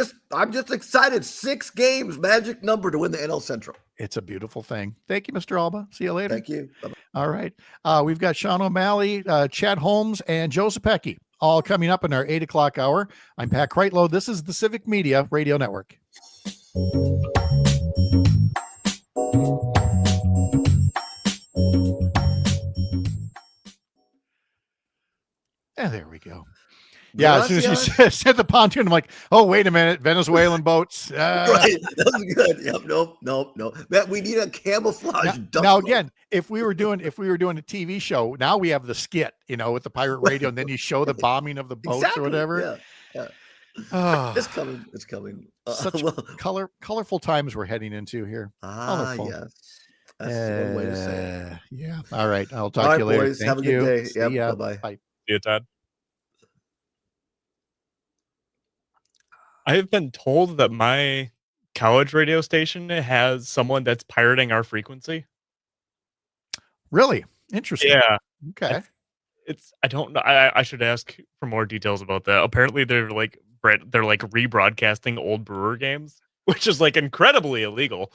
S3: just excited. 6 games, magic number to win the NL Central.
S1: It's a beautiful thing. Thank you, Mr. Alba. See you later.
S3: Thank you. Bye-bye.
S1: All right. We've got Sean O'Malley, Chad Holmes, and Joe Zepecki all coming up in our 8 o'clock hour. I'm Pat Kreitlow. This is the Civic Media Radio Network. And there we go. Yeah, as soon as you said the pontoon, I'm like, oh, wait a minute, Venezuelan boats.
S3: Right, that's good. Yep, no. Man, we need a camouflage.
S1: Now again, if we were doing a TV show, now we have the skit, with the pirate radio, and then you show the bombing of the boats or whatever.
S3: Yeah. It's coming.
S1: Such colorful times we're heading into here. Colorful.
S3: Yes. That's one way to say it.
S1: Yeah. All right. I'll talk to you later.
S3: Boys, have a good day. Yep,
S1: Bye.
S14: See you, Todd. I have been told that my college radio station has someone that's pirating our frequency.
S1: Really? Interesting.
S14: Yeah.
S1: Okay.
S14: I don't know. I should ask for more details about that. Apparently they're rebroadcasting old Brewer games, which is like incredibly illegal.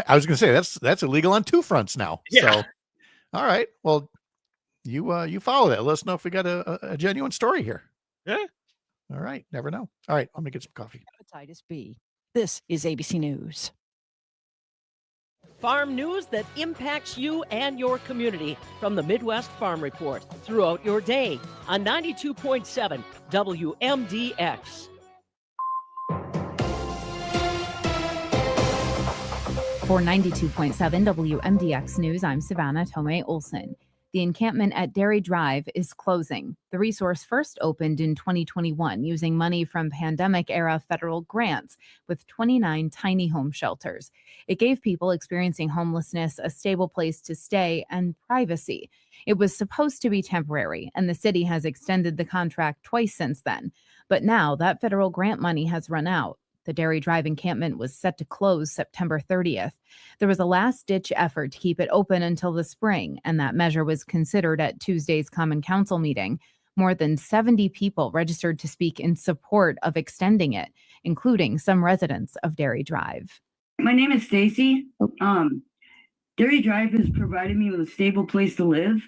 S1: I was going to say that's illegal on 2 fronts now.
S14: Yeah.
S1: So, all right. Well, you follow that. Let us know if we got a genuine story here.
S14: Yeah.
S1: All right. Never know. All right. I'm going to get some coffee.
S10: Hepatitis B. This is ABC News.
S7: Farm news that impacts you and your community from the Midwest Farm Report throughout your day on 92.7 WMDX.
S12: For 92.7 WMDX News, I'm Savannah Tomei Olson. The encampment at Dairy Drive is closing. The resource first opened in 2021 using money from pandemic-era federal grants with 29 tiny home shelters. It gave people experiencing homelessness a stable place to stay and privacy. It was supposed to be temporary, and the city has extended the contract twice since then. But now that federal grant money has run out. The Dairy Drive encampment was set to close September 30th. There was a last-ditch effort to keep it open until the spring, and that measure was considered at Tuesday's Common Council meeting. More than 70 people registered to speak in support of extending it, including some residents of Dairy Drive.
S13: My name is Stacy. Dairy Drive has provided me with a stable place to live.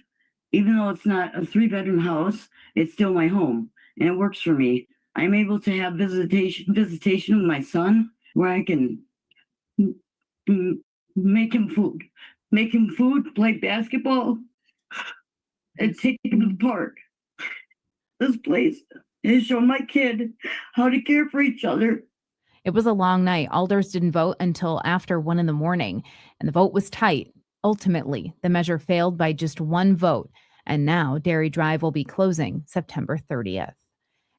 S13: Even though it's not a 3-bedroom house, it's still my home, and it works for me. I'm able to have visitation with my son, where I can make him food, play basketball, and take him to the park. This place is showing my kid how to care for each other.
S12: It was a long night. Alders didn't vote until after 1 a.m, and the vote was tight. Ultimately, the measure failed by just 1 vote, and now Dairy Drive will be closing September 30th.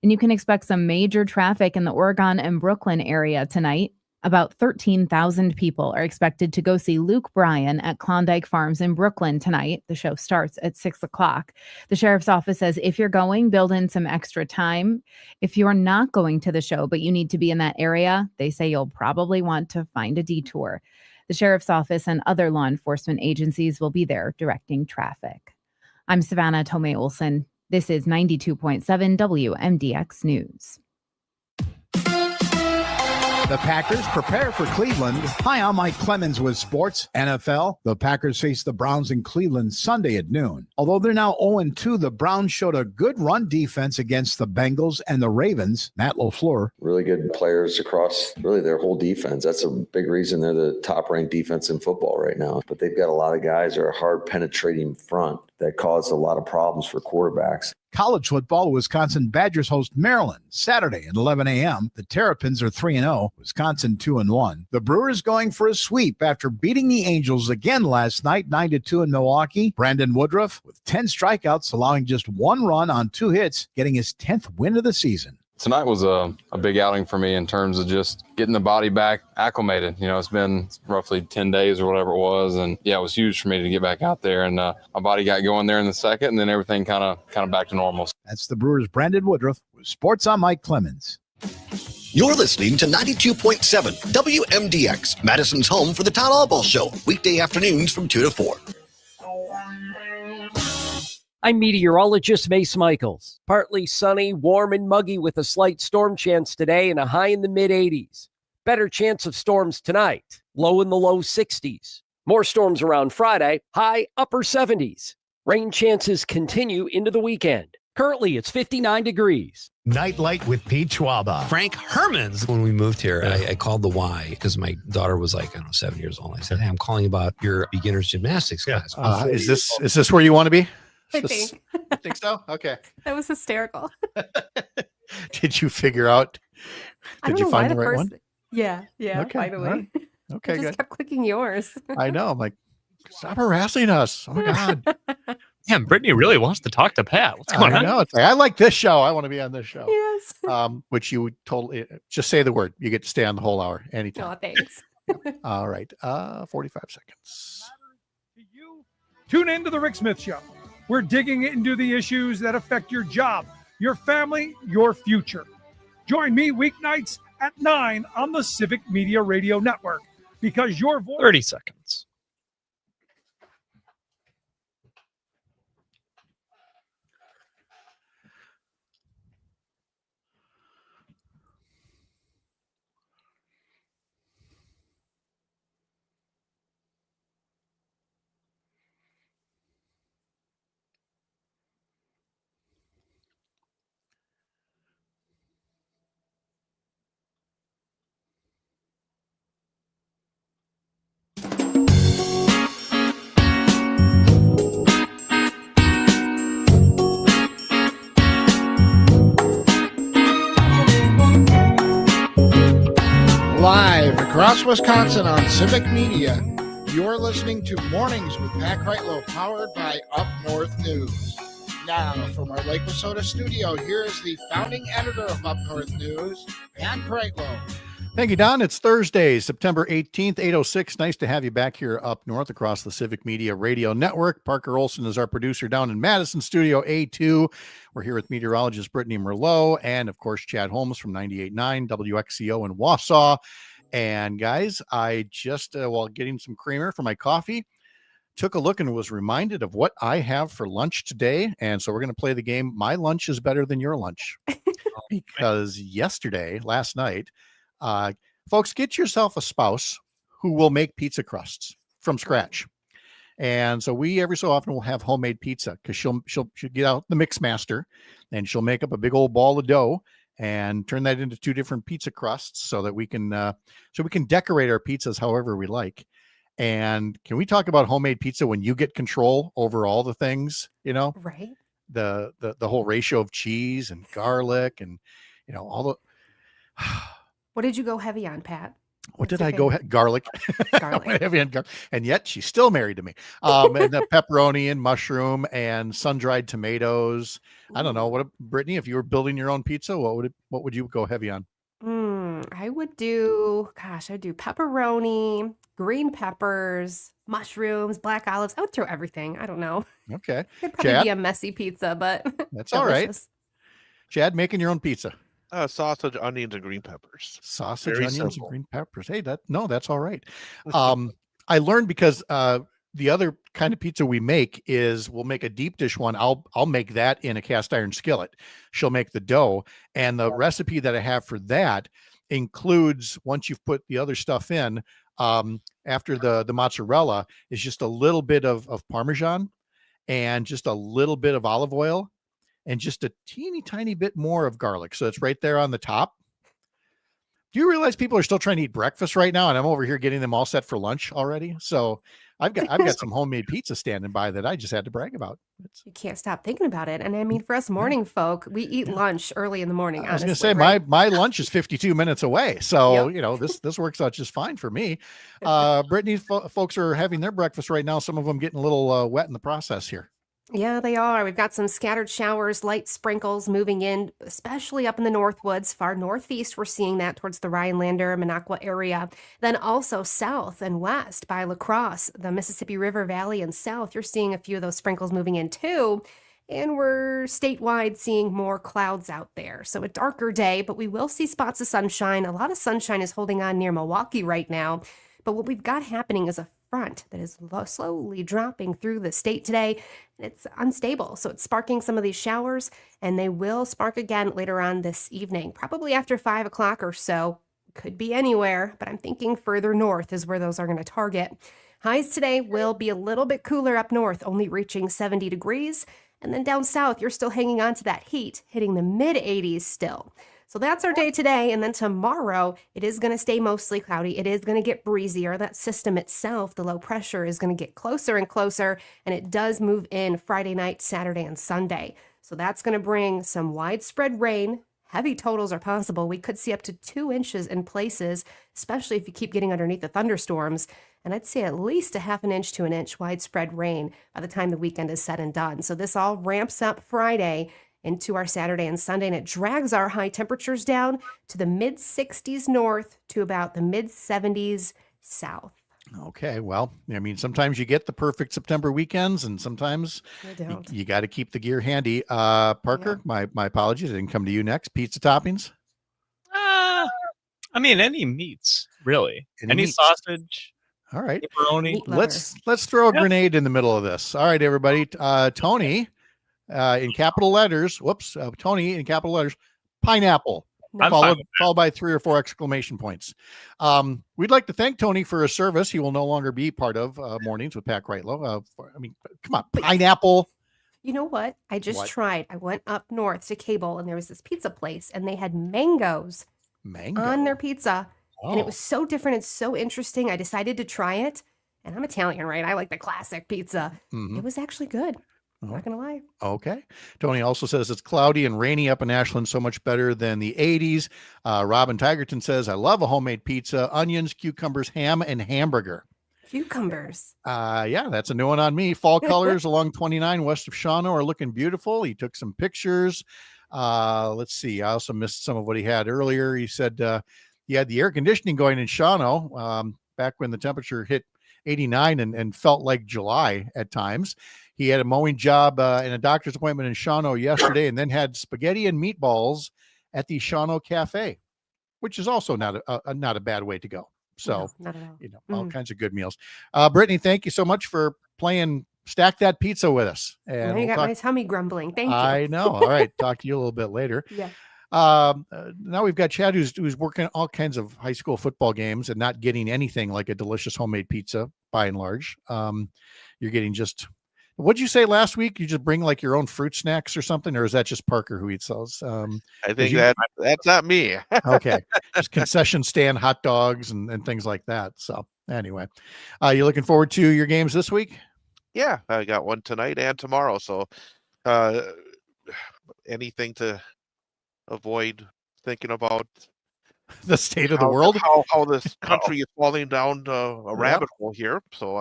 S12: And you can expect some major traffic in the Oregon and Brooklyn area tonight. About 13,000 people are expected to go see Luke Bryan at Klondike Farms in Brooklyn tonight. The show starts at 6 o'clock. The sheriff's office says if you're going, build in some extra time. If you're not going to the show, but you need to be in that area, they say you'll probably want to find a detour. The sheriff's office and other law enforcement agencies will be there directing traffic. I'm Savannah Tomei Olson. This is 92.7 WMDX News.
S15: The Packers prepare for Cleveland. Hi, I'm Mike Clemens with Sports NFL. The Packers face the Browns in Cleveland Sunday at noon. Although they're now 0-2, the Browns showed a good run defense against the Bengals and the Ravens. Matt LaFleur.
S23: Really good players across really their whole defense. That's a big reason they're the top-ranked defense in football right now. But they've got a lot of guys that are hard penetrating front that cause a lot of problems for quarterbacks.
S15: College football, Wisconsin Badgers host Maryland Saturday at 11 a.m. The Terrapins are 3-0, Wisconsin 2-1. The Brewers going for a sweep after beating the Angels again last night, 9-2 in Milwaukee. Brandon Woodruff with 10 strikeouts, allowing just 1 run on 2 hits, getting his 10th win of the season.
S4: Tonight was a big outing for me in terms of just getting the body back acclimated. You know, it's been roughly 10 days or whatever it was. And yeah, it was huge for me to get back out there. And my body got going there in the second, and then everything kind of back to normal.
S15: That's the Brewers' Brandon Woodruff with Sports on Mike Clemens.
S29: You're listening to 92.7 WMDX, Madison's home for the Town Hall Ball Show, weekday afternoons from 2 to 4.
S30: I'm meteorologist Mace Michaels. Partly sunny, warm and muggy with a slight storm chance today and a high in the mid-80s. Better chance of storms tonight, low in the low 60s. More storms around Friday, high upper 70s. Rain chances continue into the weekend. Currently, it's 59 degrees.
S20: Nightlight with Pete Schwaba.
S5: Frank Herman's. When we moved here, I called the Y because my daughter was like, 7 years old. I said, hey, I'm calling about your beginner's gymnastics class.
S1: Is this where you want to be?
S6: I think.
S1: I think so. Okay.
S6: That was hysterical.
S1: Did you figure out? Did you find the right one?
S6: Yeah.
S1: Okay.
S6: Finally.
S1: All right. Okay,
S6: I just
S1: good.
S6: kept clicking yours.
S1: I know. I'm like, stop harassing us. Oh my God.
S14: Damn, Brittany really wants to talk to Pat. What's going on?
S1: I know. It's like, I like this show. I want to be on this show.
S6: Yes.
S1: Which you totally just say the word. You get to stay on the whole hour anytime.
S6: Oh, thanks.
S1: All right. 45 seconds.
S8: Tune in to the Rick Smith Show. We're digging into the issues that affect your job, your family, your future. Join me weeknights at 9 on the Civic Media Radio Network, because your voice...
S14: 30 seconds.
S16: Live across Wisconsin on Civic Media, you're listening to Mornings with Pat Kreitlow, powered by Up North News. Now, from our Lake Wissota studio, here is the founding editor of Up North News, Pat Kreitlow.
S1: Thank you, Don. It's Thursday, September 18th, 8:06. Nice to have you back here up north across the Civic Media Radio Network. Parker Olson is our producer down in Madison Studio A2. We're here with meteorologist Brittany Merlot and, of course, Chad Holmes from 98.9 WXCO in Wausau. And, guys, I just, while getting some creamer for my coffee, took a look and was reminded of what I have for lunch today. And so we're going to play the game, My Lunch is Better Than Your Lunch. Because last night, folks, get yourself a spouse who will make pizza crusts from scratch. And so we every so often will have homemade pizza, because she'll get out the mix master and she'll make up a big old ball of dough and turn that into 2 different pizza crusts so that we can decorate our pizzas however we like. And can we talk about homemade pizza when you get control over all the things,
S6: Right.
S1: The whole ratio of cheese and garlic and all the
S6: What did you go heavy on, Pat?
S1: What did I go? Garlic.
S6: Garlic.
S1: Heavy on garlic. And yet she's still married to me. And the pepperoni and mushroom and sun-dried tomatoes. I don't know. Brittany, if you were building your own pizza, what would you go heavy on?
S6: I'd do pepperoni, green peppers, mushrooms, black olives. I would throw everything. I don't know.
S1: Okay.
S6: It'd probably
S1: Chad?
S6: be a messy pizza, but
S1: That's all right.
S6: delicious.
S1: Chad, making your own pizza.
S24: Sausage, onions, and green peppers.
S1: Sausage,
S24: Very
S1: onions,
S24: simple.
S1: and green peppers. Hey, that's all right. I learned because the other kind of pizza we make is we'll make a deep dish one. I'll make that in a cast iron skillet. She'll make the dough, and the recipe that I have for that includes, once you've put the other stuff in, after the mozzarella, is just a little bit of Parmesan and just a little bit of olive oil and just a teeny tiny bit more of garlic. So it's right there on the top. Do you realize people are still trying to eat breakfast right now, and I'm over here getting them all set for lunch already? So I've got some homemade pizza standing by that I just had to brag about.
S6: You can't stop thinking about it. And I mean, for us morning folk, we eat lunch early in the morning.
S1: I was going to
S6: honestly,
S1: say
S6: right?
S1: my lunch is 52 minutes away, so this works out just fine for me. Brittany, folks are having their breakfast right now. Some of them getting a little wet in the process here.
S6: Yeah, they are. We've got some scattered showers, light sprinkles moving in, especially up in the Northwoods. Far northeast, we're seeing that towards the Rhinelander, Minocqua area. Then also south and west by La Crosse, the Mississippi River Valley and south, you're seeing a few of those sprinkles moving in too. And we're statewide seeing more clouds out there. So a darker day, but we will see spots of sunshine. A lot of sunshine is holding on near Milwaukee right now. But what we've got happening is a front that is slowly dropping through the state today. It's unstable, so it's sparking some of these showers, and they will spark again later on this evening, probably after 5 o'clock or so. Could be anywhere, but I'm thinking further north is where those are going to target. Highs today will be a little bit cooler up north, only reaching 70 degrees. And then down south, you're still hanging on to that heat, hitting the mid-80s still. So that's our day today. And then tomorrow, it is going to stay mostly cloudy. It is going to get breezier. That system itself, the low pressure, is going to get closer and closer. And it does move in Friday night, Saturday, and Sunday. So that's going to bring some widespread rain. Heavy totals are possible. We could see up to 2 inches in places, especially if you keep getting underneath the thunderstorms. And I'd say at least a half an inch to an inch widespread rain by the time the weekend is said and done. So this all ramps up Friday into our Saturday and Sunday, and it drags our high temperatures down to the mid 60s north to about the mid 70s south.
S1: Okay, well, I mean, sometimes you get the perfect September weekends, and sometimes you got to keep the gear handy. Parker, my apologies, I didn't come to you next. Pizza toppings?
S14: I mean, any meats, really. Any
S1: meats.
S14: Sausage.
S1: All right.
S14: Pepperoni.
S1: Let's throw a grenade in the middle of this. All right, everybody. Tony, in capital letters. Whoops. Tony in capital letters. Pineapple. Followed by 3 or 4 exclamation points. We'd like to thank Tony for his service. He will no longer be part of Mornings with Pat Kreitlow. Come on, pineapple.
S6: You know what? I just tried. I went up north to Cable, and there was this pizza place, and they had mangoes on their pizza. And it was so different and so interesting. I decided to try it. And I'm Italian, right? I like the classic pizza.
S1: Mm-hmm.
S6: It was actually good. I'm not going to lie.
S1: Okay. Tony also says it's cloudy and rainy up in Ashland, so much better than the 80s. Robin Tigerton says, I love a homemade pizza, onions, cucumbers, ham, and hamburger.
S6: Cucumbers.
S1: Yeah, that's a new one on me. Fall colors along 29 west of Shawano are looking beautiful. He took some pictures. Let's see. I also missed some of what he had earlier. He said he had the air conditioning going in Shawano back when the temperature hit 89 and felt like July at times. He had a mowing job and a doctor's appointment in Shawano yesterday, and then had spaghetti and meatballs at the Shawano Cafe, which is also not a bad way to go. So,
S6: no, not at all.
S1: All kinds of good meals. Brittany, thank you so much for playing Stack That Pizza with us. And
S6: Now you got my tummy grumbling. Thank you.
S1: I know. All right. Talk to you a little bit later.
S6: Yeah.
S1: Now we've got Chad who's working all kinds of high school football games and not getting anything like a delicious homemade pizza by and large. You're getting just, what'd you say last week? You just bring like your own fruit snacks or something, or is that just Parker who eats those?
S24: I think that's not me.
S1: Okay. Just concession stand hot dogs and things like that. So anyway, you looking forward to your games this week?
S24: Yeah, I got one tonight and tomorrow. So anything to avoid thinking about
S1: the state of the world,
S24: how this country is falling down a rabbit hole here. So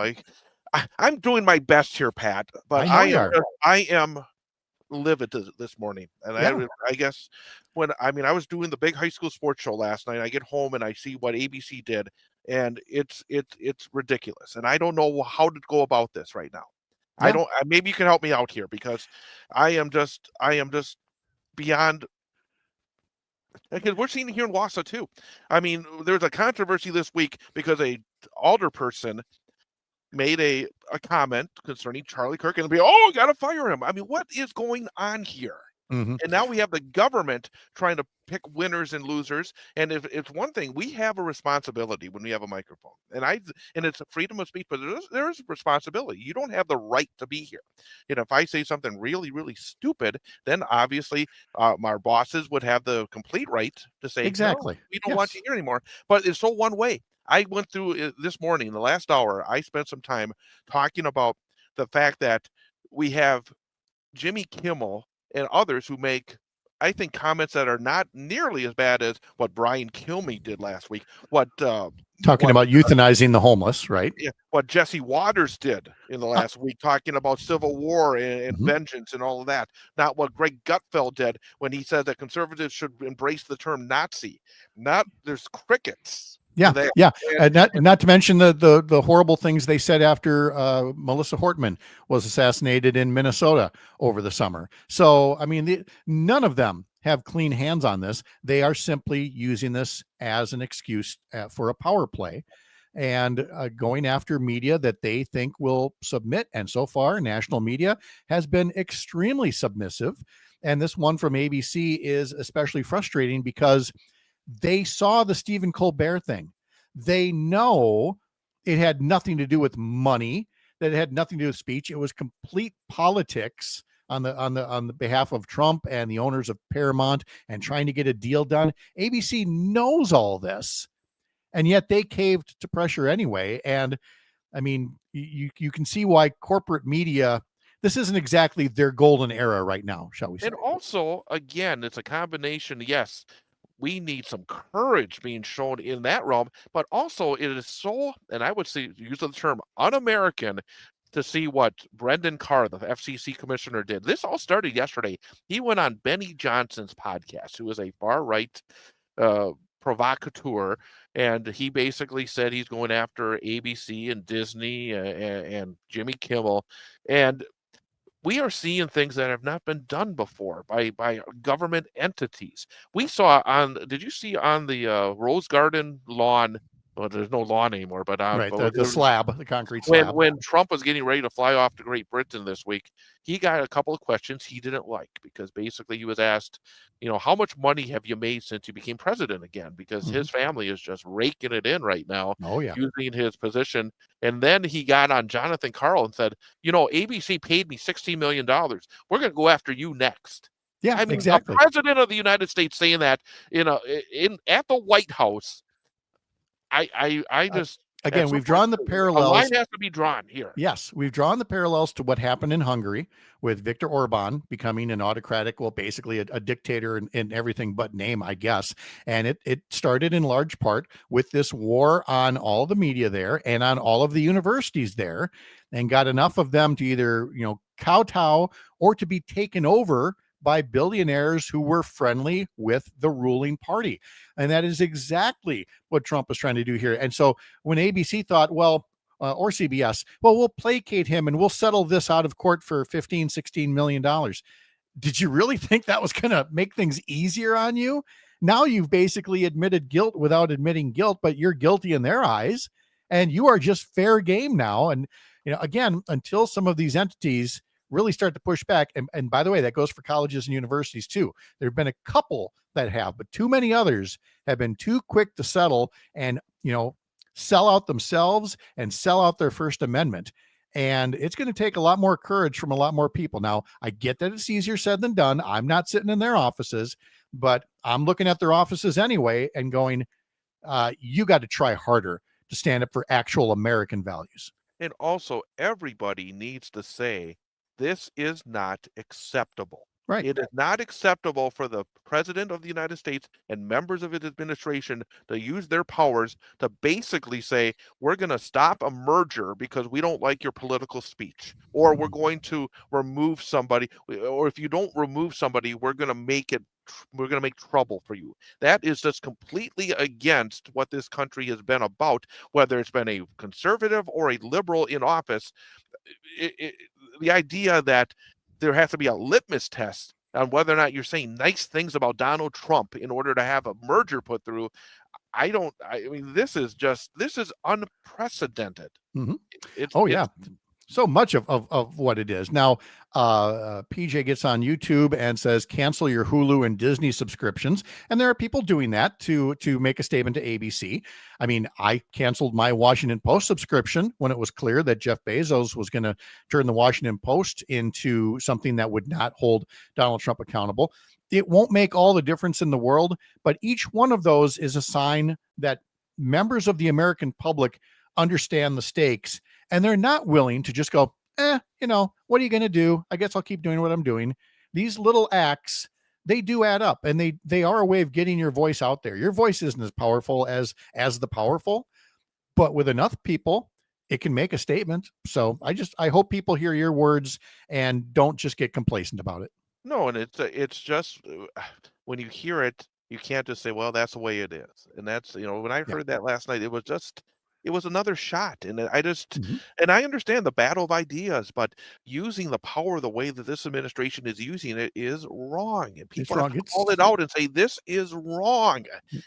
S24: I'm doing my best here, Pat, but I am livid this morning. And I guess I was doing the big high school sports show last night. I get home and I see what ABC did, and it's ridiculous. And I don't know how to go about this right now. Yeah. Maybe you can help me out here, because I am just beyond. Because we're seeing it here in Wausau too. I mean, there's a controversy this week because a alderperson made a comment concerning Charlie Kirk, and gotta fire him. I mean, what is going on here?
S1: Mhm.
S24: And now we have the government trying to pick winners and losers. And if it's one thing, we have a responsibility when we have a microphone. And it's a freedom of speech, but there's responsibility. You don't have the right to be here. And if I say something really, really stupid, then obviously our bosses would have the complete right to say,
S1: Exactly.
S24: no, we don't want you here anymore. But it's so one way. I went through this morning, the last hour, I spent some time talking about the fact that we have Jimmy Kimmel and others who make, I think, comments that are not nearly as bad as what Brian Kilmeade did last week.
S1: Talking about euthanizing the homeless, right?
S24: Yeah, what Jesse Waters did in the last week, talking about civil war and vengeance and all of that. Not what Greg Gutfeld did when he said that conservatives should embrace the term Nazi. There's crickets.
S1: Yeah,
S24: there.
S1: yeah. Not to mention the horrible things they said after Melissa Hortman was assassinated in Minnesota over the summer. So, I mean, none of them have clean hands on this. They are simply using this as an excuse for a power play and going after media that they think will submit. And so far, national media has been extremely submissive. And this one from ABC is especially frustrating because they saw the Stephen Colbert thing. They know it had nothing to do with money, that it had nothing to do with speech. It was complete politics on the behalf of Trump and the owners of Paramount and trying to get a deal done. ABC knows all this, and yet they caved to pressure anyway. And I mean, you can see why corporate media, this isn't exactly their golden era right now, shall we say.
S24: And also, again, it's a combination. Yes, we need some courage being shown in that realm, but also it is so, and I would say, use the term un-American, to see what Brendan Carr, the FCC commissioner, did. This all started yesterday. He went on Benny Johnson's podcast, who is a far-right provocateur, and he basically said he's going after ABC and Disney and Jimmy Kimmel. And we are seeing things that have not been done before by government entities. We saw did you see on the Rose Garden lawn? Well, there's no lawn anymore, but
S1: Right, the slab, the concrete slab.
S24: When Trump was getting ready to fly off to Great Britain this week, he got a couple of questions he didn't like, because basically he was asked, how much money have you made since you became president again? Because his family is just raking it in right now, using his position. And then he got on Jonathan Karl and said, ABC paid me $16 million. We're going to go after you next.
S1: Yeah,
S24: I mean,
S1: exactly.
S24: The president of the United States saying that at the White House. I just
S1: again, we've drawn the parallels.
S24: A line has to be drawn here.
S1: Yes, we've drawn the parallels to what happened in Hungary with Viktor Orban becoming an autocratic, well, basically a dictator in everything but name, I guess. And it started in large part with this war on all the media there and on all of the universities there, and got enough of them to either kowtow or to be taken over by billionaires who were friendly with the ruling party. And that is exactly what Trump was trying to do here. And so when ABC thought, or CBS, we'll placate him and we'll settle this out of court for $15-16 million. Did you really think that was going to make things easier on you? Now you've basically admitted guilt without admitting guilt, but you're guilty in their eyes, and you are just fair game now. And, again, until some of these entities really start to push back. And by the way, that goes for colleges and universities too. There have been a couple that have, but too many others have been too quick to settle and, sell out themselves and sell out their First Amendment. And it's going to take a lot more courage from a lot more people. Now, I get that it's easier said than done. I'm not sitting in their offices, but I'm looking at their offices anyway and going, you got to try harder to stand up for actual American values.
S24: And also, everybody needs to say, this is not acceptable.
S1: Right.
S24: It is not acceptable for the president of the United States and members of his administration to use their powers to basically say, we're going to stop a merger because we don't like your political speech, or we're going to remove somebody, or if you don't remove somebody, we're going to make trouble for you. That is just completely against what this country has been about, whether it's been a conservative or a liberal in office. The idea that there has to be a litmus test on whether or not you're saying nice things about Donald Trump in order to have a merger put through. I mean, this is unprecedented.
S1: Mm-hmm.
S24: It's
S1: so much of what it is. Now, PJ gets on YouTube and says, cancel your Hulu and Disney subscriptions. And there are people doing that to make a statement to ABC. I mean, I canceled my Washington Post subscription when it was clear that Jeff Bezos was going to turn the Washington Post into something that would not hold Donald Trump accountable. It won't make all the difference in the world, but each one of those is a sign that members of the American public understand the stakes, and they're not willing to just go, what are you going to do? I guess I'll keep doing what I'm doing. These little acts, they do add up, and they are a way of getting your voice out there. Your voice isn't as powerful as the powerful, but with enough people, it can make a statement. So I hope people hear your words and don't just get complacent about it.
S24: No, and it's just when you hear it, you can't just say, well, that's the way it is. And that's, when I heard that last night, it was another shot. And and I understand the battle of ideas, but using the power the way that this administration is using it is wrong. And people have to call it out and say, this is wrong.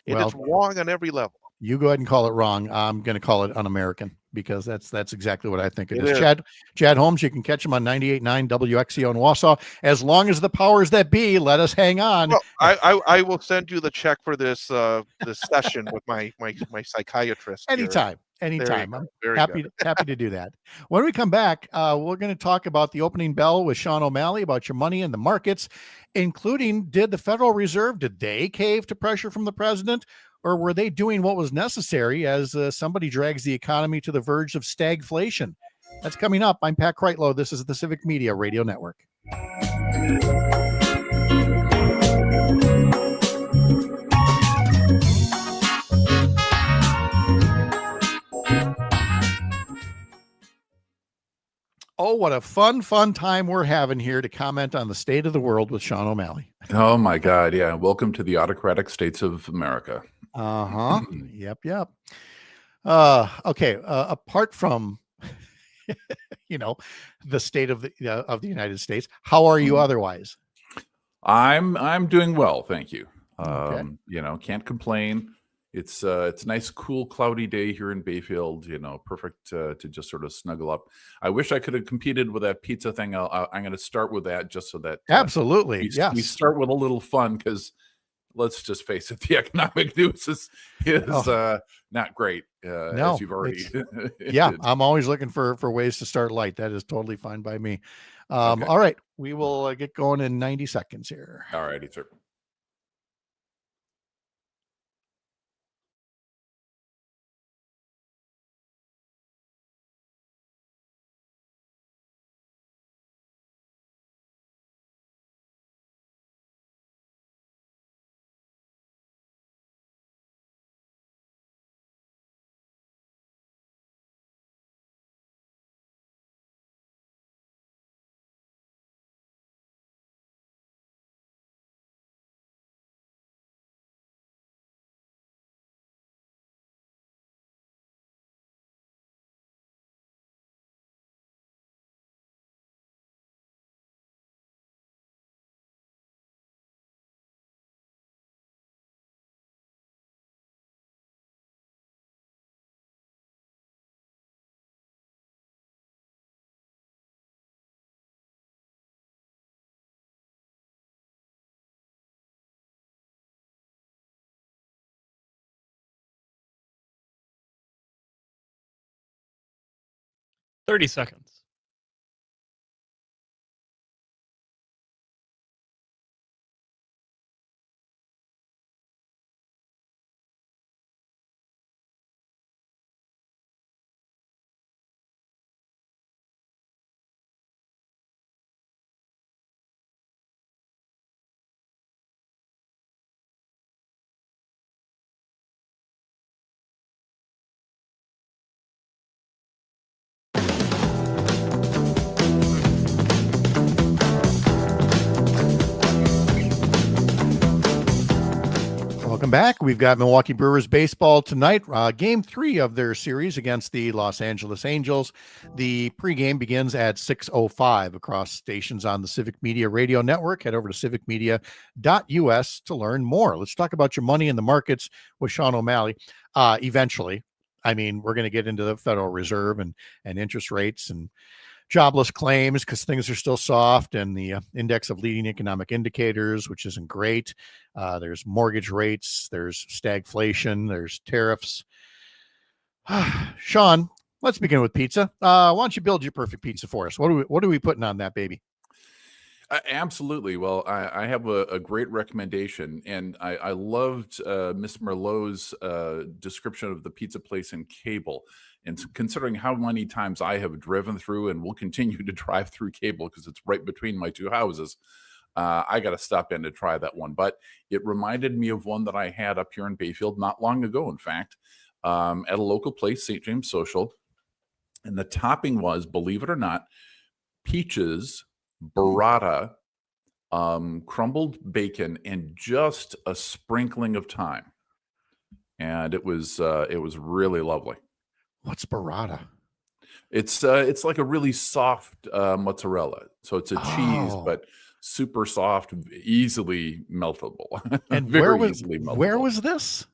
S24: And it's wrong on every level.
S1: You go ahead and call it wrong. I'm going to call it un-American, because that's exactly what I think it is. Chad Holmes, you can catch him on 98.9 WXCO in Wausau. As long as the powers that be let us hang on.
S24: Well, I will send you the check for this session with my psychiatrist.
S1: Anytime. I'm happy to do that. When we come back, we're going to talk about the opening bell with Sean O'Malley about your money in the markets, including, did the Federal Reserve, did they cave to pressure from the president? Or were they doing what was necessary as somebody drags the economy to the verge of stagflation? That's coming up. I'm Pat Kreitlow. This is the Civic Media Radio Network. Oh, what a fun time we're having here to comment on the state of the world with Sean O'Malley.
S9: Oh, my God. Yeah. Welcome to the autocratic states of America.
S1: Yep. Okay. Apart from, the state of the United States, how are you otherwise?
S9: I'm doing well. Thank you.
S1: Okay.
S9: Can't complain. It's a nice, cool, cloudy day here in Bayfield, perfect to just sort of snuggle up. I wish I could have competed with that pizza thing. I'm going to start with that just so that
S1: absolutely.
S9: We start with a little fun, because let's just face it, the economic news is not great.
S1: No,
S9: as you've already.
S1: I'm always looking for ways to start light. That is totally fine by me. Okay. All right. We will get going in 90 seconds here.
S9: All righty, sir.
S14: "30 seconds.
S1: Welcome back. We've got Milwaukee Brewers baseball tonight. Game 3 of their series against the Los Angeles Angels. The pregame begins at 6:05 across stations on the Civic Media Radio Network. Head over to civicmedia.us to learn more. Let's talk about your money in the markets with Sean O'Malley. Eventually, I mean, we're going to get into the Federal Reserve and interest rates and jobless claims because things are still soft, and the index of leading economic indicators, which isn't great. There's mortgage rates, there's stagflation, there's tariffs. Sean, let's begin with pizza. Why don't you build your perfect pizza for us? What are we putting on that baby?
S9: Absolutely. Well, I have a great recommendation, and I loved Miss Merlot's description of the pizza place in Cable. And considering how many times I have driven through and will continue to drive through Cable because it's right between my two houses, I got to stop in to try that one. But it reminded me of one that I had up here in Bayfield not long ago, in fact, at a local place, St. James Social. And the topping was, believe it or not, peaches, burrata, crumbled bacon, and just a sprinkling of thyme. And it was really lovely.
S1: What's burrata?
S9: It's like a really soft mozzarella. So it's a cheese, but super soft, easily meltable.
S1: And
S9: easily meltable.
S1: Where was this?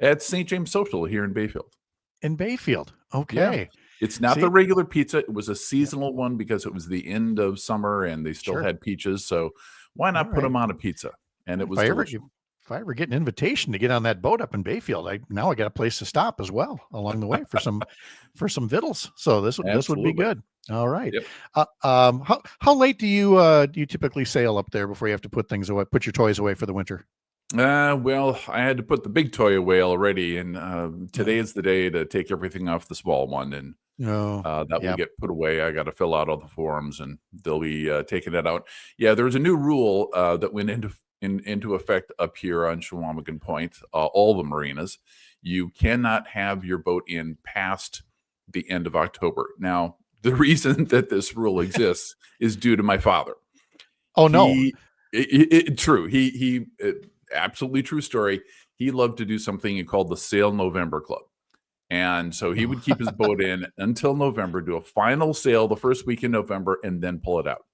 S9: At St. James Social here in Bayfield.
S1: In Bayfield. Okay.
S9: Yeah. It's not the regular pizza. It was a seasonal one because it was the end of summer and they still had peaches. So why not put them on a pizza? And it was delicious.
S1: If I ever get an invitation to get on that boat up in Bayfield, I got a place to stop as well along the way for some vittles. So this would be good. All right.
S9: Yep.
S1: How late do you typically sail up there before you have to put things away, put your toys away for the winter?
S9: Well, I had to put the big toy away already, and today is the day to take everything off the small one, and that will get put away. I got to fill out all the forms, and they'll be taking that out. Yeah, there's a new rule that went into effect up here on Chequamegon Point. All the marinas, you cannot have your boat in past the end of October. Now, the reason that this rule exists is due to my father.
S1: Oh no,
S9: true. He absolutely true story. He loved to do something he called the Sail November Club. And so he would keep his boat in until November, do a final sail the first week in November, and then pull it out.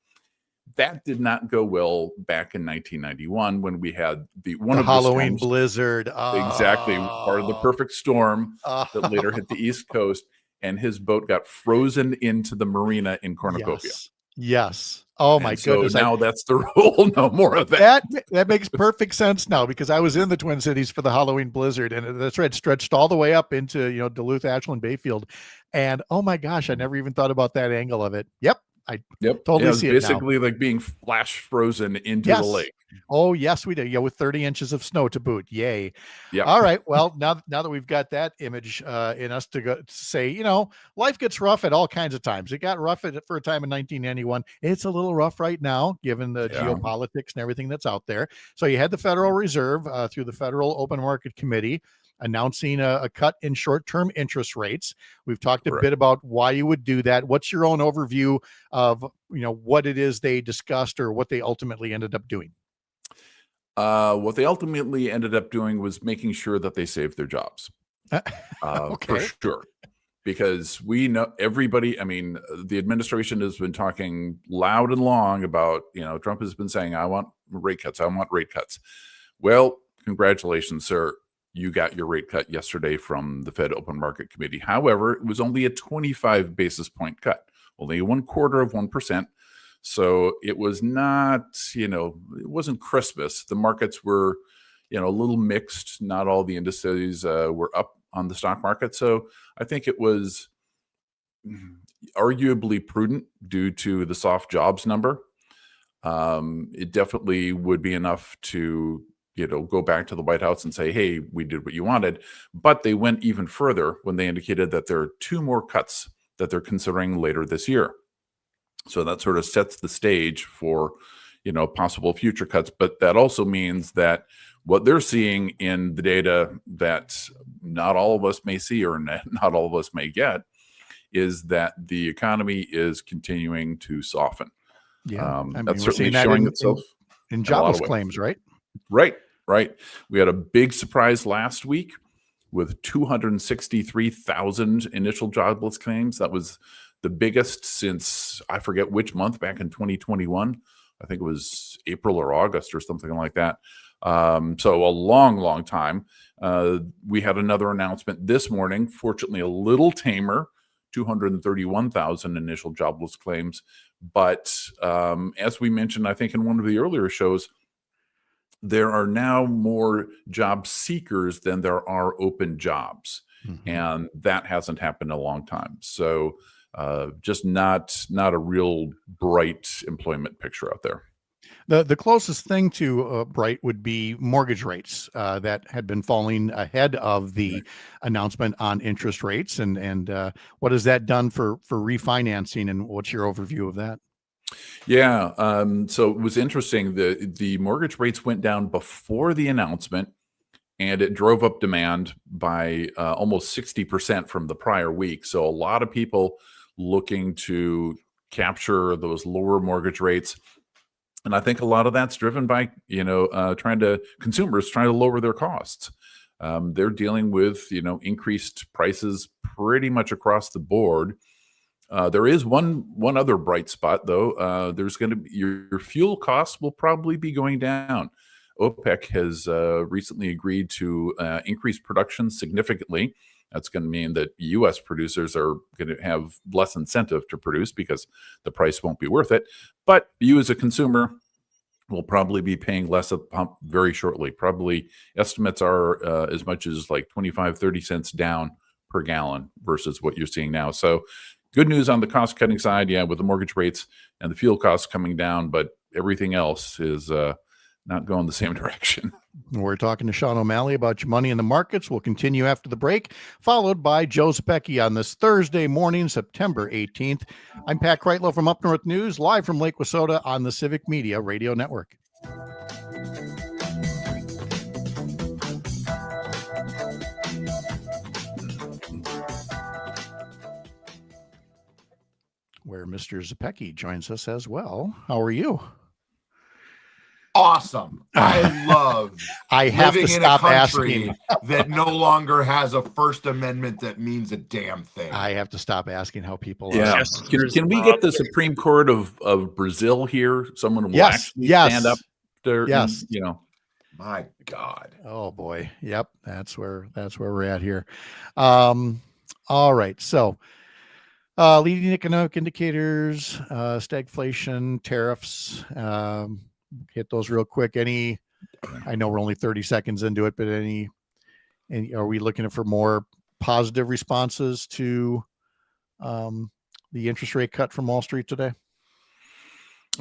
S9: That did not go well back in 1991 when we had the
S1: Halloween blizzard.
S9: Exactly. Part of the perfect storm that later hit the East Coast, and his boat got frozen into the marina in Cornucopia.
S1: Yes. Oh my goodness.
S9: So now that's the rule. No more of that.
S1: That makes perfect sense now, because I was in the Twin Cities for the Halloween blizzard, and the thread stretched all the way up into Duluth, Ashland, Bayfield. And oh my gosh, I never even thought about that angle of it. Yep. I totally see it now.
S9: Basically like being flash frozen into the lake.
S1: Oh yes, we did. Yeah, with 30 inches of snow to boot. Yay.
S9: Yeah.
S1: All right. Well, now that we've got that image in us to say, life gets rough at all kinds of times. It got rough for a time in 1991. It's a little rough right now, given the geopolitics and everything that's out there. So you had the Federal Reserve through the Federal Open Market Committee announcing a cut in short-term interest rates. We've talked a bit about why you would do that. What's your own overview of what it is they discussed or what they ultimately ended up doing?
S9: What they ultimately ended up doing was making sure that they saved their jobs. For sure. Because we know everybody, the administration has been talking loud and long about, Trump has been saying, I want rate cuts. I want rate cuts. Well, congratulations, sir. You got your rate cut yesterday from the Fed Open Market Committee. However, it was only a 25 basis point cut, only 1/4%. So it was not, it wasn't Christmas. The markets were, a little mixed. Not all the indices were up on the stock market. So I think it was arguably prudent due to the soft jobs number. It definitely would be enough to go back to the White House and say, hey, we did what you wanted. But they went even further when they indicated that there are 2 more cuts that they're considering later this year. So that sort of sets the stage for, possible future cuts. But that also means that what they're seeing in the data that not all of us may see or not all of us may get is that the economy is continuing to soften.
S1: Yeah.
S9: That's certainly showing itself
S1: in jobless claims, right?
S9: Right. We had a big surprise last week with 263,000 initial jobless claims. That was the biggest since I forget which month back in 2021. I think it was April or August or something like that. So a long time. We had another announcement this morning, fortunately a little tamer, 231,000 initial jobless claims. But as we mentioned, I think in one of the earlier shows, there are now more job seekers than there are open jobs. And that hasn't happened in a long time. So just not a real bright employment picture out there.
S1: The closest thing to bright would be mortgage rates that had been falling ahead of the announcement on interest rates. And what has that done for refinancing, and what's your overview of that?
S9: Yeah. So it was interesting. The mortgage rates went down before the announcement, and it drove up demand by almost 60% from the prior week. So a lot of people looking to capture those lower mortgage rates. And I think a lot of that's driven by, consumers trying to lower their costs. They're dealing with, increased prices pretty much across the board. There is one other bright spot, though. There's going to be your fuel costs will probably be going down. OPEC has recently agreed to increase production significantly. That's going to mean that U.S. producers are going to have less incentive to produce because the price won't be worth it. But you as a consumer will probably be paying less at the pump very shortly. Probably estimates are as much as like 25, 30 cents down per gallon versus what you're seeing now. So good news on the cost cutting side, with the mortgage rates and the fuel costs coming down, but everything else is not going the same direction.
S1: We're talking to Sean O'Malley about your money in the markets. We'll continue after the break, followed by Joe Zepecki on this Thursday morning, September 18th. I'm Pat Kreitlow from Up North News, live from Lake Wissota on the Civic Media Radio Network. Where Mr. Zepecki joins us as well. How are you?
S11: Awesome. I love
S1: I have to
S11: living in
S1: stop
S11: a country
S1: asking.
S11: that no longer has a First Amendment that means a damn thing.
S1: I have to stop asking how people
S9: Yeah.
S1: are.
S9: Can we get the Supreme Court of Brazil here? Someone will actually stand up there.
S1: Yes.
S11: My God.
S1: Oh boy. Yep. That's where we're at here. All right. So leading economic indicators, stagflation, tariffs, hit those real quick. I know we're only 30 seconds into it, but any are we looking for more positive responses to the interest rate cut from Wall Street today?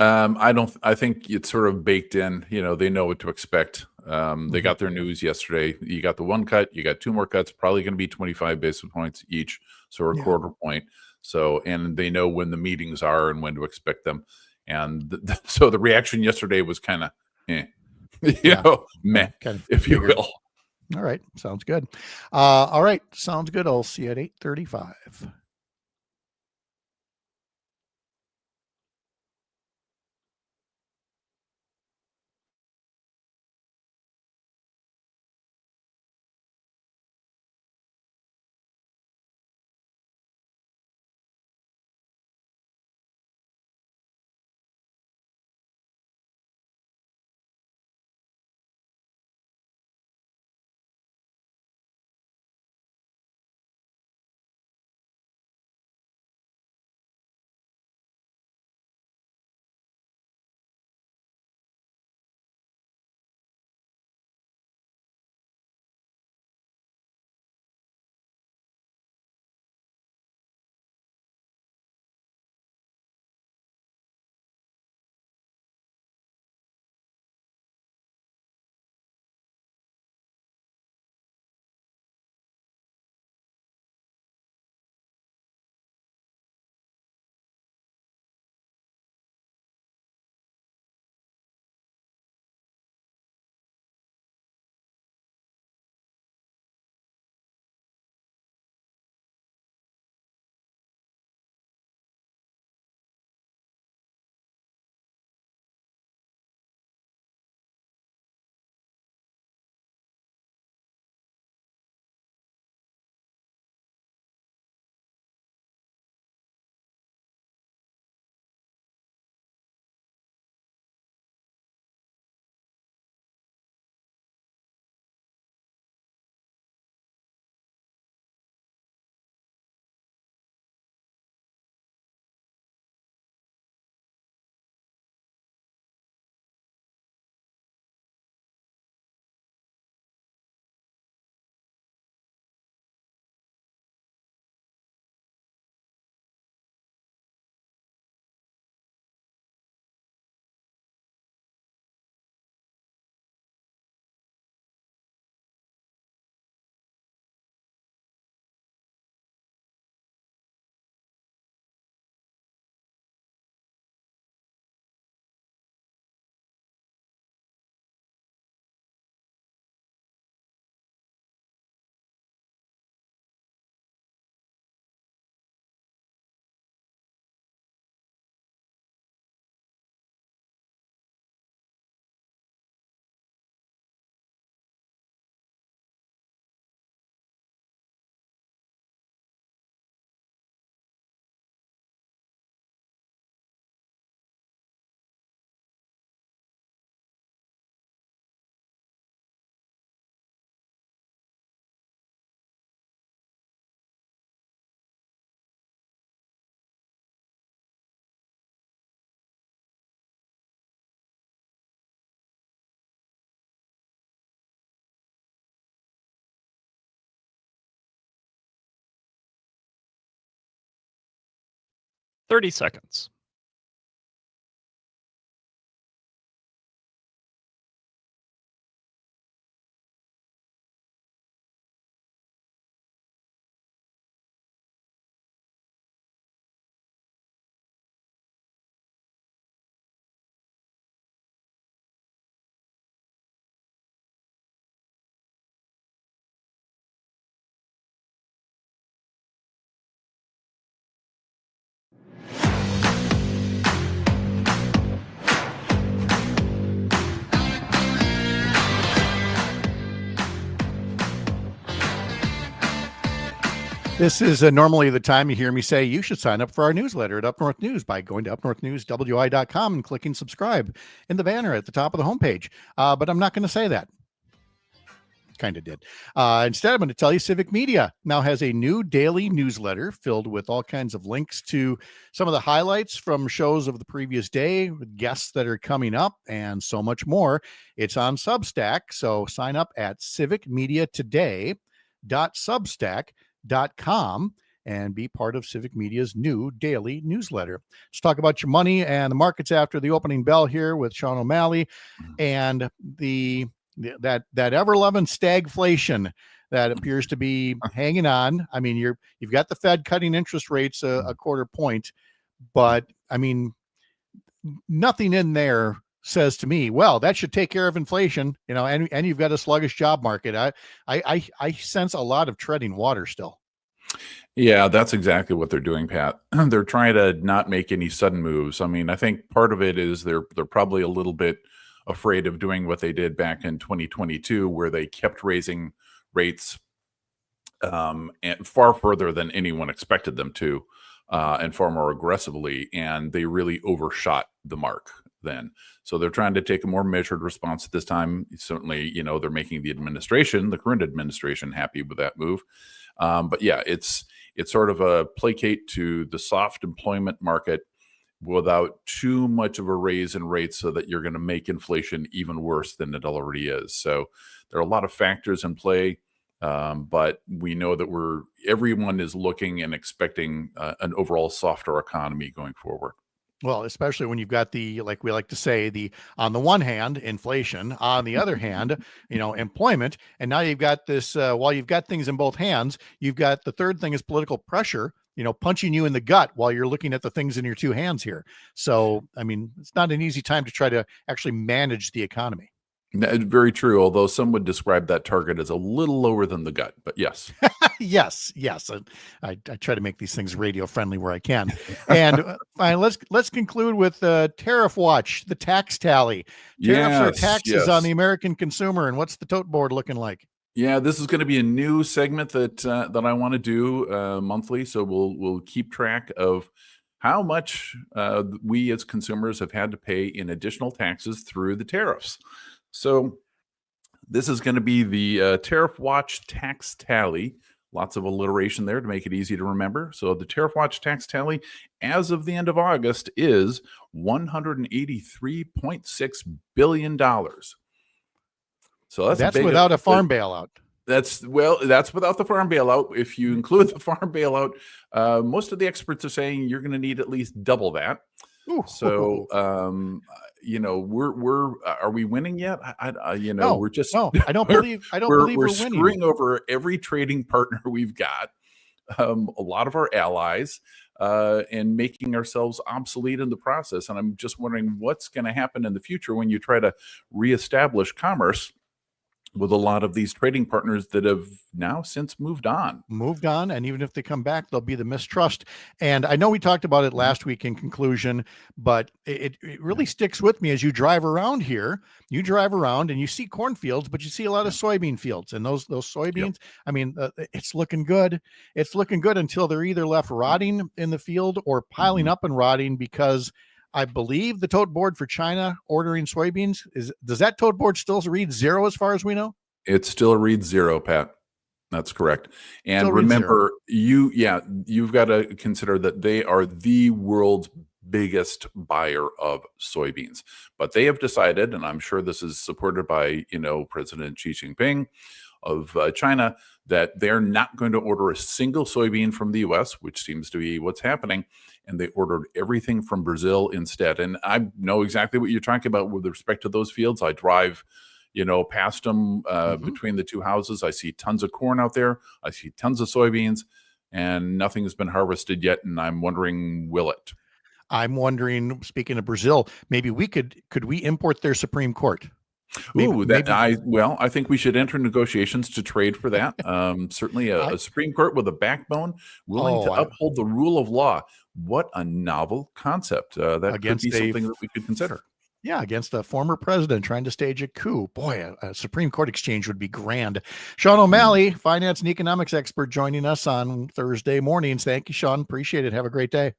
S9: I think it's sort of baked in, they know what to expect. They got their news yesterday. You got the one cut, you got two more cuts, probably going to be 25 basis points each. So a quarter point. So, and they know when the meetings are and when to expect them. And so the reaction yesterday was kind of, meh, if you will.
S1: All right. Sounds good. All right. Sounds good. I'll see you at 8:35.
S14: 30 seconds.
S1: This is normally the time you hear me say you should sign up for our newsletter at Up North News by going to upnorthnewswi.com and clicking subscribe in the banner at the top of the homepage. But I'm not going to say that. Kind of did. Instead, I'm going to tell you Civic Media now has a new daily newsletter filled with all kinds of links to some of the highlights from shows of the previous day, with guests that are coming up, and so much more. It's on Substack, so sign up at civicmediatoday.substack.com and be part of Civic Media's new daily newsletter. Let's talk about your money and the markets after the opening bell here with Sean O'Malley and that ever-loving stagflation that appears to be hanging on. I mean, you've got the Fed cutting interest rates a quarter point, but I mean, nothing in there says to me, well, that should take care of inflation, and you've got a sluggish job market. I sense a lot of treading water still.
S9: Yeah, that's exactly what they're doing, Pat. They're trying to not make any sudden moves. I mean, I think part of it is they're probably a little bit afraid of doing what they did back in 2022, where they kept raising rates and far further than anyone expected them to, and far more aggressively, and they really overshot the mark then. So they're trying to take a more measured response at this time. Certainly, they're making the current administration happy with that move. But yeah, it's sort of a placate to the soft employment market without too much of a raise in rates so that you're going to make inflation even worse than it already is. So there are a lot of factors in play, but we know that everyone is looking and expecting an overall softer economy going forward.
S1: Well, especially when you've got like we like to say, on the one hand, inflation, on the other hand, employment. And now you've got this, while you've got things in both hands, you've got the third thing is political pressure, punching you in the gut while you're looking at the things in your two hands here. So, I mean, it's not an easy time to try to actually manage the economy.
S9: Very true. Although some would describe that target as a little lower than the gut, but yes.
S1: yes. I try to make these things radio friendly where I can. And fine, let's conclude with Tariff Watch, the tax tally. Tariffs are taxes on the American consumer. And what's the tote board looking like?
S9: Yeah, this is going to be a new segment that I want to do monthly. So we'll keep track of how much we as consumers have had to pay in additional taxes through the tariffs. So this is going to be the Tariff Watch tax tally. Lots of alliteration there to make it easy to remember. So the Tariff Watch tax tally as of the end of August is $183.6 billion. So
S1: that's without a farm bailout.
S9: That's without the farm bailout. If you include the farm bailout, most of the experts are saying you're going to need at least double that.
S1: Ooh.
S9: So, are we winning yet?
S1: No,
S9: we're just,
S1: no, I don't believe we're winning.
S9: Screwing over every trading partner we've got, a lot of our allies, and making ourselves obsolete in the process. And I'm just wondering what's going to happen in the future when you try to reestablish commerce with a lot of these trading partners that have now since moved on.
S1: And even if they come back, there'll be the mistrust. And I know we talked about it last week in conclusion, but it really sticks with me as you drive around here. You drive around and you see cornfields, but you see a lot of soybean fields, and those soybeans, I mean, it's looking good. It's looking good until they're either left rotting in the field or piling up and rotting, because I believe the tote board for China ordering soybeans does that tote board still read 0 as far as we know?
S9: It still reads 0, Pat. That's correct. And remember, you've got to consider that they are the world's biggest buyer of soybeans. But they have decided, and I'm sure this is supported by, President Xi Jinping, of China that they're not going to order a single soybean from the U.S., which seems to be what's happening. And they ordered everything from Brazil instead. And I know exactly what you're talking about with respect to those fields. I drive, past them between the two houses. I see tons of corn out there. I see tons of soybeans, and nothing has been harvested yet. And I'm wondering, will it?
S1: I'm wondering, speaking of Brazil, maybe could we import their Supreme Court?
S9: I think we should enter negotiations to trade for that. Certainly a Supreme Court with a backbone willing to uphold the rule of law. What a novel concept. That could be something that we could consider.
S1: Yeah, against a former president trying to stage a coup. Boy, a Supreme Court exchange would be grand. Sean O'Malley, finance and economics expert, joining us on Thursday mornings. Thank you, Sean. Appreciate it. Have a great day.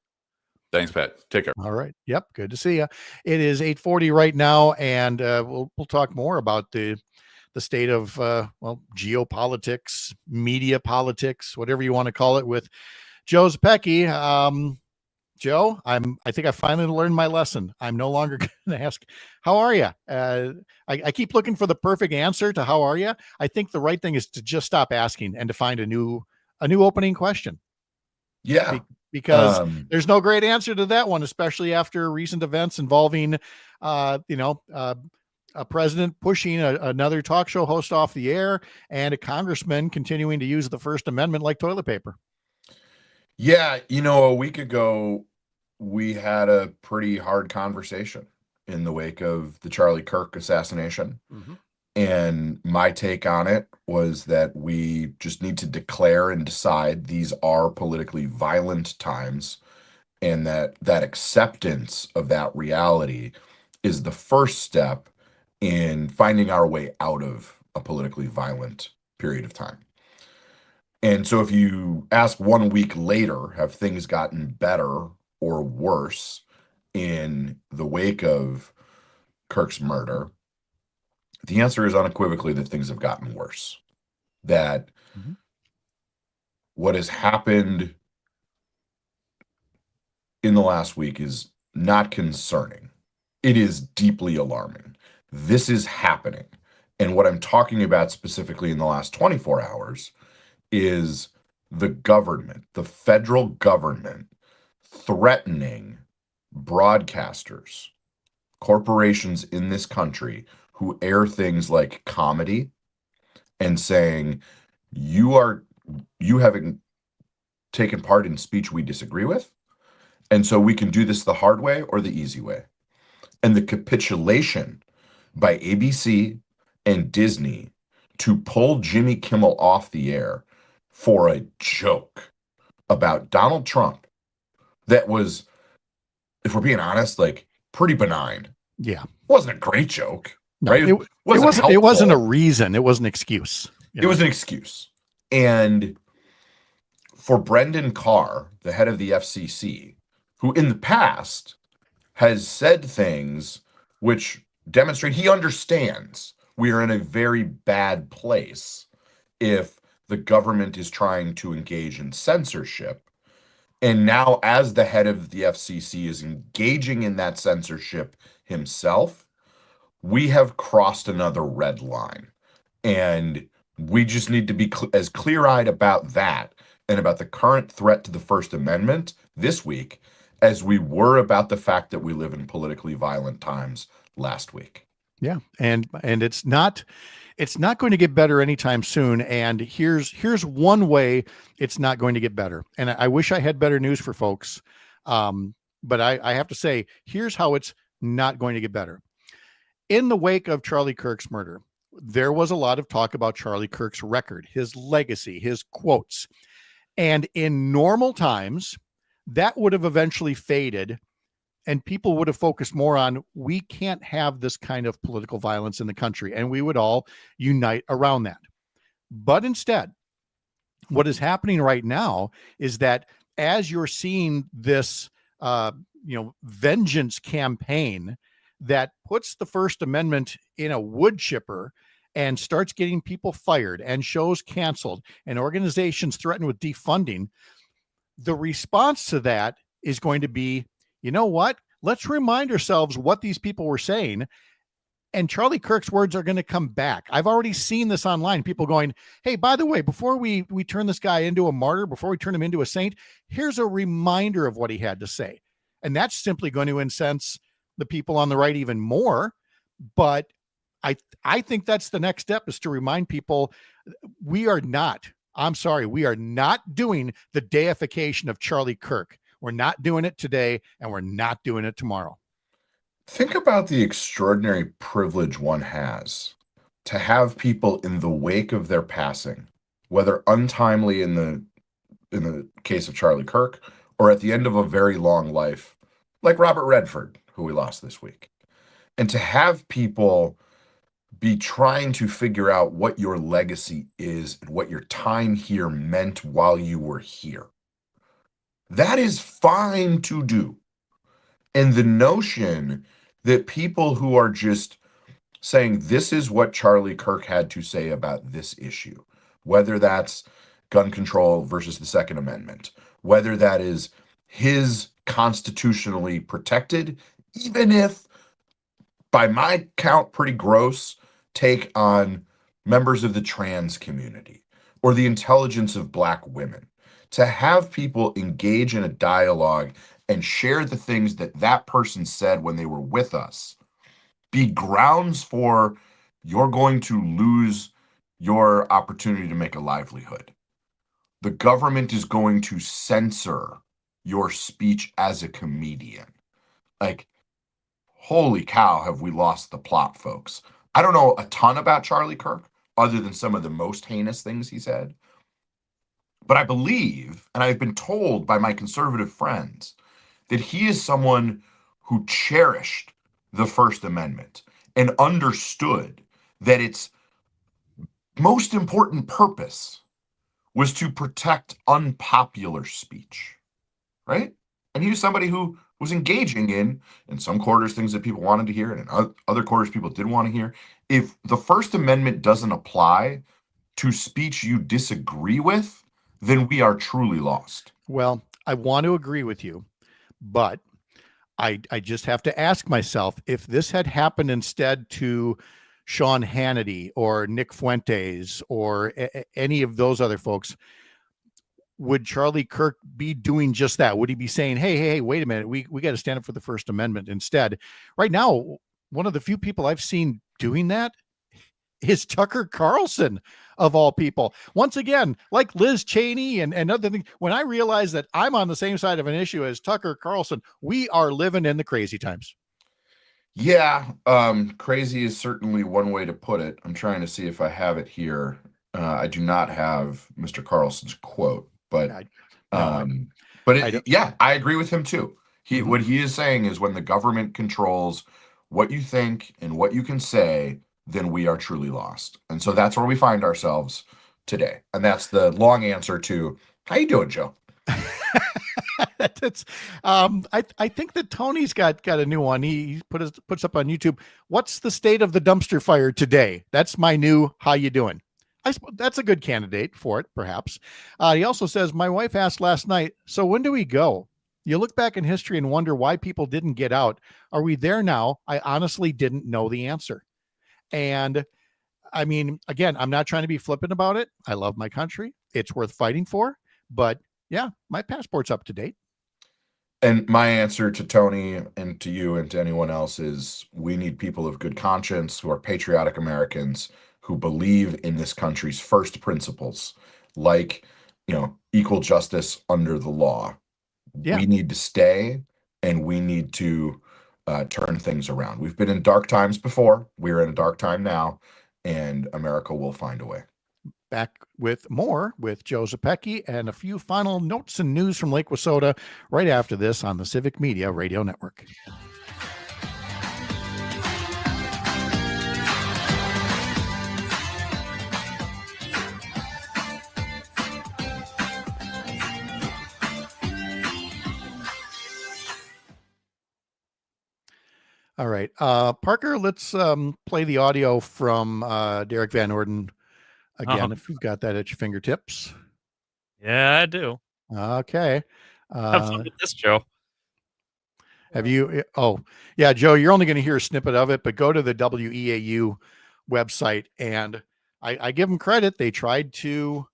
S9: Thanks, Pat. Take care.
S1: All right. Yep. Good to see you. It is 8:40 right now, and we'll talk more about the state of geopolitics, media politics, whatever you want to call it, with Joe Zepecki. Joe, I think I finally learned my lesson. I'm no longer going to ask, how are you? I keep looking for the perfect answer to how are you. I think the right thing is to just stop asking and to find a new opening question.
S11: Yeah.
S1: Because there's no great answer to that one, especially after recent events involving, a president pushing another talk show host off the air and a congressman continuing to use the First Amendment like toilet paper.
S11: Yeah. A week ago, we had a pretty hard conversation in the wake of the Charlie Kirk assassination.
S1: Mm-hmm.
S11: And my take on it was that we just need to declare and decide these are politically violent times, and that acceptance of that reality is the first step in finding our way out of a politically violent period of time. And so if you ask 1 week later, have things gotten better or worse in the wake of Kirk's murder? The answer is unequivocally that things have gotten worse. That what has happened in the last week is not concerning. It is deeply alarming. This is happening. And what I'm talking about specifically in the last 24 hours is the government, the federal government, threatening broadcasters, corporations in this country who air things like comedy, and saying, you haven't taken part in speech we disagree with, and so we can do this the hard way or the easy way. And the capitulation by ABC and Disney to pull Jimmy Kimmel off the air for a joke about Donald Trump that was, if we're being honest, like pretty benign.
S1: Yeah.
S11: Wasn't a great joke.
S1: No,
S11: right?
S1: It wasn't a reason. It was an excuse.
S11: It was an excuse. And for Brendan Carr, the head of the FCC, who in the past has said things which demonstrate he understands we are in a very bad place if the government is trying to engage in censorship. And now, as the head of the FCC is engaging in that censorship himself, we have crossed another red line. And we just need to be as clear-eyed about that and about the current threat to the First Amendment this week as we were about the fact that we live in politically violent times last week.
S1: Yeah. And it's not going to get better anytime soon. And here's one way it's not going to get better. And I wish I had better news for folks. But I have to say, here's how it's not going to get better. In the wake of Charlie Kirk's murder, there was a lot of talk about Charlie Kirk's record, his legacy, his quotes. And in normal times, that would have eventually faded, and people would have focused more on, we can't have this kind of political violence in the country, and we would all unite around that. But instead, what is happening right now is that as you're seeing this, vengeance campaign that puts the First Amendment in a wood chipper and starts getting people fired and shows canceled and organizations threatened with defunding, the response to that is going to be, you know what? Let's remind ourselves what these people were saying And Charlie Kirk's words are going to come back. I've already seen this online. People going, hey, by the way, before we turn this guy into a martyr, before we turn him into a saint, here's a reminder of what he had to say. And that's simply going to incense the people on the right even more. But I think that's the next step, is to remind people we are not doing the deification of Charlie Kirk. We're not doing it today, and we're not doing it tomorrow.
S11: Think about the extraordinary privilege one has to have people in the wake of their passing, whether untimely in the case of Charlie Kirk or at the end of a very long life, like Robert Redford, who we lost this week. And to have people be trying to figure out what your legacy is and what your time here meant while you were here. That is fine to do. And the notion that people who are just saying this is what Charlie Kirk had to say about this issue, whether that's gun control versus the Second Amendment, whether that is his constitutionally protected, even if by my count pretty gross take on members of the trans community or the intelligence of Black women, to have people engage in a dialogue and share the things that that person said when they were with us, be grounds for you're going to lose your opportunity to make a livelihood. The government is going to censor your speech as a comedian. Like, holy cow, have we lost the plot, folks. I don't know a ton about Charlie Kirk, other than some of the most heinous things he said. But I believe, and I've been told by my conservative friends, that he is someone who cherished the First Amendment and understood that its most important purpose was to protect unpopular speech, right? And he was somebody who was engaging in some quarters, things that people wanted to hear, and in other quarters, people didn't want to hear. If the First Amendment doesn't apply to speech you disagree with, then we are truly lost.
S1: Well, I want to agree with you, but I just have to ask myself, if this had happened instead to Sean Hannity or Nick Fuentes or any of those other folks, would Charlie Kirk be doing just that? Would he be saying, hey, wait a minute, we got to stand up for the First Amendment instead? Right now, one of the few people I've seen doing that is Tucker Carlson, of all people. Once again, like Liz Cheney and other things, when I realize that I'm on the same side of an issue as Tucker Carlson, we are living in the crazy times.
S11: Yeah, crazy is certainly one way to put it. I'm trying to see if I have it here. I do not have Mr. Carlson's quote, but yeah, I agree with him too. What he is saying is when the government controls what you think and what you can say, then we are truly lost. And so that's where we find ourselves today. And that's the long answer to, how you doing, Joe?
S1: That's I think that Tony's got a new one. He puts up on YouTube. What's the state of the dumpster fire today? That's my new how you doing. That's a good candidate for it, perhaps. He also says, my wife asked last night, so when do we go? You look back in history and wonder why people didn't get out. Are we there now? I honestly didn't know the answer. And I mean, again, I'm not trying to be flippant about it. I love my country. It's worth fighting for. But yeah, my passport's up to date.
S11: And my answer to Tony and to you and to anyone else is we need people of good conscience who are patriotic Americans who believe in this country's first principles, like, equal justice under the law. Yeah. We need to stay and we need to turn things around. We've been in dark times before. We're in a dark time now, and America will find a way.
S1: Back with more with Joe Zepecki and a few final notes and news from Lake Wissota right after this on the Civic Media Radio Network. All right. Parker, let's play the audio from Derrick Van Orden again, if you've got that at your fingertips.
S14: Yeah, I do.
S1: Okay.
S14: Have fun with this, Joe.
S1: Have you? Oh, yeah, Joe, you're only going to hear a snippet of it, but go to the WEAU website, and I give them credit. They tried to,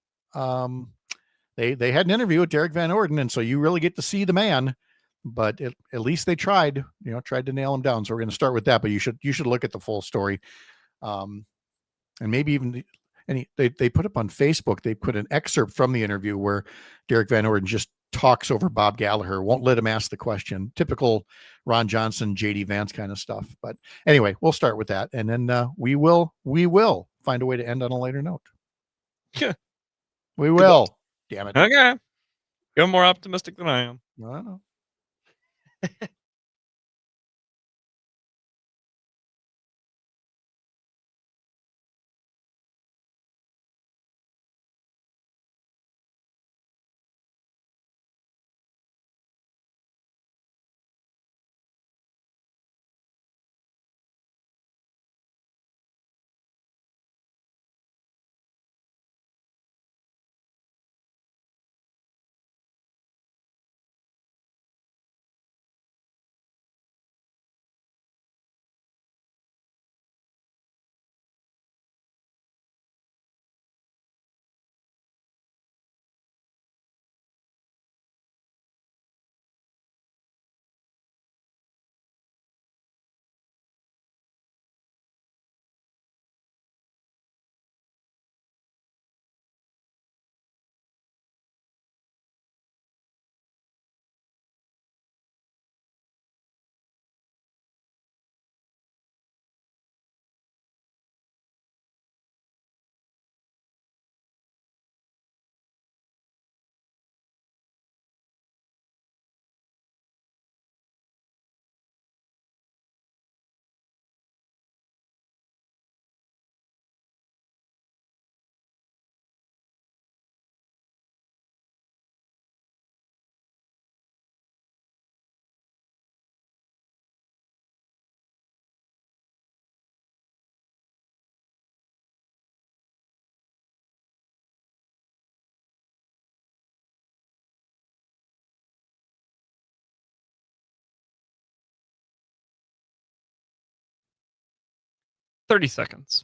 S1: they had an interview with Derrick Van Orden, and so you really get to see the man. But at least they tried to nail him down. So we're going to start with that. But you should look at the full story, and maybe even they put up on Facebook. They put an excerpt from the interview where Derrick Van Orden just talks over Bob Gallagher, won't let him ask the question. Typical Ron Johnson, JD Vance kind of stuff. But anyway, we'll start with that, and then we will find a way to end on a lighter note. We will. Damn it.
S14: Okay. You're more optimistic than I am.
S1: I don't know.
S14: "30 seconds."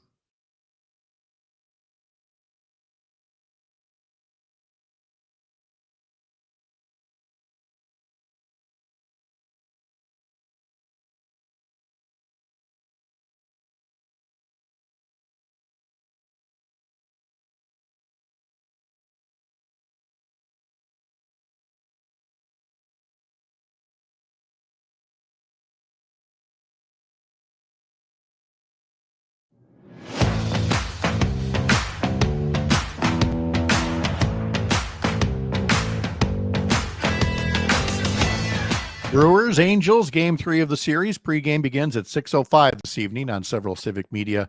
S1: Brewers, Angels, game 3 of the series. Pregame begins at 6:05 this evening on several Civic Media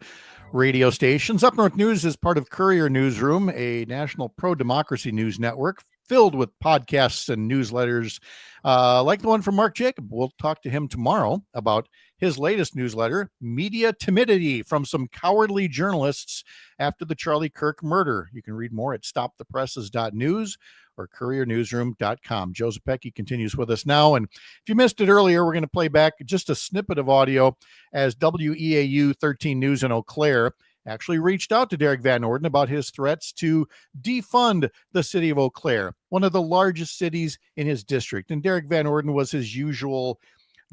S1: radio stations. Up North News is part of Courier Newsroom, a national pro-democracy news network filled with podcasts and newsletters like the one from Mark Jacob. We'll talk to him tomorrow about his latest newsletter, Media Timidity, from some cowardly journalists after the Charlie Kirk murder. You can read more at stopthepresses.news or couriernewsroom.com. Joe Zepecki continues with us now. And if you missed it earlier, we're going to play back just a snippet of audio as WEAU 13 News in Eau Claire actually reached out to Derrick Van Orden about his threats to defund the city of Eau Claire, one of the largest cities in his district. And Derrick Van Orden was his usual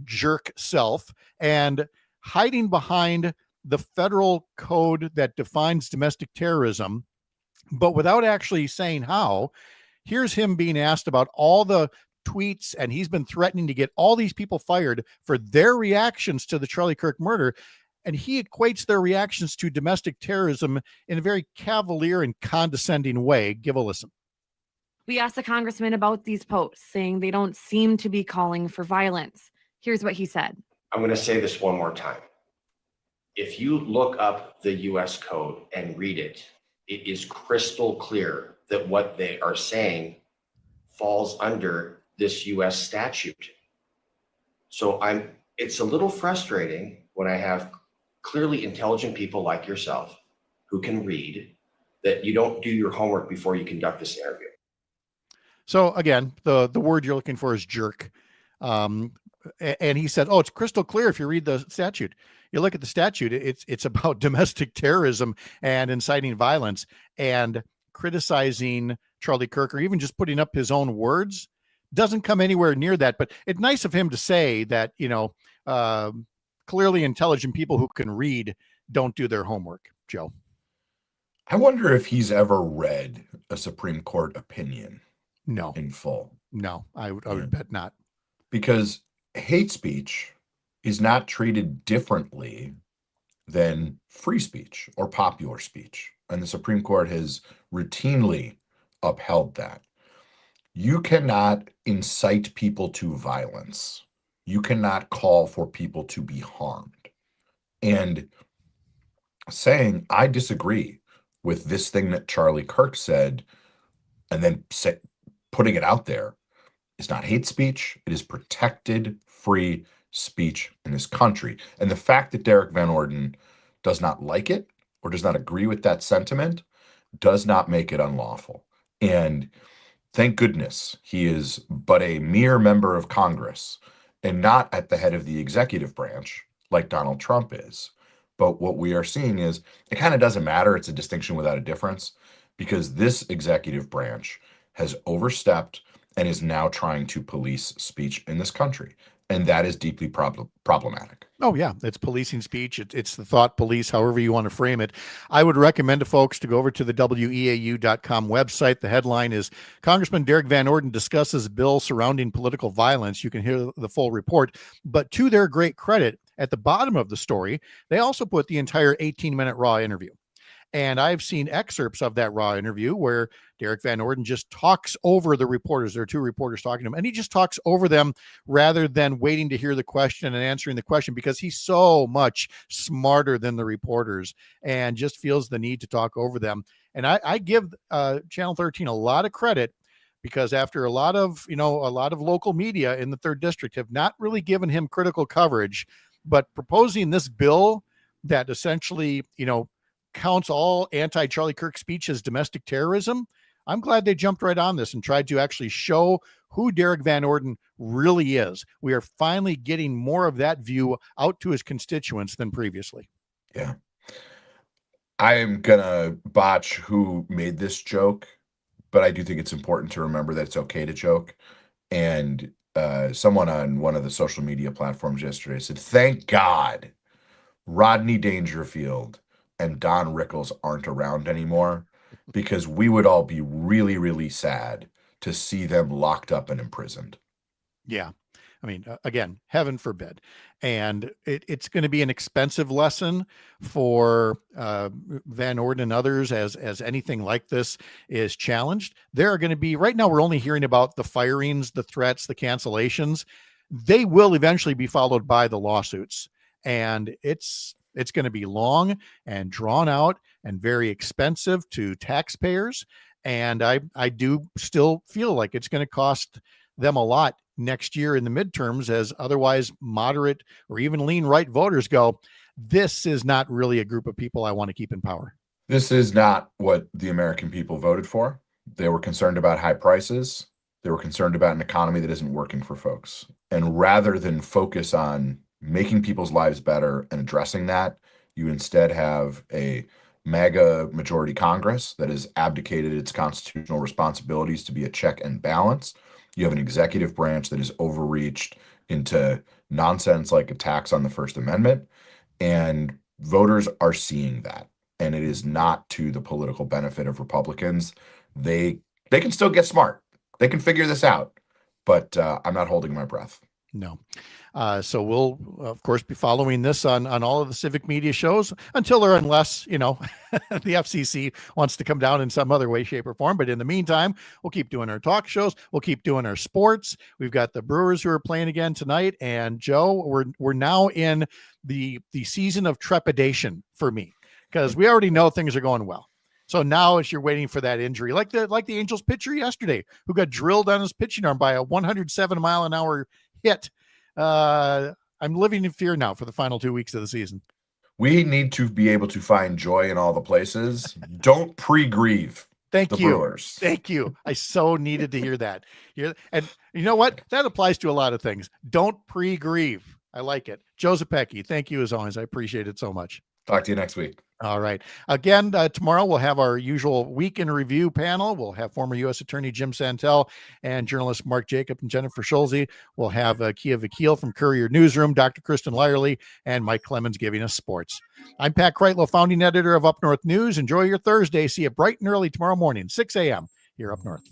S1: jerk self and hiding behind the federal code that defines domestic terrorism, but without actually saying how. Here's him being asked about all the tweets, and he's been threatening to get all these people fired for their reactions to the Charlie Kirk murder. And he equates their reactions to domestic terrorism in a very cavalier and condescending way. Give a listen.
S2: We asked the congressman about these posts, saying they don't seem to be calling for violence. Here's what he said.
S17: I'm going to say this one more time. If you look up the U.S. code and read it, it is crystal clear that what they are saying falls under this U.S. statute. So it's a little frustrating when I have clearly intelligent people like yourself who can read that you don't do your homework before you conduct this interview.
S1: So again, the word you're looking for is jerk. and he said, oh, it's crystal clear if you read the statute. You look at the statute, it's about domestic terrorism and inciting violence, and criticizing Charlie Kirk or even just putting up his own words doesn't come anywhere near that. But it's nice of him to say that, clearly intelligent people who can read don't do their homework. Joe.
S11: I wonder if he's ever read a Supreme Court opinion.
S1: No.
S11: In full.
S1: No, I would bet not.
S11: Because hate speech is not treated differently than free speech or popular speech. And the Supreme Court has routinely upheld that. You cannot incite people to violence. You cannot call for people to be harmed. And saying, I disagree with this thing that Charlie Kirk said, and then putting it out there, is not hate speech. It is protected free speech in this country. And the fact that Derrick Van Orden does not like it or does not agree with that sentiment does not make it unlawful. And thank goodness he is but a mere member of Congress and not at the head of the executive branch like Donald Trump is. But what we are seeing is it kind of doesn't matter. It's a distinction without a difference, because this executive branch has overstepped and is now trying to police speech in this country. And that is deeply problematic.
S1: Oh, yeah. It's policing speech. It's the thought police, however you want to frame it. I would recommend to folks to go over to the weau.com website. The headline is Congressman Derrick Van Orden discusses bill surrounding political violence. You can hear the full report. But to their great credit, at the bottom of the story, they also put the entire 18-minute raw interview. And I've seen excerpts of that raw interview where Derrick Van Orden just talks over the reporters. There are two reporters talking to him, and he just talks over them rather than waiting to hear the question and answering the question, because he's so much smarter than the reporters and just feels the need to talk over them. And I give Channel 13 a lot of credit, because after a lot of local media in the 3rd District have not really given him critical coverage, but proposing this bill that essentially, counts all anti-Charlie Kirk speech as domestic terrorism, I'm glad they jumped right on this and tried to actually show who Derrick Van Orden really is. We are finally getting more of that view out to his constituents than previously.
S11: Yeah. I am going to botch who made this joke, but I do think it's important to remember that it's okay to joke. And someone on one of the social media platforms yesterday said, thank God Rodney Dangerfield and Don Rickles aren't around anymore, because we would all be really, really sad to see them locked up and imprisoned.
S1: Yeah. I mean, again, heaven forbid. And it's going to be an expensive lesson for Van Orden and others as anything like this is challenged. There are going to be, right now, we're only hearing about the firings, the threats, the cancellations. They will eventually be followed by the lawsuits. And it's going to be long and drawn out and very expensive to taxpayers. And I do still feel like it's going to cost them a lot next year in the midterms, as otherwise moderate or even lean right voters go, this is not really a group of people I want to keep in power.
S11: This is not what the American people voted for. They were concerned about high prices. They were concerned about an economy that isn't working for folks. And rather than focus on making people's lives better and addressing that, you instead have a MAGA majority Congress that has abdicated its constitutional responsibilities to be a check and balance. You have an executive branch that is overreached into nonsense like attacks on the First Amendment, and voters are seeing that. And it is not to the political benefit of Republicans. They can still get smart. They can figure this out, but I'm not holding my breath.
S1: No. So we'll, of course, be following this on all of the civic media shows until or unless, the FCC wants to come down in some other way, shape, or form. But in the meantime, we'll keep doing our talk shows. We'll keep doing our sports. We've got the Brewers who are playing again tonight. And Joe, we're now in the season of trepidation for me, because we already know things are going well. So now as you're waiting for that injury, like the Angels pitcher yesterday, who got drilled on his pitching arm by a 107-mile-an-hour hit. I'm living in fear now for the final 2 weeks of the season.
S11: We need to be able to find joy in all the places. Don't pre-grieve.
S1: Thank
S11: the
S1: you.
S11: Brewers.
S1: Thank you. I so needed to hear that. And you know what? That applies to a lot of things. Don't pre-grieve. I like it. Joe Zepecki, thank you as always. I appreciate it so much.
S11: Talk to you next week.
S1: All right. Again, tomorrow we'll have our usual week in review panel. We'll have former U.S. Attorney Jim Santel and journalists Mark Jacob and Jennifer Schulze. We'll have Kia Vakil from Courier Newsroom, Dr. Kristen Lyerly, and Mike Clemens giving us sports. I'm Pat Kreitlow, founding editor of Up North News. Enjoy your Thursday. See you bright and early tomorrow morning, 6 a.m. here up north.